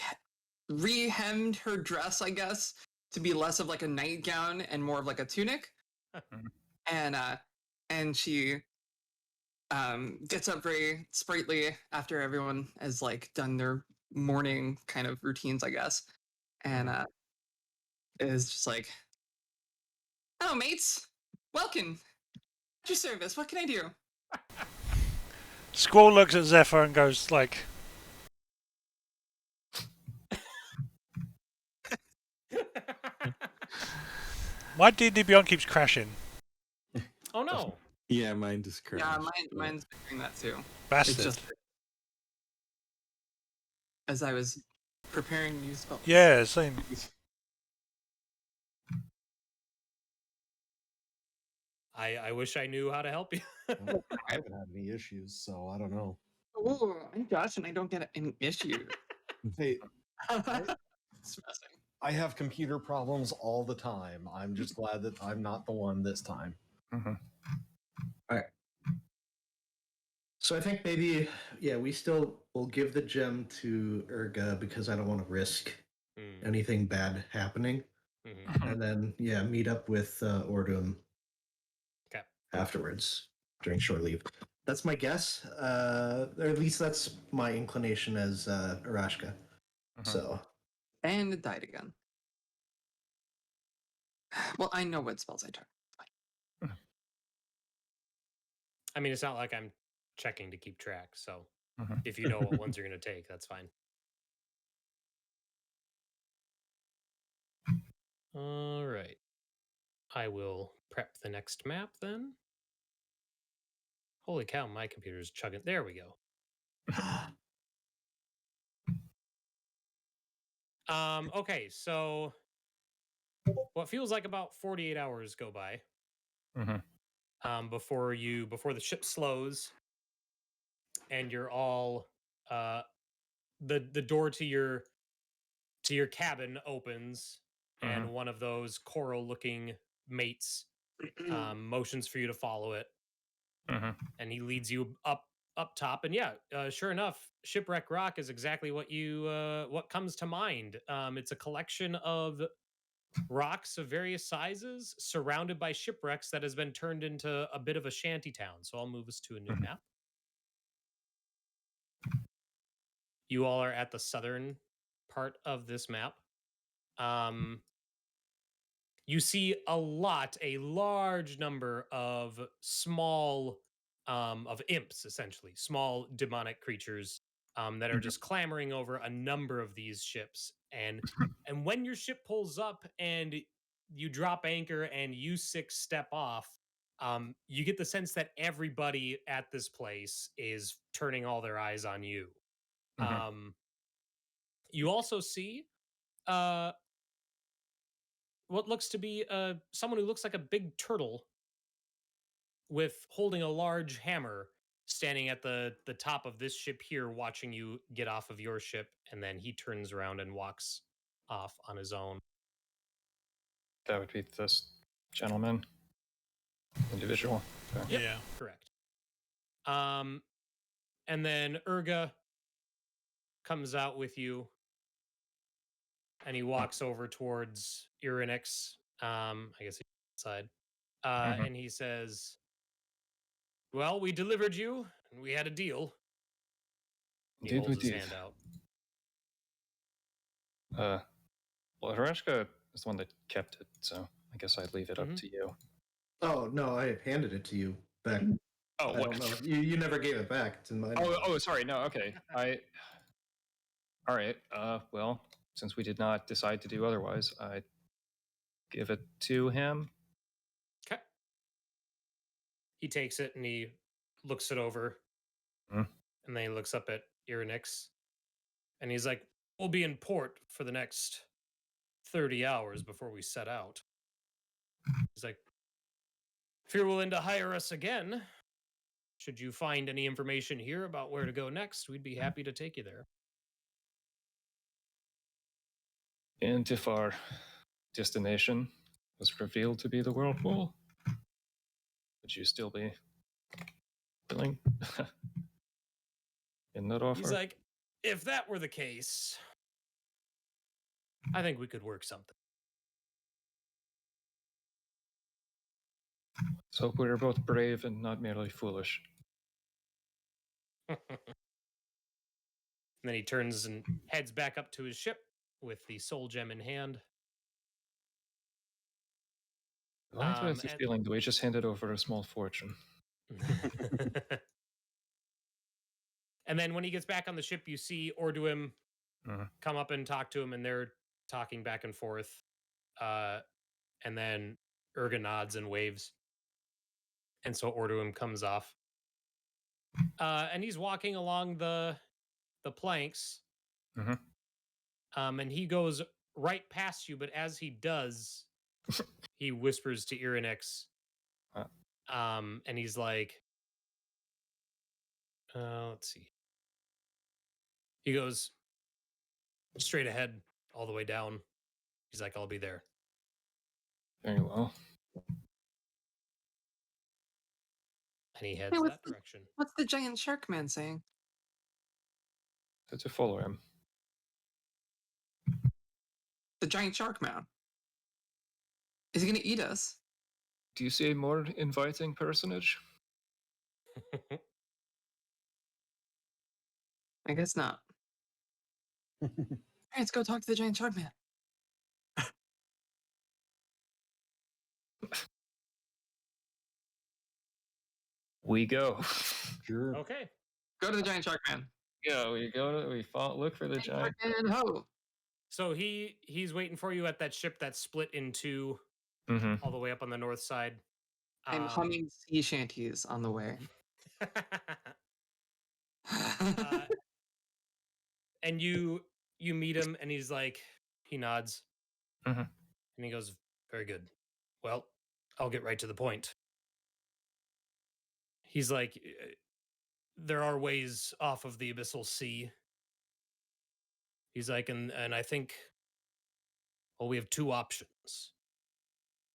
re-hemmed her dress, I guess, to be less of like a nightgown and more of like a tunic, and she gets up very sprightly after everyone has like done their morning kind of routines, I guess, and is just like, "Hello, mates. Welcome. At your service. What can I do?" Squall looks at Zephyr and goes like, "My D&D Beyond keeps crashing. Oh no! Yeah, mine just crashed. Yeah, but- mine's doing that too. Bastard." It's just as I was preparing new spells. Yeah, same. I wish I knew how to help you. I haven't had any issues, so I don't know. Oh, I'm Josh, and I don't get an issue. Hey, It's messing. I have computer problems all the time. I'm just glad that I'm not the one this time. Mm-hmm. All right. So I think maybe, yeah, we still will give the gem to Urga because I don't want to risk anything bad happening. And then, yeah, meet up with Ordum afterwards during shore leave. That's my guess. Or at least that's my inclination as Aerashka. So, And it died again. Well, I know what spells I took. I mean, it's not like I'm checking to keep track. So if you know what ones you're going to take, that's fine. All right. I will prep the next map then. Holy cow, my computer's chugging. There we go. Okay, so what feels like about 48 hours go by before the ship slows and you're all the door to your cabin opens and one of those coral looking mates motions for you to follow it, and he leads you up top, and sure enough, Shipwreck Rock is exactly what what comes to mind. It's a collection of rocks of various sizes surrounded by shipwrecks that has been turned into a bit of a shanty town. So I'll move us to a new map. You all are at the southern part of this map. You see a large number of small of imps, essentially small demonic creatures that are just clamoring over a number of these ships. And when your ship pulls up and you drop anchor and you 6 step off, you get the sense that everybody at this place is turning all their eyes on you. You also see what looks to be someone who looks like a big turtle with holding a large hammer standing at the top of this ship here, watching you get off of your ship, and then he turns around and walks off on his own. That would be this gentleman, individual. Okay. Yep, Yeah. correct. And then Urga comes out with you, and he walks over towards Irynyx. I guess he's outside. And he says, "Well, we delivered you, and we had a deal." He Indeed, holds we his did. hand out. Well, Aerashka is the one that kept it, so I guess I'd leave it up to you. oh no, I handed it to you back. Oh, I don't know. You never gave it back. It's in my. Oh, sorry. No, okay. All right. Well, since we did not decide to do otherwise, I give it to him. Okay. he takes it and he looks it over. Hmm. And then he looks up at Irynyx. And he's like, we'll be in port for the next 30 hours before we set out. He's like, if you're willing to hire us again, should you find any information here about where to go next, we'd be happy to take you there. And if our destination was revealed to be the Whirlpool, would you still be willing in that offer? He's like, if that were the case, I think we could work something. So we're both brave and not merely foolish. And then he turns and heads back up to his ship with the soul gem in hand. Why do I have the feeling that we just handed over a small fortune? And then when he gets back on the ship, you see Orduim come up and talk to him, and they're talking back and forth. And then Urga nods and waves. And so Orduim comes off. And he's walking along the planks. And he goes right past you, but as he does, he whispers to Irynyx. And he's like, let's see. He goes straight ahead, all the way down. He's like, I'll be there. Very well. And he heads that direction. What's the giant shark man saying? To follow him. The giant shark man. Is he going to eat us? Do you see a more inviting personage? I guess not. All right, let's go talk to the giant shark man. We go. Sure. Okay. Go to the giant shark man. Yeah, we look for the giant. And ho. So he's waiting for you at that ship that's split in two, all the way up on the north side. I'm humming sea shanties on the way. And you meet him, and he's like, he nods, and he goes, very good. Well, I'll get right to the point. He's like, there are ways off of the Abyssal Sea. He's like, and I think, well, we have two options,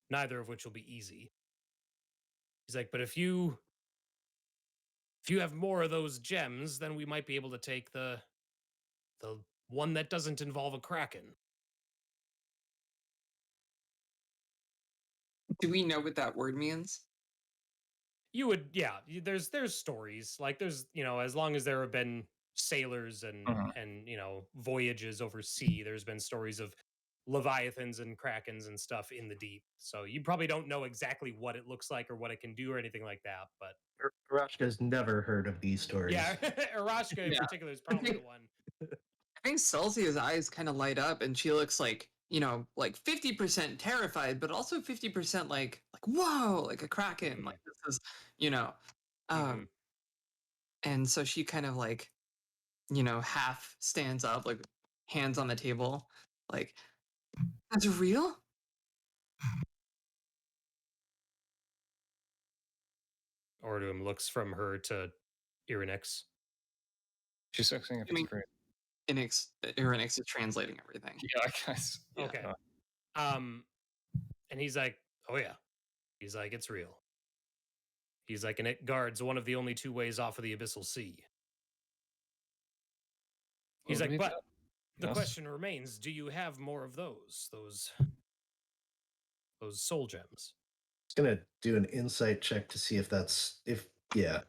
neither of which will be easy. He's like, but if you have more of those gems, then we might be able to take the one that doesn't involve a kraken. Do we know what that word means? You would, yeah. There's stories, like there's, as long as there have been sailors and voyages over sea, there's been stories of leviathans and krakens and stuff in the deep. So you probably don't know exactly what it looks like or what it can do or anything like that. But Aerashka's never heard of these stories. yeah, Aerashka in particular is probably the one. I think Celsia's eyes kind of light up, and she looks like, like 50% terrified, but also 50% like whoa, like a kraken. Like this is, and so she kind of like, half stands up, like hands on the table, like, that's real? Orduim looks from her to Irynyx. She's fixing it. Great. Irynyx is translating everything. Yeah, I guess. Yeah. Okay. And he's like, oh yeah. He's like, it's real. He's like, and it guards one of the only two ways off of the Abyssal Sea. He's like, but the question remains, do you have more of those soul gems? Just gonna do an insight check to see if yeah.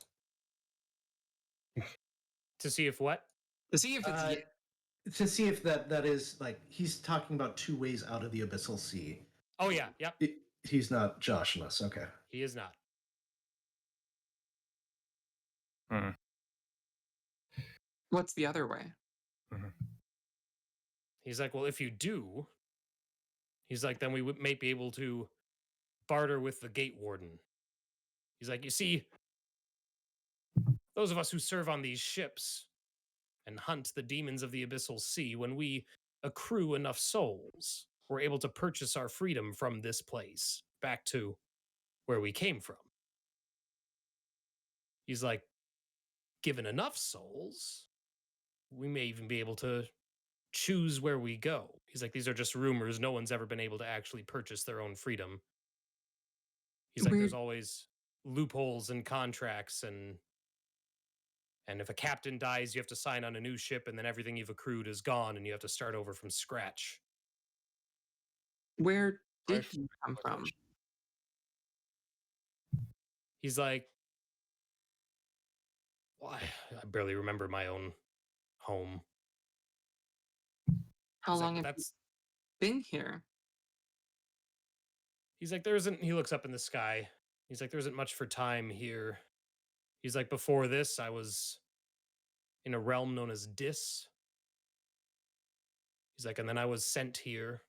To see if what? To see if it's to see if that is like he's talking about two ways out of the Abyssal Sea. Oh yeah, yep. He's not joshing us. Okay. He is not. What's the other way? He's like, well, if you do, he's like, then we may be able to barter with the Gate Warden. He's like, you see, those of us who serve on these ships and hunt the demons of the abyssal sea, when we accrue enough souls, we're able to purchase our freedom from this place back to where we came from. He's like, given enough souls, we may even be able to choose where we go. He's like, these are just rumors. No one's ever been able to actually purchase their own freedom. He's like, there's always loopholes in contracts, and if a captain dies, you have to sign on a new ship, and then everything you've accrued is gone, and you have to start over from scratch. Where did you come from? He's like, well, I barely remember my own home. How long have you been here? He's like, he looks up in the sky. He's like, there isn't much for time here. He's like, before this, I was in a realm known as Dis. He's like, and then I was sent here.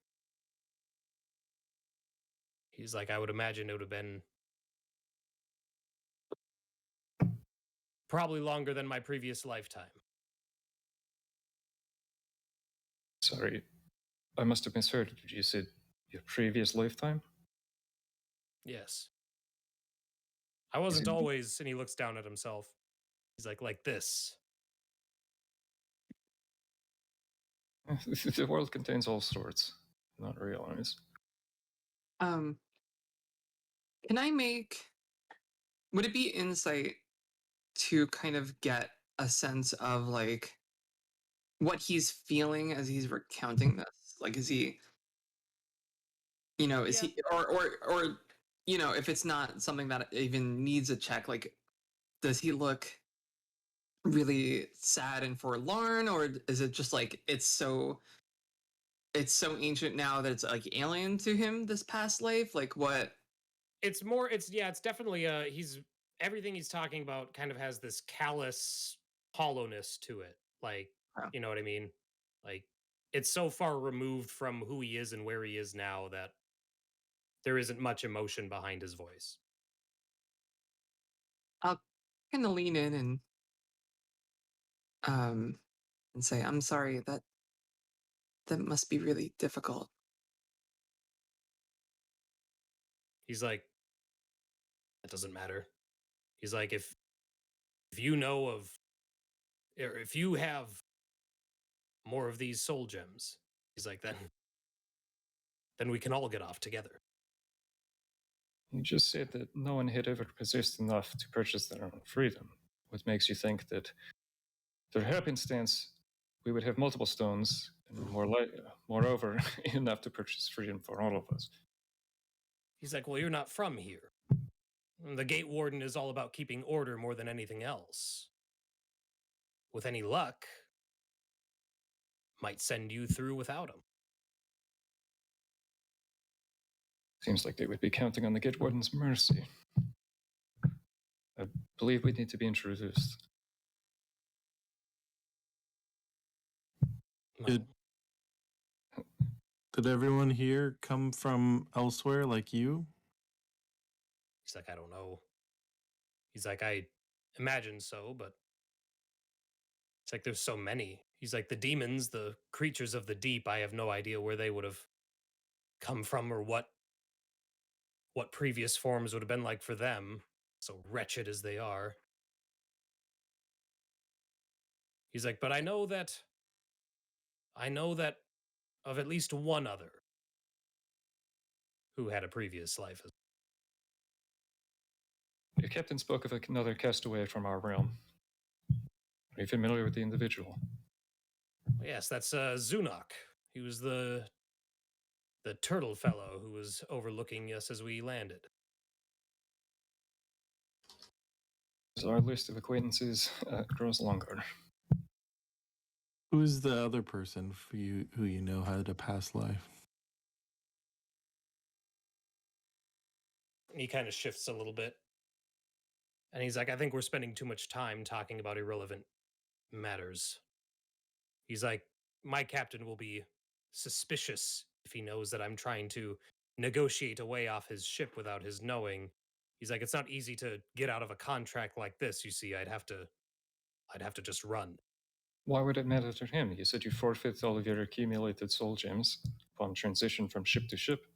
He's like, I would imagine it would have been probably longer than my previous lifetime. Sorry, I must have misheard. You said your previous lifetime? Yes. I wasn't always, and he looks down at himself. He's like this. The world contains all sorts. Not realize. Can I would it be insight to kind of get a sense of like what he's feeling as he's recounting this? Like, is he, is he, or if it's not something that even needs a check, like, does he look really sad and forlorn, or is it just like it's so ancient now that it's like alien to him, this past life? Like, what? It's definitely everything he's talking about kind of has this callous hollowness to it. Like, you know what I mean? Like, it's so far removed from who he is and where he is now that there isn't much emotion behind his voice. I'll kind of lean in and say, I'm sorry, that must be really difficult. He's like, it doesn't matter. He's like, if you know of, or if you have more of these soul gems, he's like, then we can all get off together. You just said that no one had ever possessed enough to purchase their own freedom. What makes you think that there happenstance we would have multiple stones, and moreover, enough to purchase freedom for all of us? He's like, well, you're not from here. The Gate Warden is all about keeping order more than anything else. With any luck, might send you through without him. Seems like they would be counting on the Gate Warden's mercy. I believe we need to be introduced. Did everyone here come from elsewhere like you? He's like, I don't know. He's like, I imagine so, but it's like there's so many. He's like, the demons, the creatures of the deep, I have no idea where they would have come from or what previous forms would have been like for them, so wretched as they are. He's like, but I know that of at least one other who had a previous life. Your captain spoke of another castaway from our realm. Are you familiar with the individual? Yes, that's Zunok. He was the turtle fellow who was overlooking us as we landed. As our list of acquaintances grows longer. Who's the other person who you know had a past life? He kind of shifts a little bit. And he's like, I think we're spending too much time talking about irrelevant matters. He's like, my captain will be suspicious if he knows that I'm trying to negotiate a way off his ship without his knowing. He's like, it's not easy to get out of a contract like this. You see, I'd have to just run. Why would it matter to him? He said you forfeit all of your accumulated soul gems upon transition from ship to ship.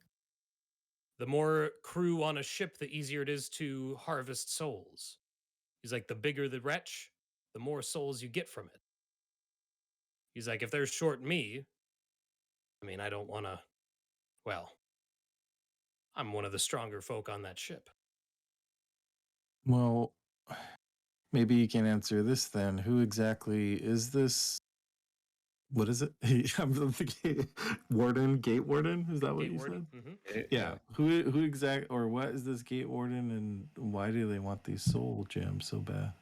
The more crew on a ship, the easier it is to harvest souls. He's like, the bigger the wretch, the more souls you get from it. He's like, if they're short me, I mean, I don't want to, well, I'm one of the stronger folk on that ship. Well, maybe you can answer this then. Who exactly is this? What is it? I'm thinking warden, gate warden. Is that what Gate you warden? said? Mm-hmm. Yeah. Who exact or what is this gate warden, and why do they want these soul gems so bad?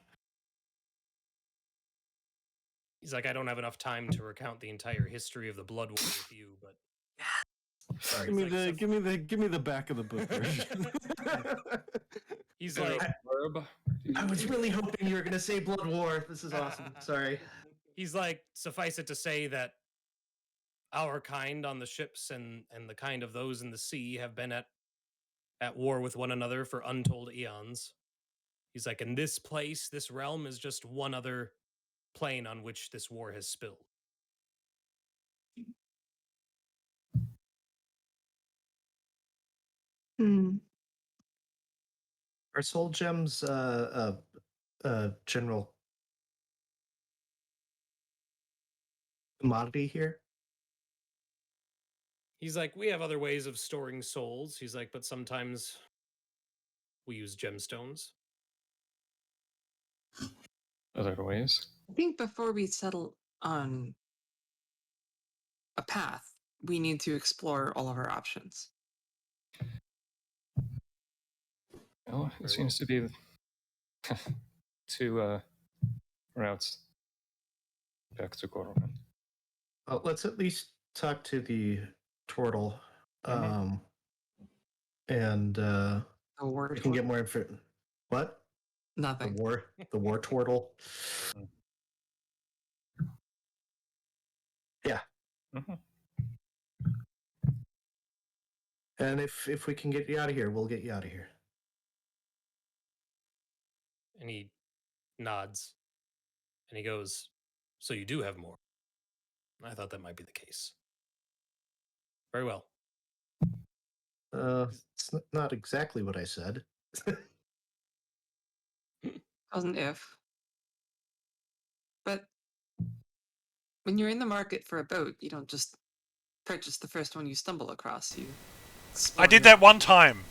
He's like, I don't have enough time to recount the entire history of the Blood War with you, but Sorry. Give me the back of the book version. He's like, I was really hoping you were going to say Blood War. This is awesome. Sorry. He's like, suffice it to say that our kind on the ships and the kind of those in the sea have been at war with one another for untold eons. He's like, and this place, this realm is just one other plane on which this war has spilled. Are soul gems general commodity here? He's like, we have other ways of storing souls. He's like, but sometimes we use gemstones. Other ways? I think before we settle on a path, we need to explore all of our options. Well, it seems to be two routes back to Coromon. Let's at least talk to the turtle, and The war we can get more info. What? Nothing. The war turtle. Yeah. Mm-hmm. And if we can get you out of here, we'll get you out of here. And he nods. And he goes, so you do have more. I thought that might be the case. Very well. It's not exactly what I said. Wasn't if. But when you're in the market for a boat, you don't just purchase the first one you stumble across. You I did that one time.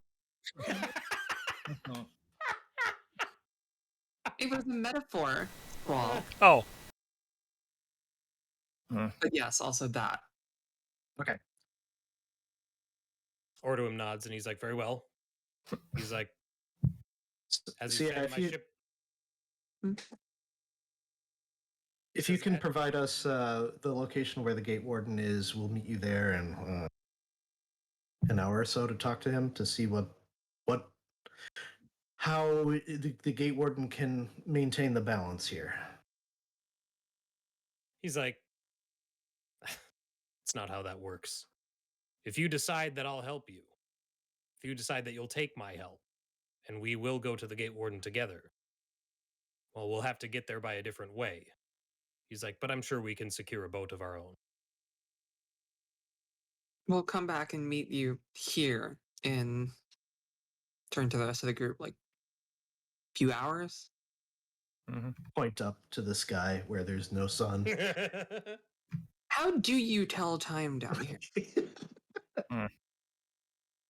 It was a metaphor, Squall. Oh. But yes, also that. Okay. Ordoim nods and he's like, very well. He's like, as So you yeah, fit in my ship. If you can provide us the location where the gate warden is, we'll meet you there in an hour or so to talk to him to see how the gate warden can maintain the balance here. He's like, it's not how that works. If you decide that I'll help you, if you decide that you'll take my help, and we will go to the gate warden together, well, we'll have to get there by a different way. He's like, but I'm sure we can secure a boat of our own. We'll come back and meet you here in, turn to the rest of the group, like few hours. Point up to the sky where there's no sun. How do you tell time down here?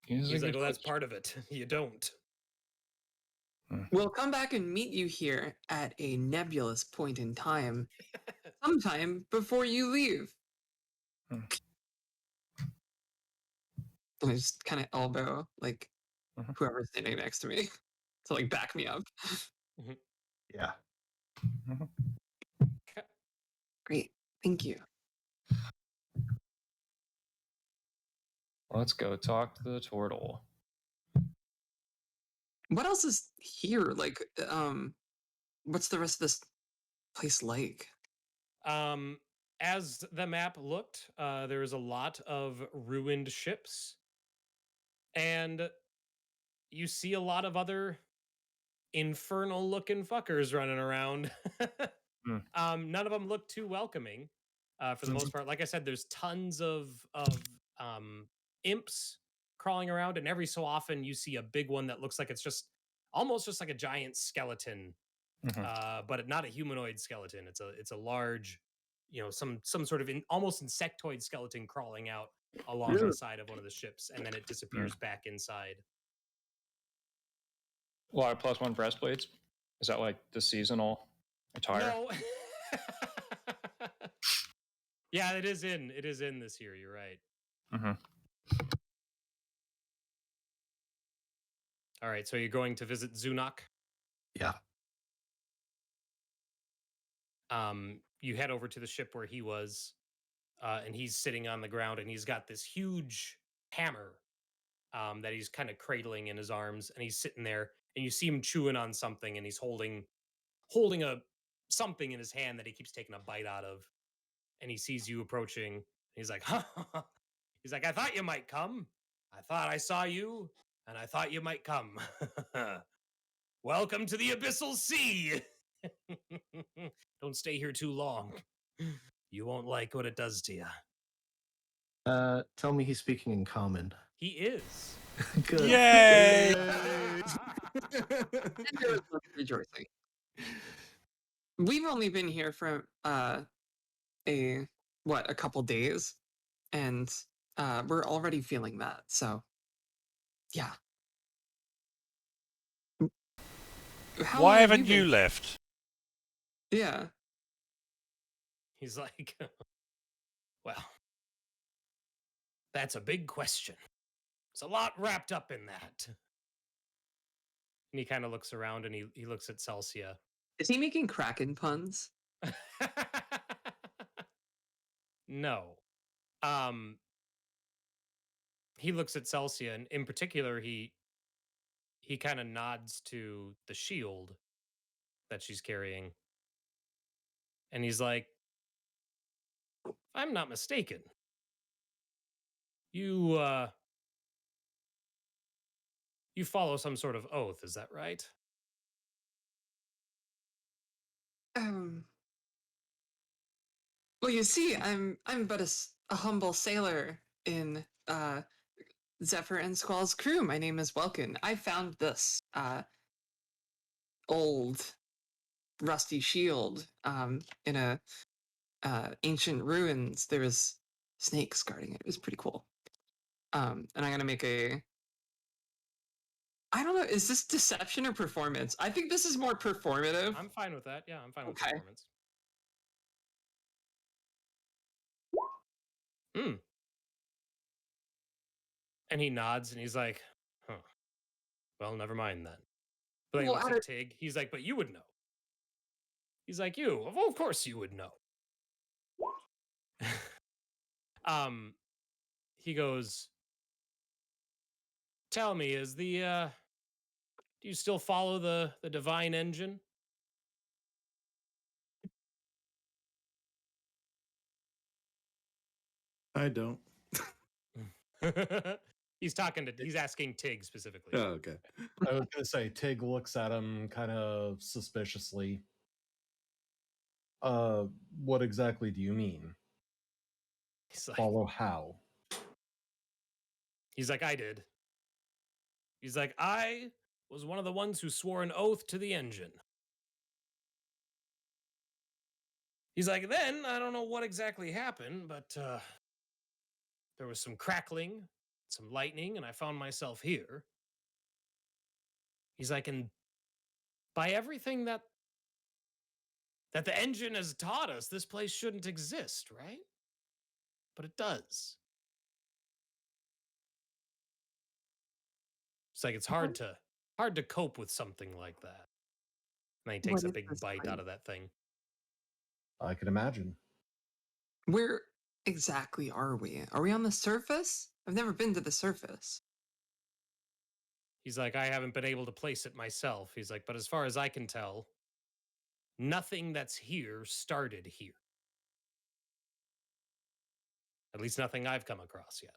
He's like, well, that's part of it. You don't. We'll come back and meet you here at a nebulous point in time, sometime before you leave. And I just kind of elbow, like, whoever's sitting next to me to, like, back me up. Yeah. Great. Thank you. Let's go talk to the turtle. What else is here? Like, what's the rest of this place like? As the map looked, there was a lot of ruined ships. And you see a lot of other infernal looking fuckers running around. None of them look too welcoming for the most part. Like I said, there's tons of imps crawling around, and every so often you see a big one that looks like it's just almost just like a giant skeleton, but not a humanoid skeleton. It's a large, some sort of almost insectoid skeleton crawling out along the side of one of the ships, and then it disappears back inside. A lot of +1 breastplates. Is that like the seasonal attire? No. Yeah, it is in this year. You're right. All right, so you're going to visit Zunok? Yeah. You head over to the ship where he was, and he's sitting on the ground, and he's got this huge hammer that he's kind of cradling in his arms, and he's sitting there, and you see him chewing on something, and he's holding a something in his hand that he keeps taking a bite out of, and he sees you approaching. He's like, he's like, I thought you might come. I thought I saw you, and I thought you might come. Welcome to the Abyssal Sea. Don't stay here too long. You won't like what it does to you. Tell me he's speaking in common. He is. Good. Yay! Rejoicing. We've only been here for a couple days, and we're already feeling that. So, yeah. Why haven't you left? Yeah. He's like, well, that's a big question. There's a lot wrapped up in that. And he kind of looks around, and he looks at Celsia. Is he making Kraken puns? No. He looks at Celsia, and in particular, he kind of nods to the shield that she's carrying. And he's like, if I'm not mistaken, you follow some sort of oath, is that right? Well, you see, I'm but a humble sailor in Zephyr and Squall's crew. My name is Welkin. I found this old rusty shield in a ancient ruins. There was snakes guarding it. It was pretty cool. And I'm gonna make I don't know, is this deception or performance? I think this is more performative. I'm fine with that. Yeah, I'm fine with Okay. performance. And he nods, and he's like, huh. Well, never mind then. But he looks at Tig. He's like, but you would know. He's like, you. Well, of course you would know. He goes, tell me, is the do you still follow the divine engine? I don't. He's asking Tig specifically. Oh, okay. I was gonna say Tig looks at him kind of suspiciously. What exactly do you mean? He's like, Follow how? He's like, I did. He's like, I was one of the ones who swore an oath to the engine. He's like, then I don't know what exactly happened, but there was some crackling, some lightning, and I found myself here. He's like, and by everything that the engine has taught us, this place shouldn't exist, right? But it does. It's like it's hard to cope with something like that. And then he takes a big bite out of that thing. I can imagine. Where exactly are we? Are we on the surface? I've never been to the surface. He's like, I haven't been able to place it myself. He's like, but as far as I can tell, nothing that's here started here. At least nothing I've come across yet.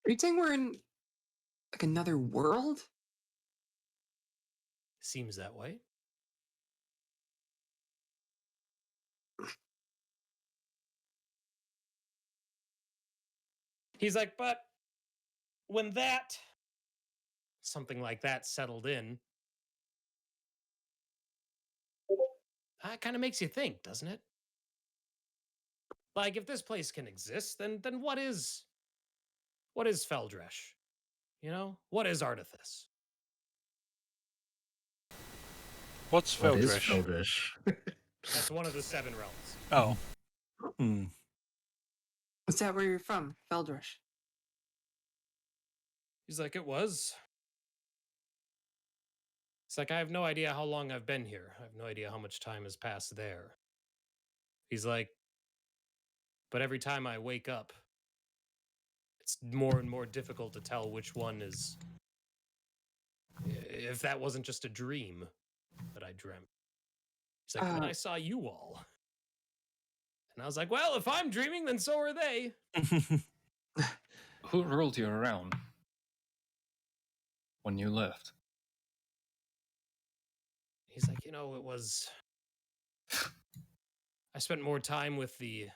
Are you saying we're in like another world? Seems that way. He's like, but when something like that settled in, that kind of makes you think, doesn't it? Like, if this place can exist, then what is Feldresh? You know, what is ARDATHAS? What's What is Feldresh? Feldresh? That's one of the 7 realms. Oh, Is that where you're from, Feldresh? He's like, it was. It's like, I have no idea how long I've been here. I have no idea how much time has passed there. He's like, but every time I wake up, it's more and more difficult to tell which one is, if that wasn't just a dream that I dreamt. He's like, when I saw you all. And I was like, well, if I'm dreaming, then so are they. Who ruled you around when you left? He's like, you know, it was. I spent more time with the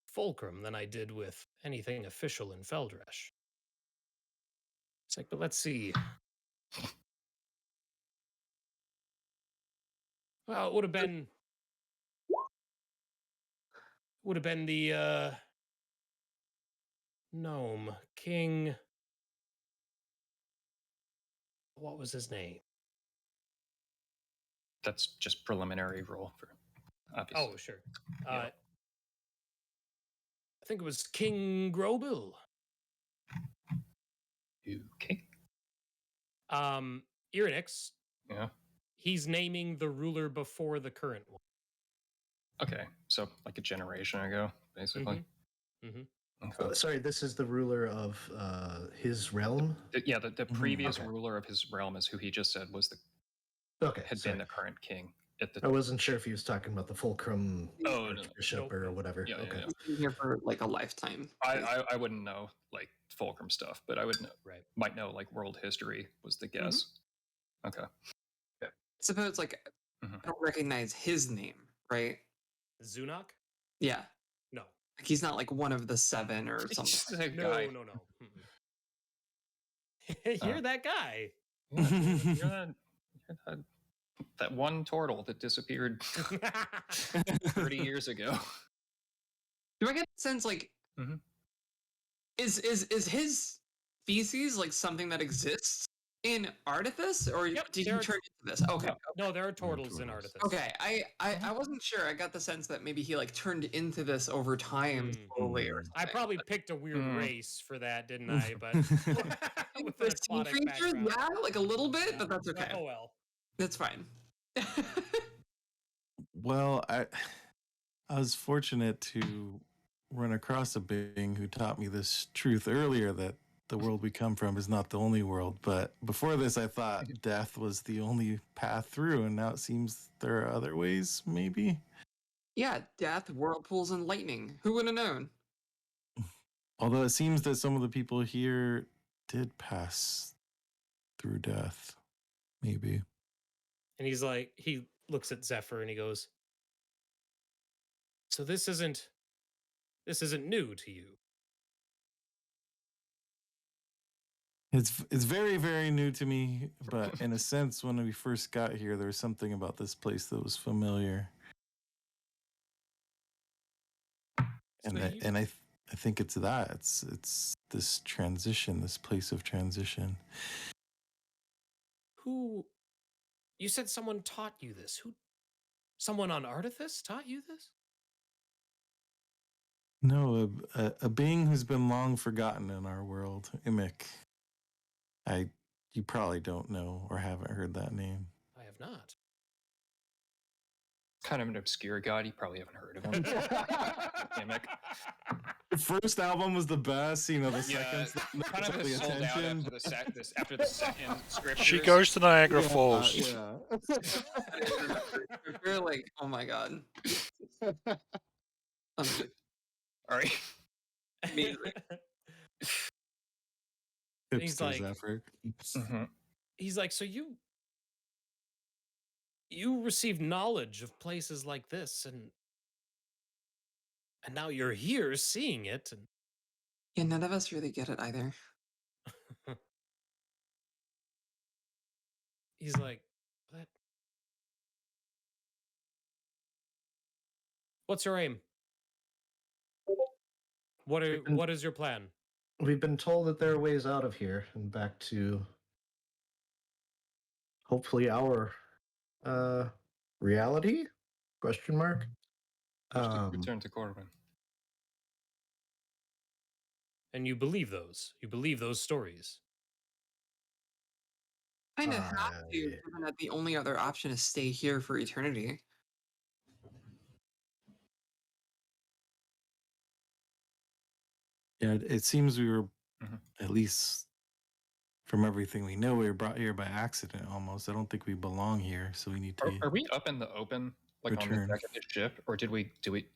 Fulcrum than I did with anything official in Feldresh. It's like, but let's see. Well, it would have been the gnome king. What was his name? That's just preliminary roll for obviously. Oh, sure. Yeah. I think it was King Grobil. Okay. Irynyx. Yeah. He's naming the ruler before the current one. Okay. So like a generation ago, basically. Okay. Sorry, this is the ruler of his realm? Yeah, the previous Okay. ruler of his realm is who he just said was had sorry. been the current king at the I wasn't sure if he was talking about the Fulcrum no. Bishop or whatever. Yeah, okay. yeah. He's been here for like a lifetime. I wouldn't know like Fulcrum stuff, but I would know might know like world history was the guess. Okay. I suppose like I don't recognize his name, right? Zunok? Yeah. No. Like he's not like one of the 7 or something. No. You're that guy. Yeah, you're that one turtle that disappeared 30 years ago. Do I get the sense like is his feces like something that exists in ARDATHAS, or did he turn into this? Okay. No, there are turtles in ARDATHAS. Okay, I wasn't sure. I got the sense that maybe he like turned into this over time slowly or something. I probably picked a weird race for that, didn't I? But with The an sea aquatic creatures, background. yeah, like a little bit, but that's okay. Oh well. That's fine. Well, I was fortunate to run across a being who taught me this truth earlier, that the world we come from is not the only world. But before this, I thought death was the only path through, and now it seems there are other ways, maybe? Yeah, death, whirlpools, and lightning. Who would have known? Although it seems that some of the people here did pass through death, maybe. And he's like, he looks at Zephyr and he goes, so this isn't new to you. It's very, very new to me, but in a sense, when we first got here, there was something about this place that was familiar. And I think it's that. It's this transition, this place of transition. Who? You said someone taught you this. Who? Someone on ARDATHAS taught you this? No, a being who's been long forgotten in our world, Irynyx. You probably don't know or haven't heard that name. I have not. Kind of an obscure god. You probably haven't heard of him. Irynyx. The first album was the best, the second kind of has sold out after the second scriptures. She goes to Niagara Falls. Yeah. You're like, oh my god. All right. Amazing. He's Hipster like, Zephyr. he's like, so you received knowledge of places like this, and now you're here seeing it, and Yeah, none of us really get it either. he's like, what? What's your aim? What is your plan? We've been told that there are ways out of here and back to hopefully our reality? Question mark. Return to Corbin. And you believe those? You believe those stories? Kind of have to, given that the only other option is stay here for eternity. Yeah, it seems we were, at least from everything we know, we were brought here by accident almost. I don't think we belong here, so we need to Are we up in the open, like on the deck of the ship, or do we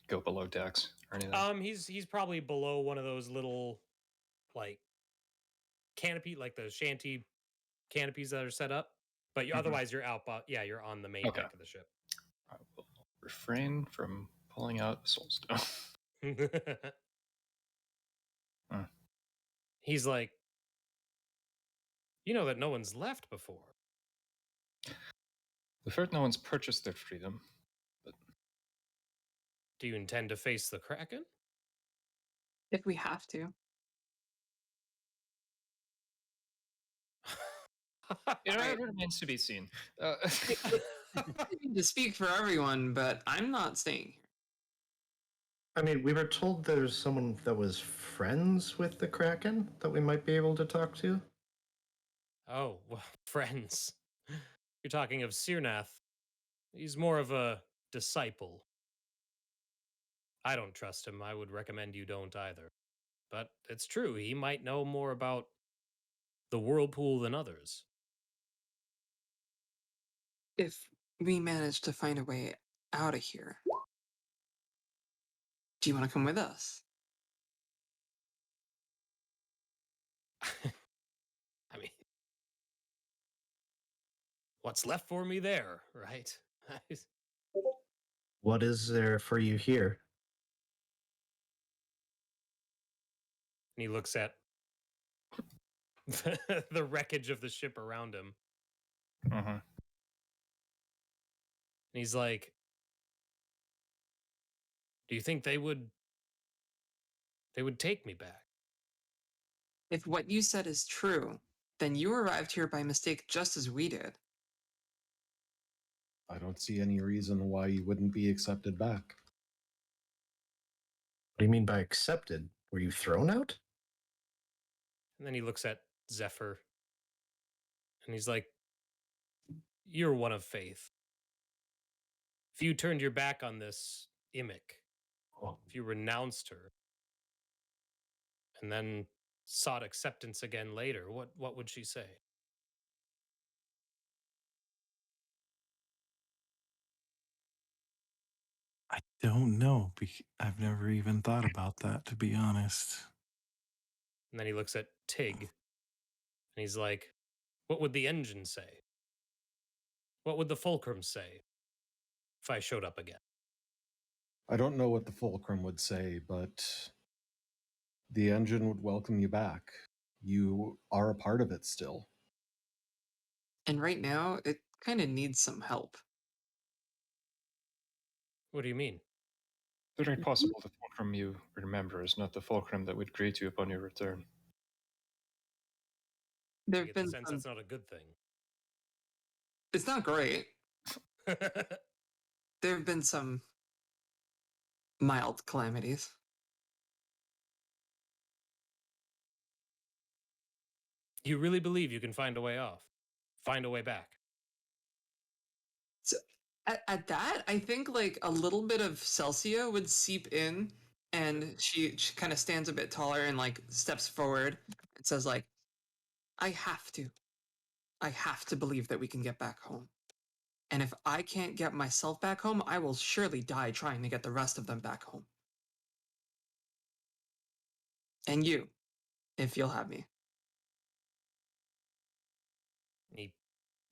go below decks or anything? He's probably below one of those little, like, canopy, like the shanty canopies that are set up. But otherwise, you're out. Yeah, you're on the main deck of the ship. I will refrain from pulling out the soulstone. He's like, you know that no one's left before. We've heard no one's purchased their freedom, but do you intend to face the Kraken? If we have to. it remains to be seen. I need to speak for everyone, but I'm not staying here. I mean, we were told there's someone that was friends with the Kraken that we might be able to talk to. Oh, well, friends. You're talking of Sirnath. He's more of a disciple. I don't trust him. I would recommend you don't either. But it's true, he might know more about the whirlpool than others. If we manage to find a way out of here, do you want to come with us? I mean, what's left for me there, right? What is there for you here? And he looks at the wreckage of the ship around him. And he's like, do you think they would take me back? If what you said is true, then you arrived here by mistake just as we did. I don't see any reason why you wouldn't be accepted back. What do you mean by accepted? Were you thrown out? And then he looks at Zephyr. And he's like, you're one of faith. If you turned your back on this Irynyx, if you renounced her, and then sought acceptance again later, what would she say? I don't know. I've never even thought about that, to be honest. And then he looks at Tig, and he's like, what would the engine say? What would the fulcrum say if I showed up again? I don't know what the fulcrum would say, but the engine would welcome you back. You are a part of it still. And right now, it kind of needs some help. What do you mean? Very possible the fulcrum you remember is not the fulcrum that would greet you upon your return. I There've get been the sense some... that's not a good thing. It's not great. There have been some mild calamities. You really believe you can find a way off? Find a way back? So at that, I think like a little bit of Celsia would seep in, and she kind of stands a bit taller and like steps forward and says like, I have to believe that we can get back home. And if I can't get myself back home, I will surely die trying to get the rest of them back home. And you, if you'll have me.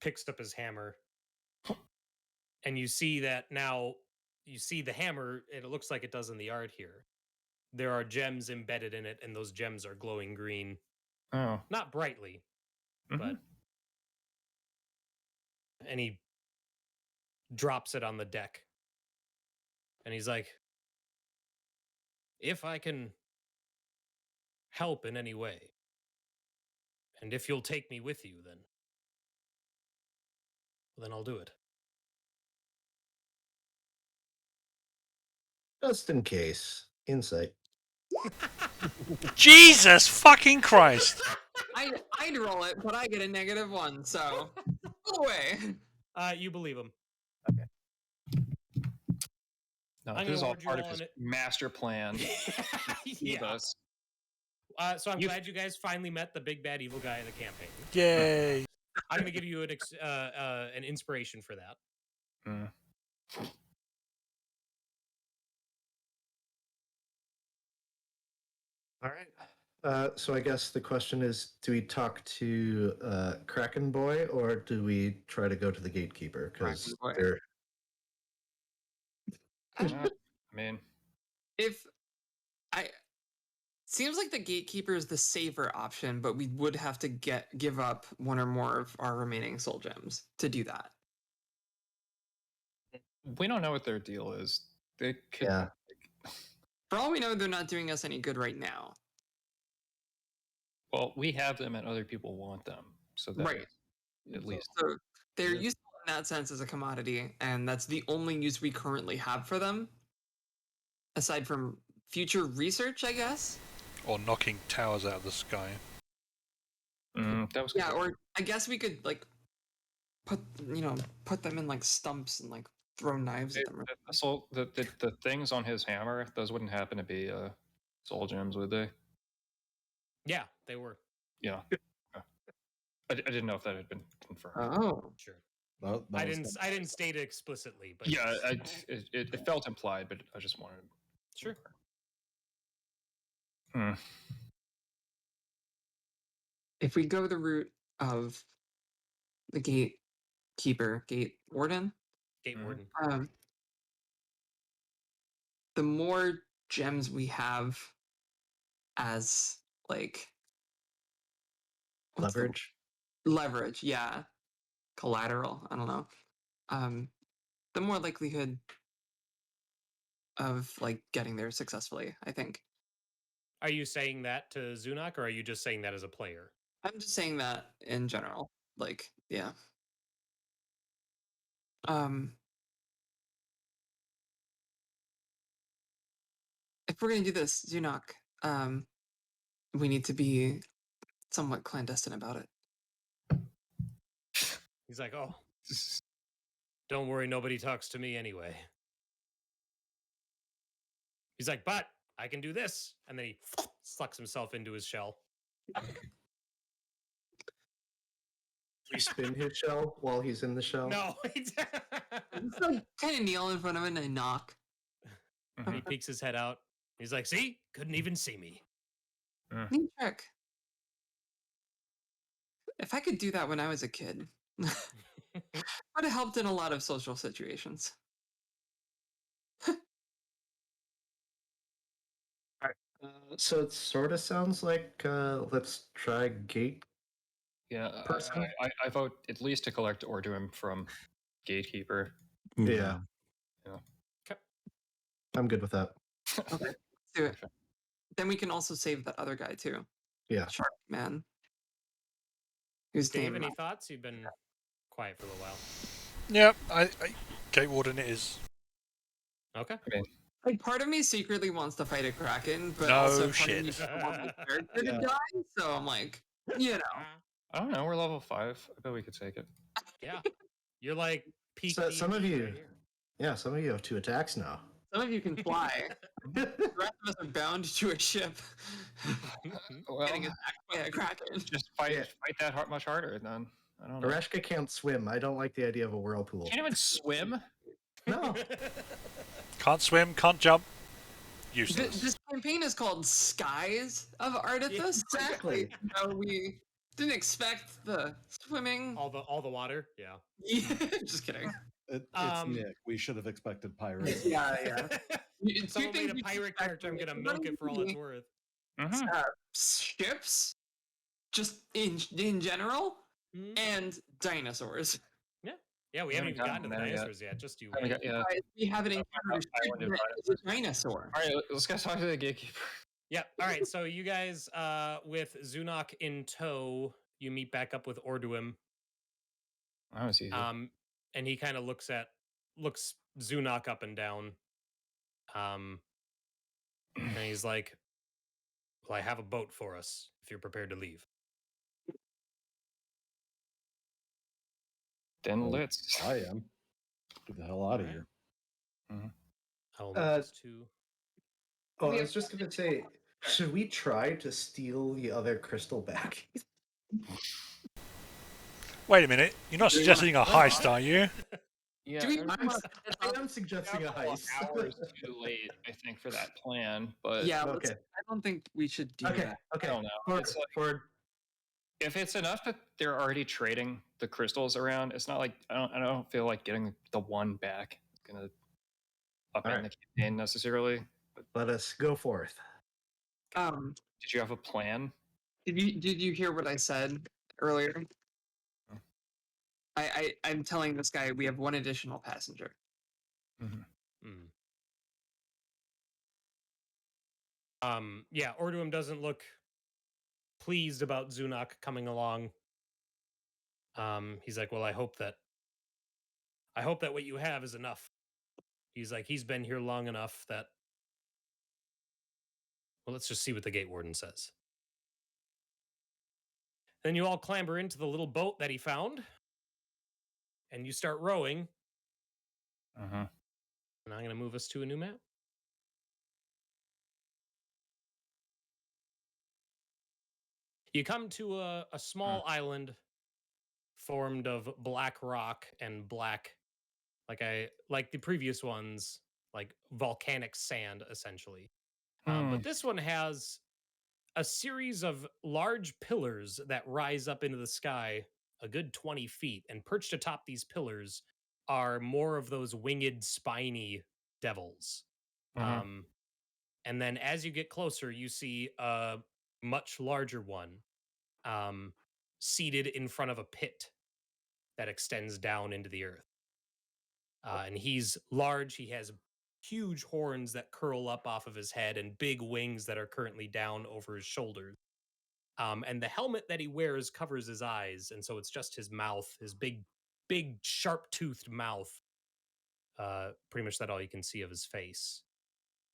picks up his hammer, and you see that now. You see the hammer. It looks like it does in the art here. There are gems embedded in it, and those gems are glowing green. Oh. Not brightly, but. And he drops it on the deck. And he's like, if I can help in any way, and if you'll take me with you, then I'll do it. Just in case. Insight. Jesus fucking Christ! I'd roll it, but I get a -1, so go away. You believe him. No, I'm this is gonna all word you part all of his on it. master plan. Yeah. So I'm glad you guys finally met the big bad evil guy in the campaign. Yay! I'm going to give you an inspiration for that. All right. So I guess the question is, do we talk to Kraken Boy or do we try to go to the Gatekeeper? Because they're... I mean, seems like the Gatekeeper is the safer option, but we would have to give up one or more of our remaining soul gems to do that. we don't know what their deal is. They could. Yeah. For all we know, they're not doing us any good right now. Well, we have them, and other people want them, so that Right. at least. So they're useful in that sense as a commodity, and that's the only use we currently have for them, aside from future research, I guess. Or knocking towers out of the sky. That was or I guess we could like put them in like stumps and like throw knives at them. So the things on his hammer, those wouldn't happen to be soul gems, would they? Yeah, they were. Yeah. I didn't know if that had been confirmed. Oh, Sure. That I was didn't state it explicitly, but Yeah, it felt implied, but I just wanted. Sure. if we go the route of the Gatekeeper, Gate Warden, Gate Warden. the more gems we have as like what's the- Leverage. yeah, collateral. I don't know. The more likelihood of like getting there successfully, I think. Are you saying that to Zunak, or are you just saying that as a player? I'm just saying that in general. Like, yeah. If we're gonna do this, Zunak, we need to be somewhat clandestine about it. He's like, oh, don't worry, nobody talks to me anyway. He's like, but I can do this. And then he sucks himself into his shell. We spin his shell while he's in the shell? No. Just like kind of kneel in front of it and I knock. And he peeks his head out. He's like, see? Couldn't even see me. Neat trick. If I could do that when I was a kid, would have helped in a lot of social situations. So it sort of sounds like let's try Gate. Yeah, Person? I vote at least to collect Orduum from Gatekeeper. Yeah. Okay. I'm good with that. Okay, let's do it. Then we can also save that other guy too. Yeah. Shark man. Who's Dave, name? any thoughts? You've been quiet for a little while. Yep, I Gate Warden it is. Okay. Like part of me secretly wants to fight a Kraken, but No also part shit. of me doesn't want my character to die. So I'm like, I don't know. We're level 5. I bet we could take it. Yeah. You're like peak. So some of DD you, right here. yeah, some of you have 2 attacks now. some of you can fly. The rest of us are bound to a ship. Well, Getting attacked by a Kraken. just fight that much harder. Then I don't know. Aerashka can't swim. I don't like the idea of a whirlpool. Can't even swim. No. Can't swim, can't jump. Useless. This campaign is called Skies of ARDATHAS. Exactly. So we Didn't expect the swimming. All the water. Yeah. Just kidding. It's Nick. We should have expected pirates. Yeah. Two Someone made things a you pirate should character. I'm expect gonna from milk it for all it's anybody. worth. Ships, just in general, Mhm. and dinosaurs. Yeah, we haven't even gotten to the dinosaurs yet. Just you wait. Yeah. Guys, we haven't encountered a ship that is a dinosaur. All right, let's go talk to the gatekeeper. Yeah. All right. So you guys, with Zunok in tow, you meet back up with Orduim. That was easy. And he kind of looks Zunok up and down. And he's like, "Well, I have a boat for us if you're prepared to leave." Then Well, let's. I am. Get the hell out of here. I will make this too. Oh, I was just gonna say, should we try to steal the other crystal back? Wait a minute. You're not suggesting a heist, are you? Yeah, Do we- I am suggesting a heist. Hours too late, I think, for that plan. But Yeah, Okay. I don't think we should do Okay. that. Okay. I don't know. Forward, It's like- forward. if it's enough that they're already trading the crystals around, it's not like I don't feel like getting the one back is gonna up in the campaign necessarily. But Let us go forth. did you have a plan? Did you hear what I said earlier? I'm telling this guy we have one additional passenger. Yeah, Orduim doesn't look pleased about Zunok coming along. He's like, "Well, I hope that what you have is enough." He's like, he's been here long enough that. Well, let's just see what the gate warden says. Then you all clamber into the little boat that he found, and you start rowing. And I'm going to move us to a new map. You come to a small island formed of black rock and black, like the previous ones, like volcanic sand, essentially. But this one has a series of large pillars that rise up into the sky a good 20 feet, and perched atop these pillars are more of those winged, spiny devils. And then as you get closer, you see a much larger one seated in front of a pit that extends down into the earth. And he's large. He has huge horns that curl up off of his head and big wings that are currently down over his shoulders. And the helmet that he wears covers his eyes, and so it's just his mouth, his big, sharp-toothed mouth. Pretty much that's all you can see of his face.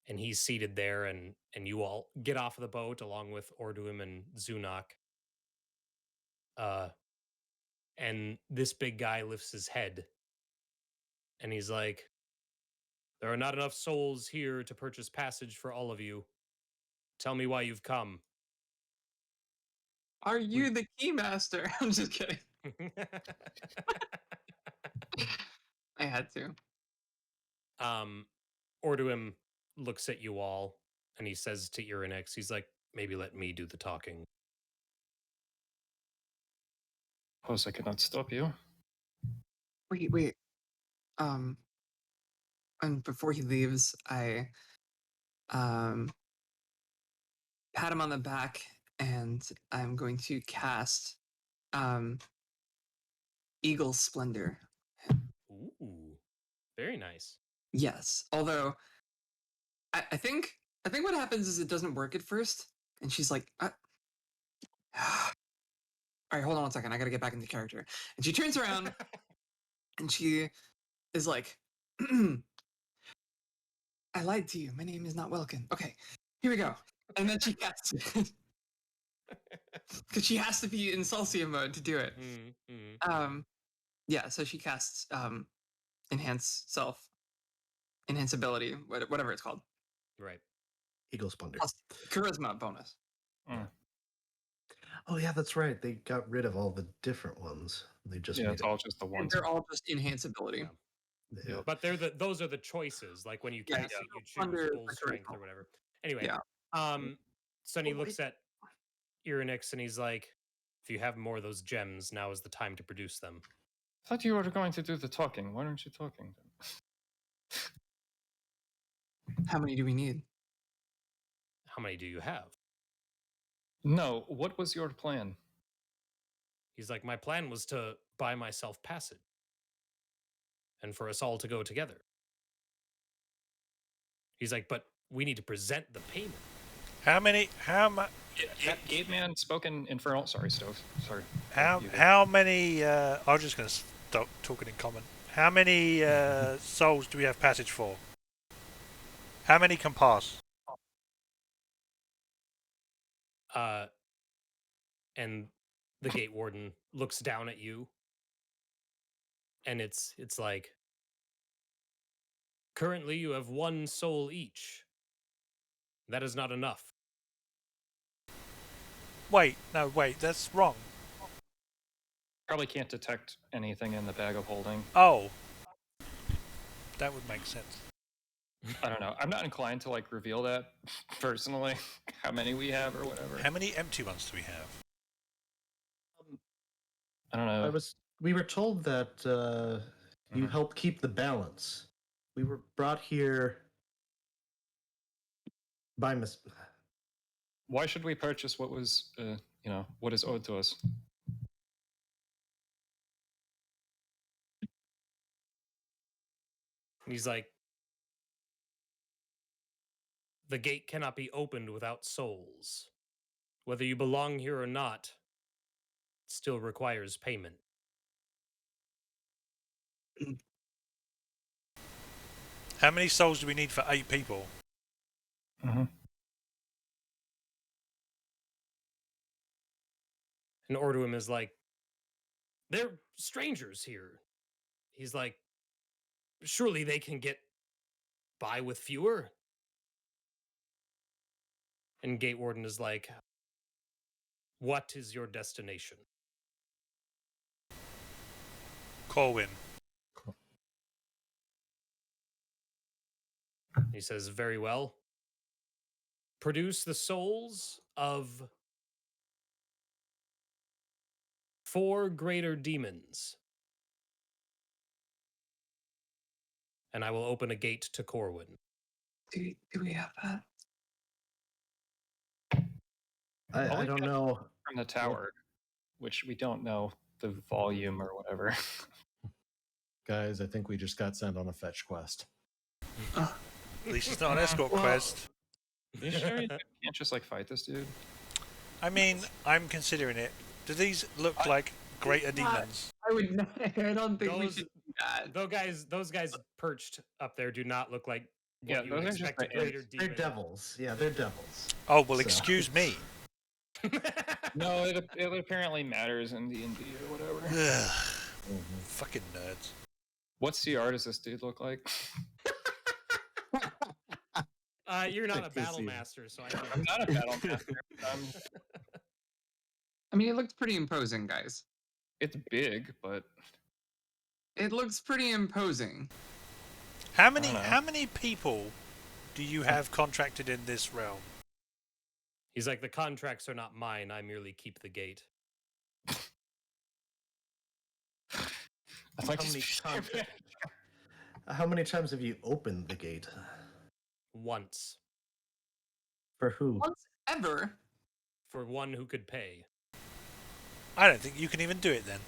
And he's seated there, and you all get off of the boat along with Orduim and Zunok. And this big guy lifts his head, and he's like, "There are not enough souls here to purchase passage for all of you. Tell me why you've come." Are you the keymaster? I'm just kidding. I had to. Orduim looks at you all, and he says to Irynyx, he's like, "Maybe let me do the talking." Suppose I could not stop you. Wait. And before he leaves, I pat him on the back, and I'm going to cast Eagle Splendor. Ooh, very nice. Yes, although I think what happens is it doesn't work at first, and she's like, "All right, hold on 1 second, I gotta get back into character." And she turns around, and she is like, "I lied to you. My name is not Welkin. Okay, here we go." And then she casts it. Because she has to be in Celsia mode to do it. Yeah, so she casts enhance ability, whatever it's called. Right. Eagle Splendor. Plus charisma bonus. Oh yeah, that's right. They got rid of all the different ones. They just made it's all just the ones. They're all just enhance ability. Yeah. But those are the choices. Like when you cast it, you choose Under full the strength charisma. or whatever. Anyway, Yeah. so then he looks at Irynyx and he's like, If you have more of those gems, now is the time to produce them. I thought you were going to do the talking. Why aren't you talking then? How many do we need? How many do you have? No, what was your plan? He's like, my plan was to buy myself passage. And for us all to go together. He's like, but we need to present the payment. How much? Gate man spoke in Infernal. Sorry, Stove. Sorry. How many? I was just going to stop talking in common. How many souls do we have passage for? How many can pass? And the gate warden looks down at you, and it's like, currently you have 1 soul each. That is not enough. Wait, that's wrong. Probably can't detect anything in the bag of holding. Oh, that would make sense. I don't know. I'm not inclined to like reveal that personally. How many we have or whatever. How many empty ones do we have? I don't know. We were told that you help keep the balance. We were brought here by Why should we purchase what was, what is owed to us? And he's like, the gate cannot be opened without souls. Whether you belong here or not, it still requires payment. How many souls do we need for 8 people? And Orduim is like, they're strangers here. He's like, surely they can get by with fewer? And Gate Warden is like, what is your destination? Corwin. He says, very well. Produce the souls of 4 greater demons, and I will open a gate to Corwin. Do we have that? I don't know. From the tower, which we don't know the volume or whatever. Guys, I think we just got sent on a fetch quest. At least it's not an escort quest. You sure you can't just like fight this dude? I mean, I'm considering it. Do these look like greater demons? I would not. I don't think we Those, should do that. those guys perched up there do not look like what Yeah, you would those are just expect a like greater They're demon. devils. Yeah, they're devils. Oh, well, So- excuse me. No, it apparently matters in D&D or whatever. Ugh. Fucking nerds. What CR does this dude look like? You're not a Like to battle see. master, so I'm not a battle master. I mean, it looks pretty imposing, guys. It's big, but It looks pretty imposing. How don't know. many people do you have contracted in this realm? He's like, the contracts are not mine. I merely keep the gate. I'd like How to many speak- contracts? How many times have you opened the gate? Once. For who? Once ever. For one who could pay. I don't think you can even do it then.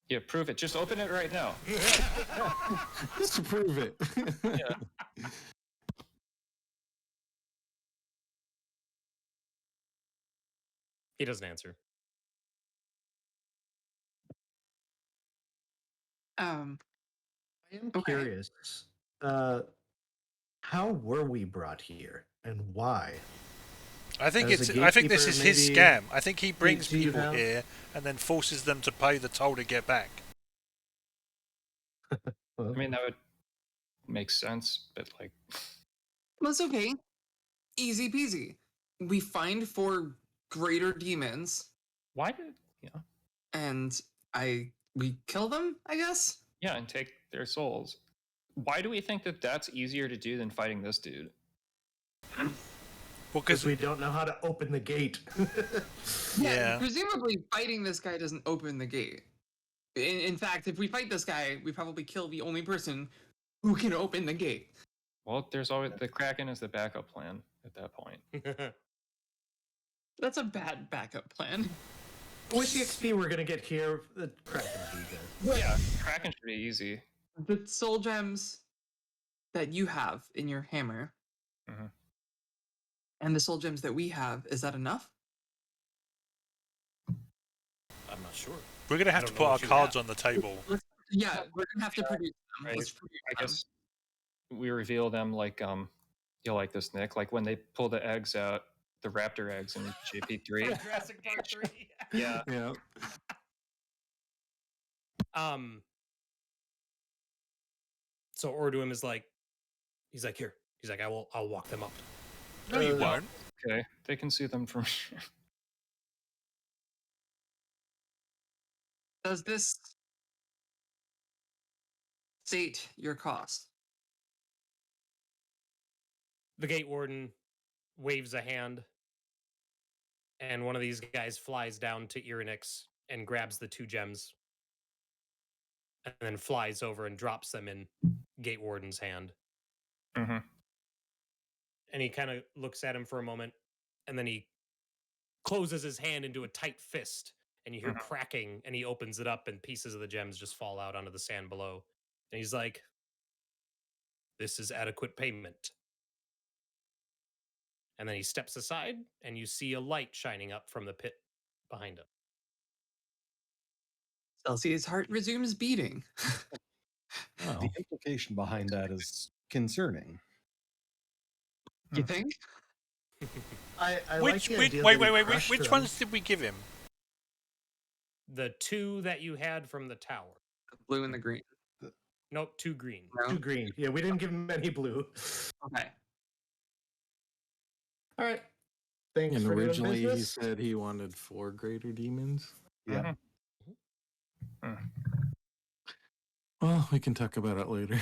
Yeah, prove it. Just open it right now. Just to prove it. Yeah. He doesn't answer. I am Okay. curious. How were we brought here, and why? I think As a I think this gatekeeper, is his maybe- scam. I think he brings do you people have- here and then forces them to pay the toll to get back. Well, I mean, that would make sense, but like, That's okay. Easy peasy. We find 4 greater demons, why did and we kill them, I guess? yeah, and take their souls? Why do we think that that's easier to do than fighting this dude? Well, Because we don't know how to open the gate. Yeah. Presumably, fighting this guy doesn't open the gate. In fact, if we fight this guy, we probably kill the only person who can open the gate. Well, there's always the Kraken is the backup plan at that point. That's a bad backup plan. With the XP we're gonna get here, the Kraken will be good. Yeah, Kraken should be easy. The soul gems that you have in your hammer and the soul gems that we have, is that enough? I'm not sure. We're going to have to put our cards on the table. Yeah, we're gonna have to produce them. Right. Let's produce I them. guess we reveal them like you'll like this, Nick. Like when they pull the eggs out, the raptor eggs in JP3. Jurassic Park 3. Yeah. Yeah. So Orduim is like, he's like, here. He's like, I'll walk them up. No, you won't. Okay, they can see them from here. Does this state your cost? The gate warden waves a hand, and one of these guys flies down to Irynyx and grabs the 2 gems, and then flies over and drops them in gate warden's hand. Mm-hmm. And he kind of looks at him for a moment, and then he closes his hand into a tight fist, and you hear cracking, and he opens it up, and pieces of the gems just fall out onto the sand below. And he's like, this is adequate payment. And then he steps aside, and you see a light shining up from the pit behind him. Celsia's heart resumes beating. The implication behind that is concerning. You think? I Which, like the which, idea wait, that we wait, wait, crushed which them. ones did we give him? The 2 that you had from the tower. The blue and the green. Nope, 2 green. No? 2 green. Yeah, we didn't give him any blue. Okay. All right. Thanks And for doing originally he business. said he wanted 4 greater demons. Yeah. Well, we can talk about it later.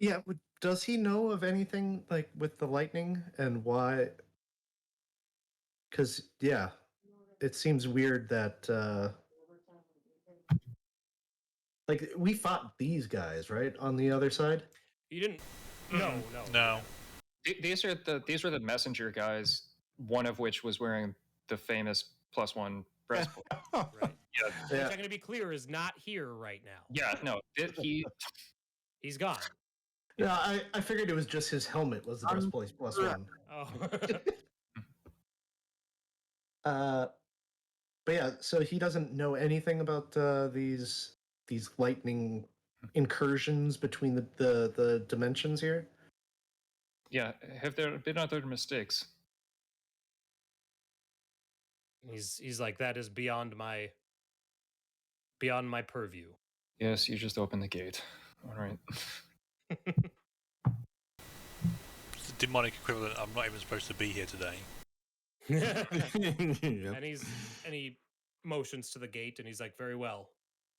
Yeah, does he know of anything like with the lightning and why? Because yeah, it seems weird that like we fought these guys right on the other side. You didn't. No. No. These are the messenger guys. One of which was wearing the famous +1 breastplate. Right. Yeah. Which I'm going to be clear is not here right now. Yeah. No. He's gone. No, I figured it was just his helmet was the breastplate +1. Oh. But yeah, so he doesn't know anything about these lightning incursions between the dimensions here. Yeah. Have there been other mistakes? He's like, that is beyond my purview. Yes. You just opened the gate. All right. It's the demonic equivalent. I'm not even supposed to be here today. Yep. And he motions to the gate, and he's like, very well,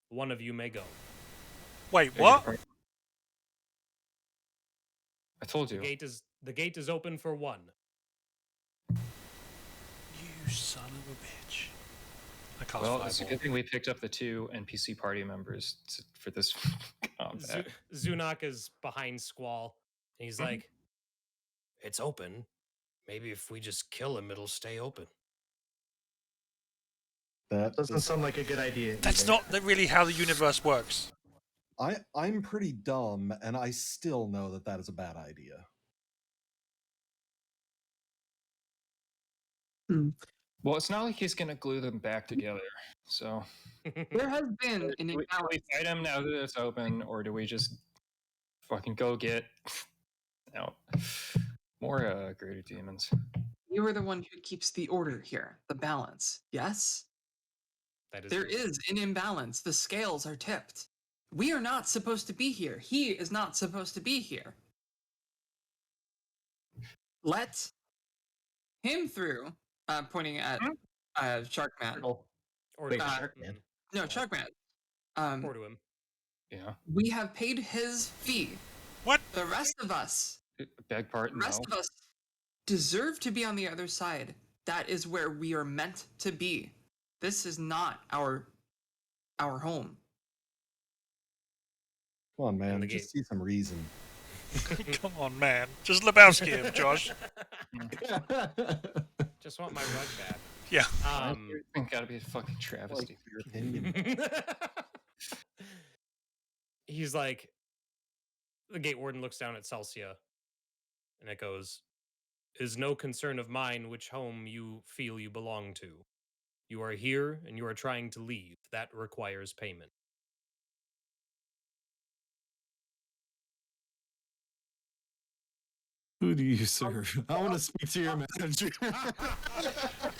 one of you may go. Wait, what? I told you. The gate is open for 1. You son of a bitch. I can't Well, it's a fireball. good thing we picked up the 2 NPC party members for this combat. Zunak is behind Squall, and he's like, it's open. Maybe if we just kill him, it'll stay open. That Doesn't sound like a good idea. That's either. not really how the universe works. I'm pretty dumb, and I still know that that is a bad idea. Well, it's not like he's gonna glue them back together. So There has been an do we fight him now that it's open, or do we just fucking go get out more greater demons? You are the one who keeps the order here, the balance. Yes? That is There is an imbalance. The scales are tipped. We are not supposed to be here. He is not supposed to be here. Let him through, pointing at Sharkman. Or Wait, Sharkman. No, Sharkman. Or to him. Yeah. We have paid his fee. What? The rest of us Beg pardon, The rest no. of us deserve to be on the other side. That is where we are meant to be. This is not our home. Come on, And man. the Just gate. see some reason. Come on, man. Just Lebowski him, Josh. Just want my rug back. Yeah. I think gotta be a fucking travesty. Your opinion. He's like, the gate warden looks down at Celsia, and it goes, "Is no concern of mine which home you feel you belong to. You are here and you are trying to leave. That requires payment." Who do you serve? I want to speak to your manager.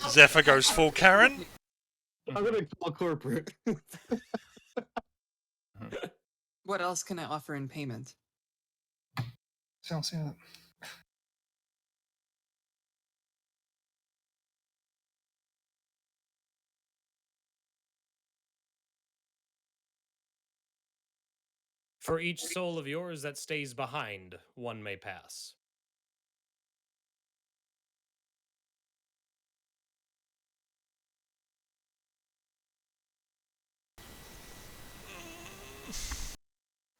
Zephyr goes full Karen. I'm gonna call corporate. What else can I offer in payment? Celsia. For each soul of yours that stays behind, one may pass.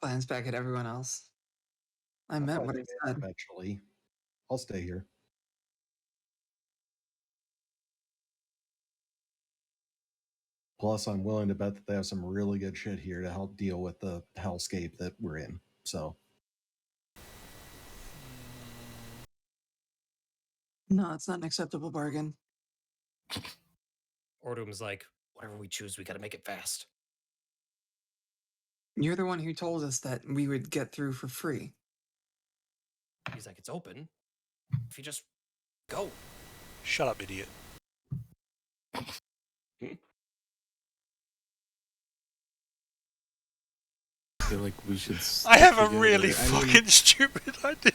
Glance back at everyone else. I meant what I said. Eventually, I'll stay here. Plus, I'm willing to bet that they have some really good shit here to help deal with the hellscape that we're in. So, No, it's not an acceptable bargain. Ordum's like, whatever we choose, we gotta make it fast. You're the one who told us that we would get through for free. He's like, it's open. If you just go. Shut up, idiot. I feel like we should. I have a stick really together. I mean, fucking stupid idea.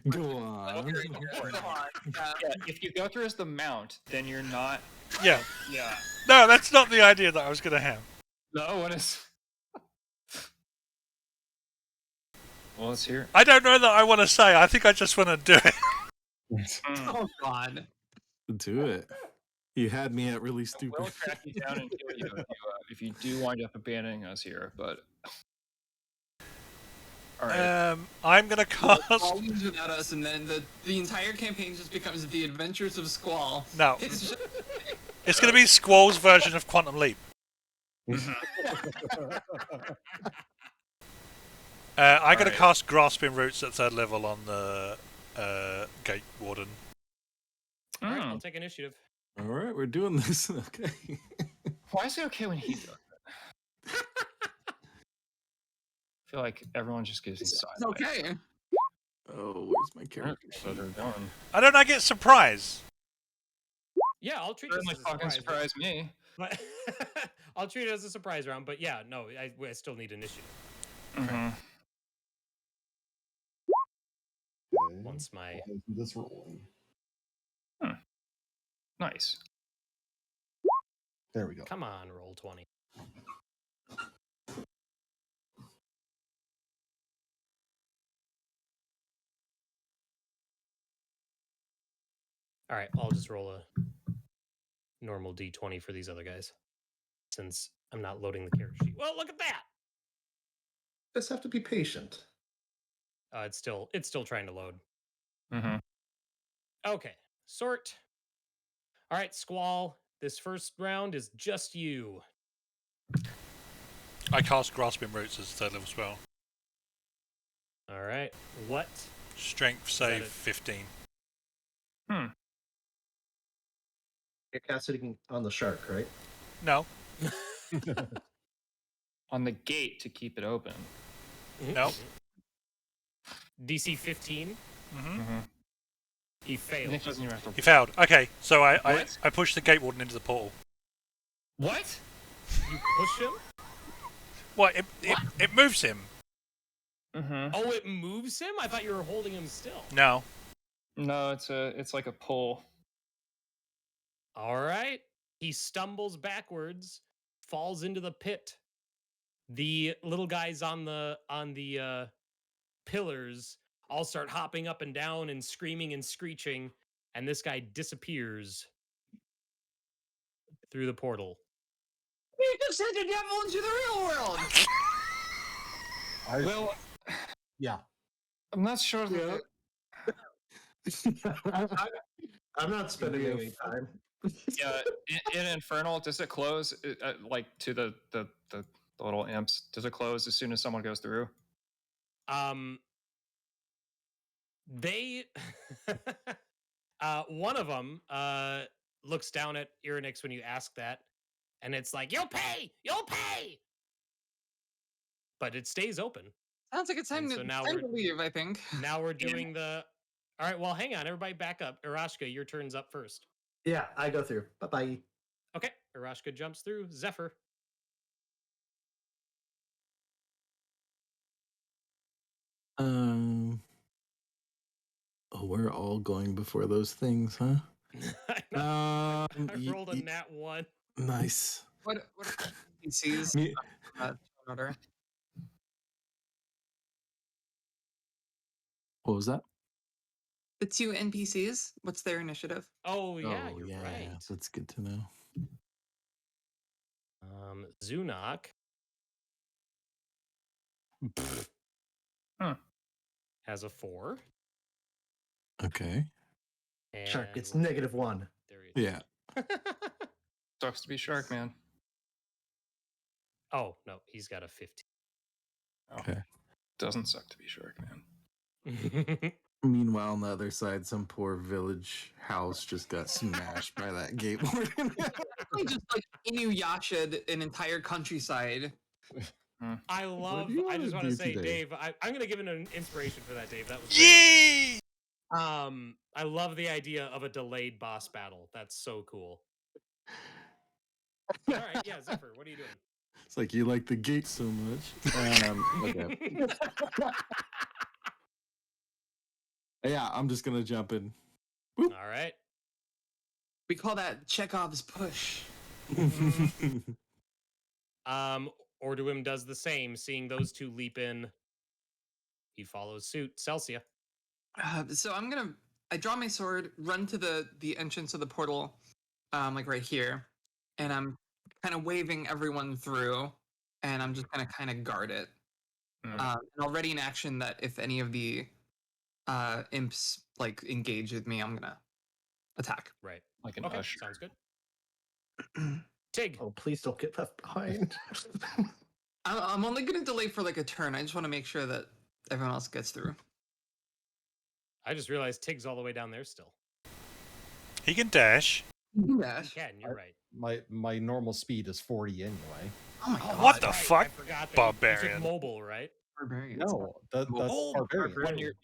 Go on. Yeah, if you go through as the mount, then you're not. Yeah. Yeah. No, that's not the idea that I was going to have. No, what is? Well, let's hear. I don't know that I want to say. I think I just want to do it. Oh God! Do it. You had me at really stupid. We'll track you down and kill you if you do wind up abandoning us here. But all right. I'm going to cast. Squall leaves without us, and then the entire campaign just becomes the Adventures of Squall. No. It's just, It's going to be Squall's version of Quantum Leap. I'm going to cast Grasping Roots at 3rd level on the Gate Warden. All right, I'll take initiative. All right, we're doing this. Okay. Why is it okay when he does it? I feel like everyone just gives me it's side. okay. Oh, where's my character? So they're done. I don't know, I get surprise. Yeah, I'll treat this Certainly as a fucking surprise. surprise me. But I'll treat it as a surprise round. But yeah, no, I still need initiative. Mm-hmm. Once my this rolling. Nice. There we go. come on, roll 20. All right, I'll just roll a normal d20 for these other guys, since I'm not loading the character sheet. Well, look at that. Just have to be patient. It's still trying to load. Mm-hmm. Okay, sort. All right, Squall. This first round is just you. I cast Grasping Roots as 3rd level spell. All right, what? Strength save 15. You're casting on the shark, right? No. On the gate to keep it open. No. DC 15. Mm-hmm. He failed. Nick doesn't even have to. He failed. Okay, so I What? pushed the Gate Warden into the portal. What? You push him? What? It moves him. Mm-hmm. Oh, it moves him? I thought you were holding him still. No. No, it's like a pull. All right. He stumbles backwards, falls into the pit. The little guys on the pillars all start hopping up and down and screaming and screeching, and this guy disappears through the portal. You just sent the devil into the real world. Well, yeah. I'm not sure that. I'm not spending any time. Yeah, in Infernal, does it close like to the little imps? Does it close as soon as someone goes through? They one of them looks down at Irynyx when you ask that, and it's like, you'll pay, but it stays open. Sounds like it's time, so now time to leave, I think. Now we're doing the all right, well, hang on, everybody back up. Aerashka, your turn's up first. Yeah, I go through. Bye-bye. Okay, Aerashka jumps through. Zephyr. Oh, we're all going before those things, huh? I rolled a nat 1. Nice. What are NPCs? Order. What was that? The 2 NPCs. What's their initiative? Oh yeah, you're yeah, right. That's good to know. Zunok has a 4. Okay. And Shark gets -1. There he is. Yeah. Sucks to be Shark, man. Oh no, he's got a 15. Okay. Doesn't suck to be Shark, man. Meanwhile, on the other side, some poor village house just got smashed by that gate warden. Just like Inuyasha, an entire countryside. I just want to say, today? Dave, I'm going to give it an inspiration for that, Dave. That was Yay! I love the idea of a delayed boss battle. That's so cool. All right, yeah, Zephyr, what are you doing? It's like you like the gate so much. Okay. Yeah, I'm just gonna jump in. Boop. All right. We call that Chekhov's push. Orduim does the same. Seeing those two leap in, he follows suit. Celsia. So I draw my sword, run to the entrance of the portal, like right here, and I'm kind of waving everyone through, and I'm just gonna kind of guard it. And I'll ready an action that if any of the imps like engage with me, I'm gonna attack. Right. Like an okay, usher. Sounds good. Tig. Oh, please don't get left behind. I'm only gonna delay for like a turn. I just want to make sure that everyone else gets through. I just realized Tig's all the way down there still. He can dash. Dash. He can, you're right. My normal speed is 40 anyway. Oh my god. What the Right, fuck? I forgot that Barbarian. He's mobile, right? Barbarian. No, that's barbarian. When you're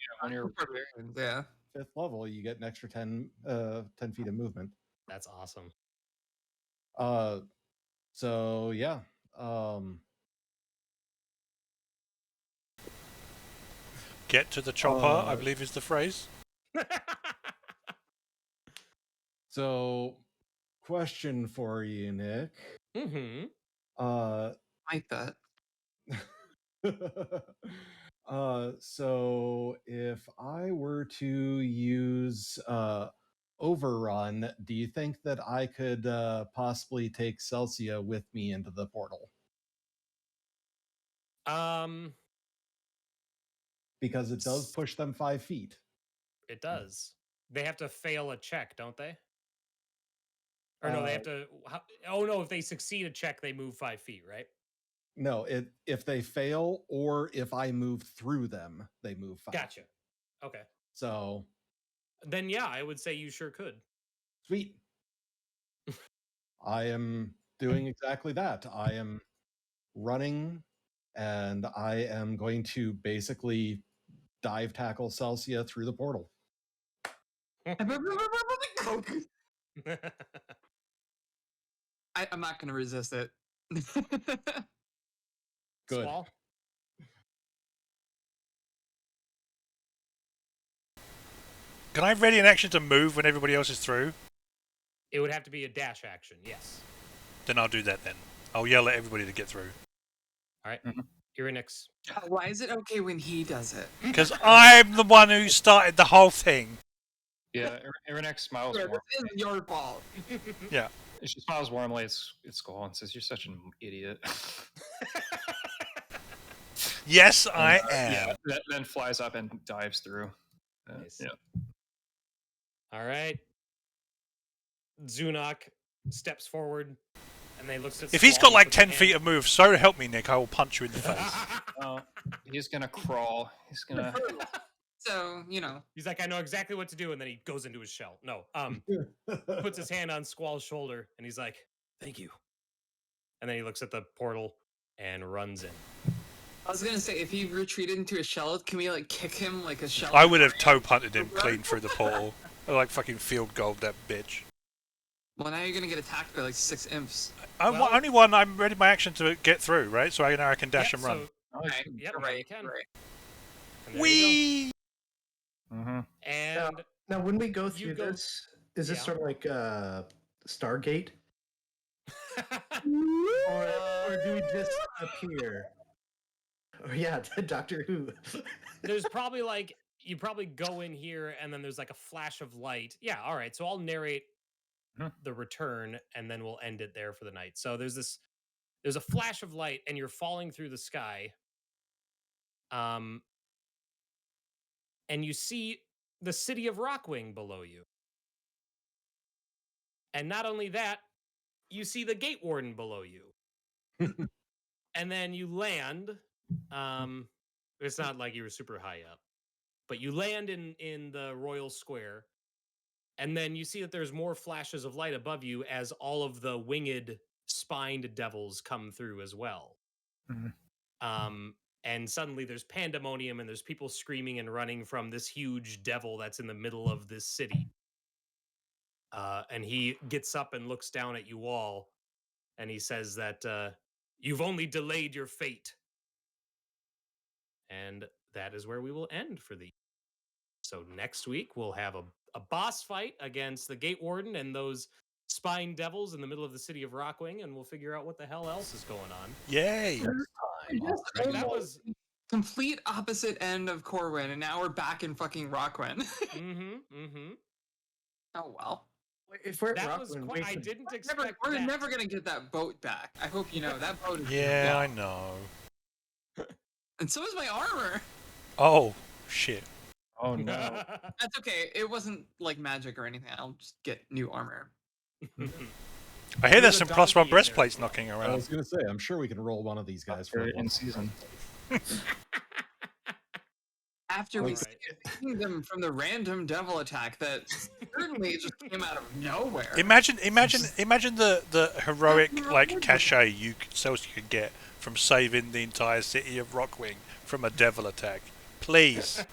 Barbarians, yeah. 5th level, you get an extra 10 feet of movement. That's awesome. So yeah. Get to the chopper, I believe is the phrase. So, question for you, Nick. Mm-hmm. Like that. So if I were to use Overrun, do you think that I could possibly take Celsia with me into the portal? Because it does push them 5 feet. It does. They have to fail a check, don't they? Or no, they have to. Oh no! If they succeed a check, they move 5 feet, right? No, if they fail or if I move through them, they move 5. Gotcha. Okay. So then, yeah, I would say you sure could. Sweet. I am doing exactly that. I am running, and I am going to basically dive tackle Celsia through the portal. I'm not going to resist it. Good. Squall? Can I ready an action to move when everybody else is through? It would have to be a dash action, yes. Then I'll do that then. I'll yell at everybody to get through. All right. Irynyx. Why is it okay when he does it? Because I'm the one who started the whole thing. Yeah, Irynyx smiles Yeah, warmly. this is your fault. Yeah. She smiles warmly at Squall and says, "You're such an idiot." Yes, I am. Yeah, then flies up and dives through. Nice. Yeah. All right. Zunok steps forward and then looks at If he's Squall got like and puts a 10 feet hand- of move, so help me, Nick, I will punch you in the face. He's gonna crawl. He's gonna. So, you know. He's like, I know exactly what to do, and then he goes into his shell. No, puts his hand on Squall's shoulder, and he's like, thank you. And then he looks at the portal and runs in. I was gonna say, if he retreated into a shell, can we like kick him like a shell? I would have toe punted him clean through the portal. I like fucking field goal that bitch. Well, now you're gonna get attacked by like 6 imps. Well, only one. I'm ready my action to get through, right? So now I can dash and run. Okay, Yep, you're now you right. can. You're right. And there you Wee! Mm-hmm. go. And Now, when we go through go- this, is this Yeah. sort of like Stargate? Or do we just appear? Or yeah, Doctor Who. there's probably like, you probably go in here, and then there's like a flash of light. Yeah, all right. So I'll narrate the return, and then we'll end it there for the night. So there's a flash of light, and you're falling through the sky. And you see the city of Rockwing below you. And not only that, you see the gate warden below you. And then you land. It's not like you were super high up, but you land in the royal square. And then you see that there's more flashes of light above you as all of the winged spined devils come through as well. And suddenly there's pandemonium, and there's people screaming and running from this huge devil that's in the middle of this city. And he gets up and looks down at you all, and he says that you've only delayed your fate. And that is where we will end for the. So next week we'll have a boss fight against the Gate Warden and those spine devils in the middle of the city of Rockwing, and we'll figure out what the hell else is going on. Yay! That was complete opposite end of Corwin, and now we're back in fucking Rockwin. Oh well. If we're at that was Rockwin, quite, I we could- didn't expect We're that. never gonna get that boat back. I hope you know that boat is Yeah, gone. I know. And so is my armor. Oh, shit. Oh no. That's okay. It wasn't like magic or anything. I'll just get new armor. I hear there's There's a some crossbow donkey in there as breastplates well. knocking I around. was gonna say, I'm sure we can roll one of these guys for They're one. in season. After we Alright. saved them from the random devil attack that certainly just came out of nowhere. Imagine the heroic like cachet Celsia could get from saving the entire city of Rockwing from a devil attack. Please,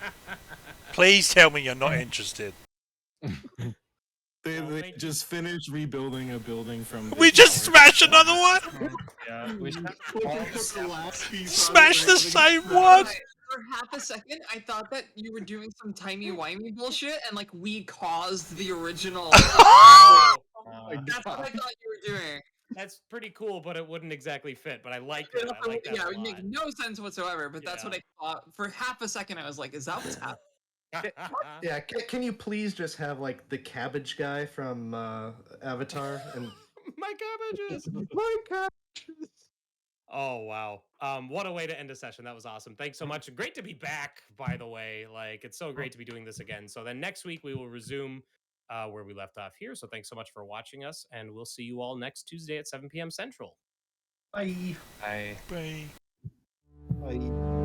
please tell me you're not interested. They thank you. just finished rebuilding a building from. We the just tower. smash another one. Yeah, we should Smash the same one. For half a second, I thought that you were doing some timey-wimey bullshit, and like we caused the original. Oh, That's what I thought you were doing. that's pretty cool, but it wouldn't exactly fit. But I like that. I like that Yeah, a it would make lot. no sense whatsoever. But that's what I thought. For half a second, I was like, "Is that what's happening?" Yeah, can you please just have like the cabbage guy from Avatar and My cabbages. my cabbages? Oh wow. What a way to end a session. That was awesome. Thanks so much. Great to be back, by the way. Like, it's so great to be doing this again. So then next week we will resume where we left off here. So thanks so much for watching us, and we'll see you all next Tuesday at 7 p.m. Central. Bye. I Bye. Bye.